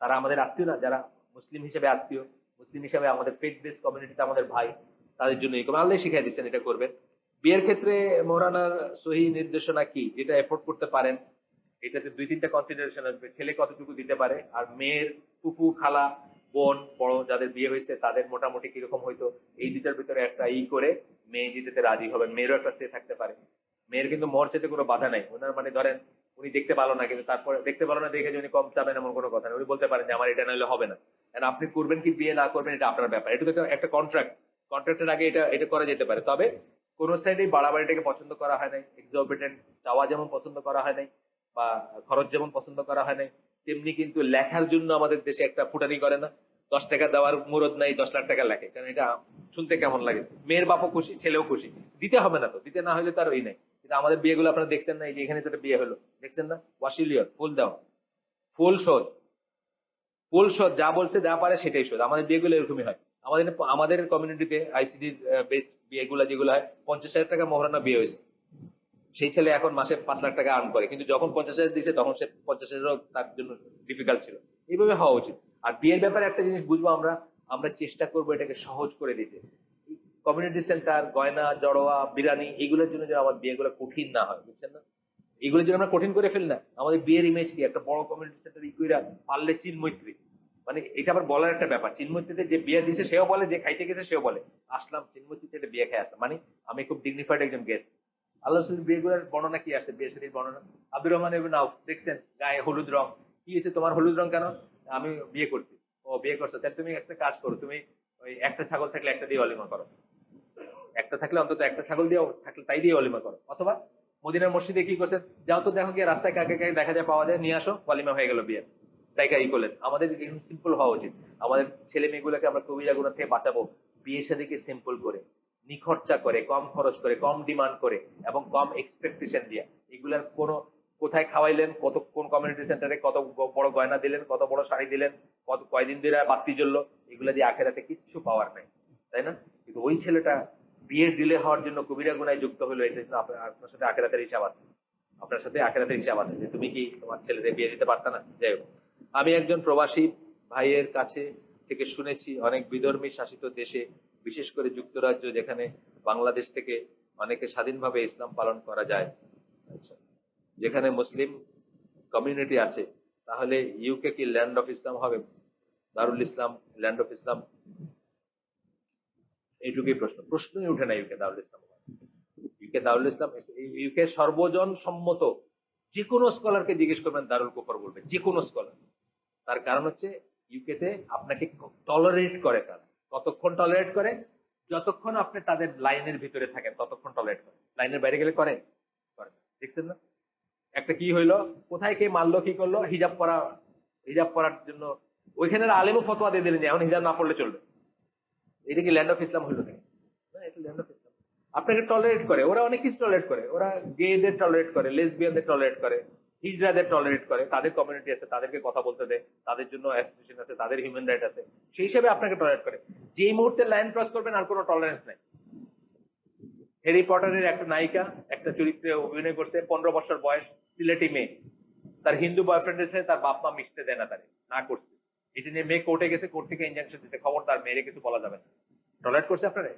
Speaker 1: তারা আমাদের আত্মীয় না, যারা মুসলিম হিসেবে আত্মীয়, মুসলিম হিসেবে আমাদের ফেথ বেস কমিউনিটিতে আমাদের ভাই, তাদের জন্য এই করবেন। আল্লাহ শিখাই দিচ্ছেন, এটা করবেন। বিয়ের ক্ষেত্রে মৌলানার সহি নির্দেশনা কি, যেটা এফোর্ড করতে পারেন? এটাতে 2-3টা কনসিডারেশন আসবে। ছেলে কতটুকু দিতে পারে, আর মেয়ের ফুফু খালা বোন বড় যাদের বিয়ে হয়েছে তাদের মোটামুটি কিরকম হয়তো, এই দুটার ভিতরে একটা করে মেয়ে যেটাতে রাজি হবেন। মেয়েরও একটা সে থাকতে পারে। মেয়ের কিন্তু মর চেতে কোনো বাধা নাই। ওনার মানে ধরেন উনি দেখতে ভালো না, কিন্তু তারপরে দেখতে ভালো না দেখে যে উনি কম চাবেন এমন কোনো কথা নেই। উনি বলতে পারেন যে আমার এটা নাহলে হবে না। কারণ আপনি করবেন কি বিয়ে না করবেন এটা আপনার ব্যাপার। এটা তো একটা কন্ট্রাক্ট, কন্ট্রাক্টের আগে এটা করা যেতে পারে। তবে কোন সাইডেই বাড়াবাড়িটাকে পছন্দ করা হয় নাই, এক্সঅরবিটেন্ট চাওয়া যেমন পছন্দ করা হয় নাই বা খরচ যেমন পছন্দ করা হয় নাই, তেমনি কিন্তু লেখার জন্য আমাদের দেশে একটা ফুটানি করে না। 10 টাকা দেওয়ার মুরদ নাই, 10 লাখ টাকা লেখে। কারণ এটা শুনতে কেমন লাগে, মেয়ের বাপও খুশি ছেলেও খুশি, দিতে হবে না তো, দিতে না হলে তার ওই নাই। কিন্তু আমাদের বিয়েগুলো আপনারা দেখছেন না, এই যে এখানে তো একটা বিয়ে হলো, দেখছেন না? ওয়াসিলিয়র, ফুল দেওয়া, ফুল শোধ, ফুল শোধ, যা বলছে যা পারে সেটাই শোধ। আমাদের বিয়েগুলো এরকমই হয়। আমাদের কমিউনিটিতে আইসিডির বেস্ট বিয়েগুলো যেগুলো হয়, 50,000 টাকা মোহরানা বিয়ে হয়েছে। সেই ছেলে এখন মাসে 5 লাখ টাকা আর্ন করে, কিন্তু যখন 50,000 দিয়েছে তখন সে 50,000 তার জন্য ডিফিকাল্ট ছিল। এইভাবে হওয়া উচিত। আর বিয়ের ব্যাপারে একটা জিনিস বুঝবো আমরা, আমরা চেষ্টা করবো এটাকে সহজ করে দিতে। কমিউনিটি সেন্টার, গয়না, জড়োয়া, বিরানি, এগুলোর জন্য যেন আমার বিয়েগুলো কঠিন না হয়, বুঝছেন না? এগুলো যদি আমরা কঠিন করে ফেলি না, আমাদের বিয়ের ইমেজ কি একটা বড় কমিউনিটি সেন্টার ইকুইরা পারলে চিনমৈত্রী, মানে এটা আবার বলার একটা ব্যাপার। চিনমৈত্রীতে যে বিয়ে দিছে সেও বলে, যে খাইতে গেছে সেও বলে আসলাম চিনমৈত্রীতে একটা বিয়ে খেয়ে আসলাম, মানে আমি খুব ডিগনিফাইড একজন গেস্ট। আল্লাহ রসুলের বিয়েগুলোর বর্ণনা কি আসছে, বিয়ে শাদীর বর্ণনা। আব্দুর রহমান ইবনে আউফ দেখছেন গায়ে হলুদ রং, কি হয়েছে তোমার হলুদ রং কেন? আমি বিয়ে করছি। ও বিয়ে করছো, তাহলে তুমি একটা কাজ করো, তুমি ওই একটা ছাগল থাকলে একটা দিয়ে অলিমা করো, একটা থাকলে অন্তত একটা ছাগল দিয়ে থাকলে তাই দিয়ে অলিমা করো। অথবা মদিনার মসজিদে কি করছেন, যাও তো দেখো গিয়ে রাস্তায় কাকে কাকে দেখা যায় পাওয়া যায়, নিয়ে আসো, অলিমা হয়ে গেল বিয়ে। তাই ই করলেন। আমাদের সিম্পল হওয়া উচিত। আমাদের ছেলে মেয়েগুলোকে আমরা কবিরা গুণা থেকে বাঁচাবো বিয়ে শাদীকে সিম্পল করে, নিখরচা করে, কম খরচ করে, কম ডিমান্ড করে এবং কম এক্সপেকটেশন দিয়ে। এগুলার কোনো কোথায় খাওয়াইলেন, কত কোন কমিউনিটি সেন্টারে কত বড় গয়না দিলেন, কত বড় শাড়ি দিলেন, কত কয়দিন ধরে বাতি জ্বললো, এগুলা দিয়ে আখেরাতে কিচ্ছু পাওয়ার নাই, তাই না? কিন্তু ওই ছেলেটা বিয়ের ডিলে হওয়ার জন্য কবিরা গুনায় যুক্ত হলো, এটা কিন্তু আপনার সাথে আখেরাতের হিসাব আছে। আপনার সাথে আখেরাতের হিসাব আছে যে তুমি কি তোমার ছেলেদের বিয়ে দিতে পারতা না। যাই হোক, আমি একজন প্রবাসী ভাইয়ের কাছে থেকে শুনেছি অনেক বিধর্মী শাসিত দেশে, বিশেষ করে যুক্তরাজ্য, যেখানে বাংলাদেশ থেকে অনেকে স্বাধীনভাবে ইসলাম পালন করা যায়, আচ্ছা, যেখানে মুসলিম কমিউনিটি আছে, তাহলে ইউকে কি ল্যান্ড অফ ইসলাম হবে? দারুল ইসলাম, ল্যান্ড অফ ইসলাম, এইটুকুই প্রশ্ন। প্রশ্নই উঠে না ইউকে দারুল ইসলাম। ইউকে দারুল ইসলাম, ইউকে সর্বজন সম্মত, যে কোনো স্কলারকে জিজ্ঞেস করবেন দারুল কুফর বলবে, যে কোনো স্কলার। তার কারণ হচ্ছে ইউকেতে আপনাকে টলারেট করে তারা। কতক্ষণ টলারেট করে? যতক্ষণ আপনি তাদের লাইনের ভিতরে থাকেন ততক্ষণ টলারেট করে। লাইনের বাইরে গেলে করে করে না। দেখছেন না একটা কি হইলো, কোথায় কে মারলো, কি করলো, হিজাব পরা, হিজাব পরার জন্য ওইখানে আলেমও ফতোয়া দিয়ে দিলেন যে এখন হিজাব না পড়লে চলবে। এটা কি ল্যান্ড অফ ইসলাম হইলো নাকি? না, এটা ল্যান্ড অফ ইসলাম। আপনাকে টলারেট করে, ওরা অনেক কিছু টলারেট করে, ওরা গেদের টলারেট করে, লেসবিয়ানদের টলারেট করে, হিজড়াদের টলারেট করে, তাদের কমিউনিটি আছে, তাদেরকে কথা বলতে দেয়, তাদের জন্য অ্যাসোসিয়েশন আছে, তাদের হিউম্যান রাইট আছে, সেই হিসাবে আপনাকে টলারেট করে। যেই মুহূর্তে লাইন ক্রস করবেন আর কোনো টলারেন্স নাই। হ্যারি পটারের একটা নায়িকা একটা চরিত্রে অভিনয় করছে, 15 বছর বয়স, সিলেটি মেয়ে, তার হিন্দু বয়ফ্রেন্ডের সাথে তার বাপ মা মিশতে দেয় না, তারে না করছে। এটা নিয়ে মেয়ে কোর্টে গেছে, কোর্ট থেকে ইনজাংশন দিতে, খবরদার মেয়েরে কিছু বলা যাবে না। টলারেট করছে আপনারা?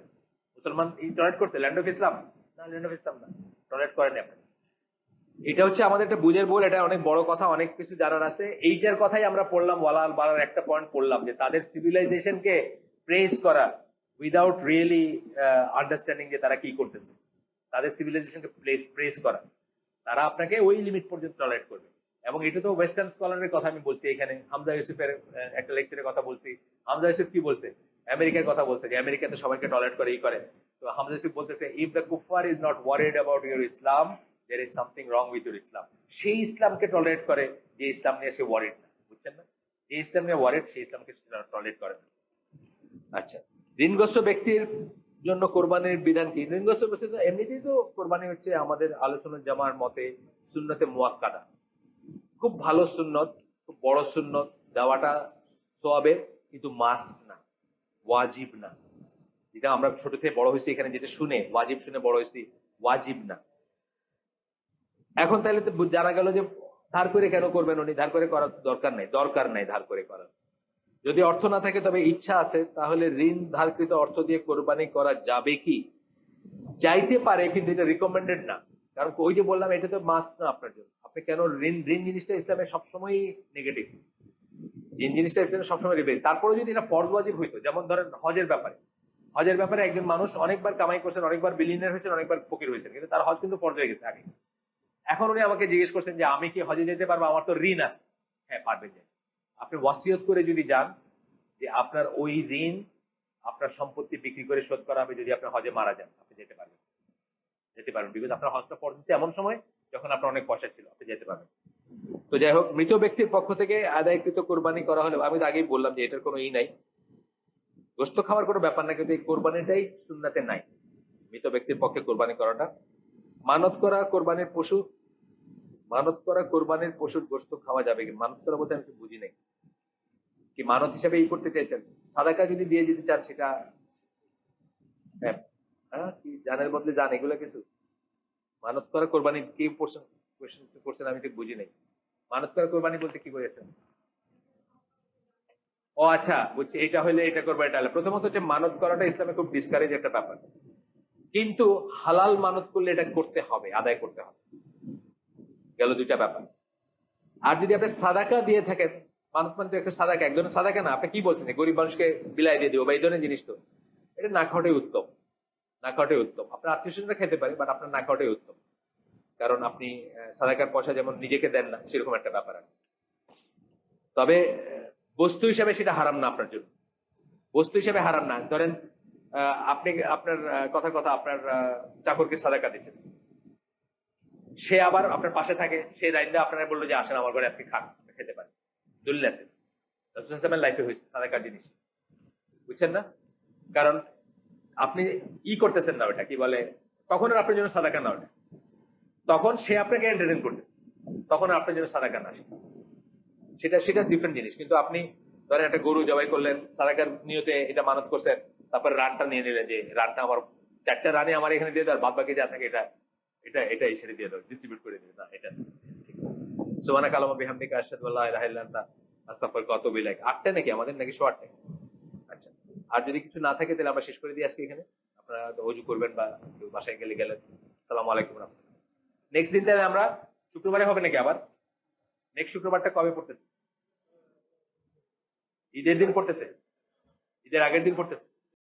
Speaker 1: মুসলমান টলারেট করছে ল্যান্ড অফ ইসলাম? না, ল্যান্ড অফ ইসলাম না, টলারেট করেনি আপনারা। এটা হচ্ছে আমাদের একটা বুঝের ভুল, এটা অনেক বড় কথা, অনেক কিছু জানার আছে। এইটার কথাই আমরা পড়লাম, ওয়ালাল বালার একটা পয়েন্ট পড়লাম যে তাদের সিভিলাইজেশনকে প্রেস করা উইদাউট রিয়েলি আন্ডারস্ট্যান্ডিং যে তারা কি করতেছে, তাদের সিভিলাইজেশনকে প্রেস করা। তারা আপনাকে ওই লিমিট পর্যন্ত টলারেট করবে। এবং এটা তো ওয়েস্টার্ন স্কলারের কথা আমি বলছি এখানে, হামজা ইউসুফের একটা লেকচারের কথা বলছি। হামজা ইউসুফ কি বলছে? আমেরিকার কথা বলছে, যে আমেরিকাতে সবাইকে টলারেট করে, এই করে। তো হামজা ইউসুফ বলতেছে, ইফ দ্য কুফার is not worried about your Islam, there is something wrong with your ইসলাম। সেই ইসলামকে টলারেট করে যে ইসলাম নিয়ে সে ওয়ারিড না, বুঝছেন না? যে ইসলাম নিয়ে ওয়ারিড সেই ইসলামকে টলারেট করে না। আচ্ছা, ঋণগ্রস্ত ব্যক্তির জন্য কোরবানির বিধান কি? ঋণগ্রস্ত ব্যক্তি তো এমনিতেই তো কোরবানি হচ্ছে আমাদের আলোচনা জামার মতে সুন্নতে মুয়াক্কাদা, খুব ভালো সুন্নত, খুব বড় সুন্নত, দেওয়াটা সওয়াবের, কিন্তু মাস্ট না, ওয়াজিব না। যেটা আমরা ছোট থেকে বড় হয়েছি এখানে যেটা শুনে ওয়াজিব শুনে বড় হয়েছি, ওয়াজিব না। এখন তাহলে তো জানা গেল যে ধার করে কেন করবেন উনি? ধার করে করার দরকার নাই, দরকার নাই ধার করে করার। যদি অর্থ না থাকে তবে ইচ্ছা আছে, তাহলে ঋণ ধারকৃত অর্থ দিয়ে কোরবানি করা যাবে কি? চাইতে পারে, কিন্তু এটা রিকমেন্ডেড না। কারণ ওই যে বললাম, এটা তো মাস্ট না আপনার জন্য। আপনি কেন ঋণ, ঋণ জিনিসটা ইসলামে সবসময় নেগেটিভ। ঋণ জিনিসটা ইসলামে সবসময় নেগেটিভ। তারপরে যদি এটা ফরজ ওয়াজিব হইতো, যেমন ধরেন হজের ব্যাপারে, হজের ব্যাপারে একজন মানুষ অনেকবার কামাই করছেন, অনেকবার বিলিয়নিয়ার হয়েছেন, অনেকবার ফকির হয়েছেন, কিন্তু তার হজ কিন্তু ফরজ হয়ে গেছে আগে। এখন উনি আমাকে জিজ্ঞেস করছেন যে আমি কি হজে যেতে পারবো, আমার তো ঋণ আছে। হ্যাঁ, পারবেন। যে আপনি ওয়াসিয়ত করে যদি যান যে আপনার ওই ঋণ আপনার সম্পত্তি বিক্রি করে শোধ করা হবে, যদি আপনি হজে মারা যান, আপনি যেতে পারবেন, যেতে পারবেন। বিকজ আপনার হজটা ফরজ হচ্ছে এমন সময় যখন আপনার অনেক পয়সা ছিল, আপনি যেতে পারবেন। তো যাই হোক, মৃত ব্যক্তির পক্ষ থেকে আদায়কৃত কোরবানি করা হলে, আমি তো আগেই বললাম যে এটার কোনো নাই, গোস্ত খাওয়ার কোনো ব্যাপার না, কিন্তু এই কোরবানিটাই সুন্নাতে নাই, মৃত ব্যক্তির পক্ষে কোরবানি করাটা। মানত করা কোরবানির পশু, মানত করা কোরবানির পশুর গোস্ত খাওয়া যাবে কি? মানত করা বলতে আমি বুঝি নাই, কি মানত হিসাবে এই করতে চাইছেন? সাদাকা যদি দিয়ে যেতে চান সেটা, হ্যাঁ, কি জানের বদলে জান, এগুলো কিছু মানত করা কোরবানি কি করছেন আমি ঠিক বুঝি নাই। মানত করা কোরবানি বলতে কি বোঝাচ্ছেন? ও আচ্ছা, বুঝছি, এটা হলে এটা করবে, এটা হলে প্রথমত হচ্ছে মানত করাটা ইসলামে খুব ডিসকারেজ একটা ব্যাপার, কিন্তু হালাল মানত করলে এটা করতে হবে, আদায় করতে হবে। গেল দুইটা ব্যাপার। আর যদি আপনি সাদাকা দিয়ে থাকেন, মানত মানে তো একটা সাদাকা, এক ধরনের সাদাকা না, আপনি কি বলছেন যে গরিব মানুষকে বিলাই দিয়ে দিব বা এই ধরনের জিনিস, তো এটা না খাওয়াটাই উত্তম। না খাওয়াটাই উত্তম। আপনার আত্মীয় স্বজনরা খেতে পারে, বাট আপনার না খাওয়াটাই উত্তম। কারণ আপনি সাদাকার পয়সা যেমন নিজেকে দেন না, সেরকম একটা ব্যাপার আর কি। তবে বস্তু হিসাবে সেটা হারাম না আপনার জন্য, বস্তু হিসাবে হারাম না। ধরেন আপনি আপনার কথা কথা আপনার চাকরকে সাদাকা দিচ্ছেন, সে আবার আপনার পাশে থাকে, সে রাইন্দা আপনারা বললো যে আসেন আমার ঘরে আজকে খান, আপনি খেতে পারেন। দলিল আছে, রাসূলুল্লাহ লাইফে হয়েছে সাদাকার জিনিস, বুঝছেন না? কারণ আপনি ই করতেছেন না, ওটা কি বলে, তখন আর আপনার জন্য সাদাকা না ওটা, তখন সে আপনাকে এন্টারটেইন করতেছে, তখন আর আপনার জন্য সাদাকা না, সেটা সেটা ডিফারেন্ট জিনিস। কিন্তু আপনি ধরেন একটা গরু জবাই করলেন, সাদাকার নিয়তে এটা মানত করছেন, তারপর রানটা নিয়ে নিলেন যে রানটা আমার, 4টা রানে আমার এখানে দিয়ে দাও, বাদ বাকি যা থাকে এটা এটা এটা এসে দিয়ে দাও, ডিস্ট্রিবিউট করে দিবে না, এটা ঠিক না। সুবহানাক আল্লাহুম্মা বিহামদিকা আশহাদু আল্লা ইলাহা ইল্লা আনতা আস্তাগফিরুকা ওয়া আতুবু ইলাইক। 8টা নাকি আমাদের, নাকি 8টা? আচ্ছা, আর যদি কিছু না থাকে তাহলে আমরা শেষ করে দিই আজকে এখানে। আপনারা তো ওযু করবেন বা কেউ বাসায় গেলে গেলেন। আসসালামু আলাইকুম ওয়া রাহমাতুল্লাহ। নেক্সট দিন তাহলে আমরা শুক্রবারে হবে নাকি আবার? নেক্সট শুক্রবারটা কবে পড়তেছে? ঈদের দিন পড়তেছে? ঈদের আগের দিন পড়তেছে?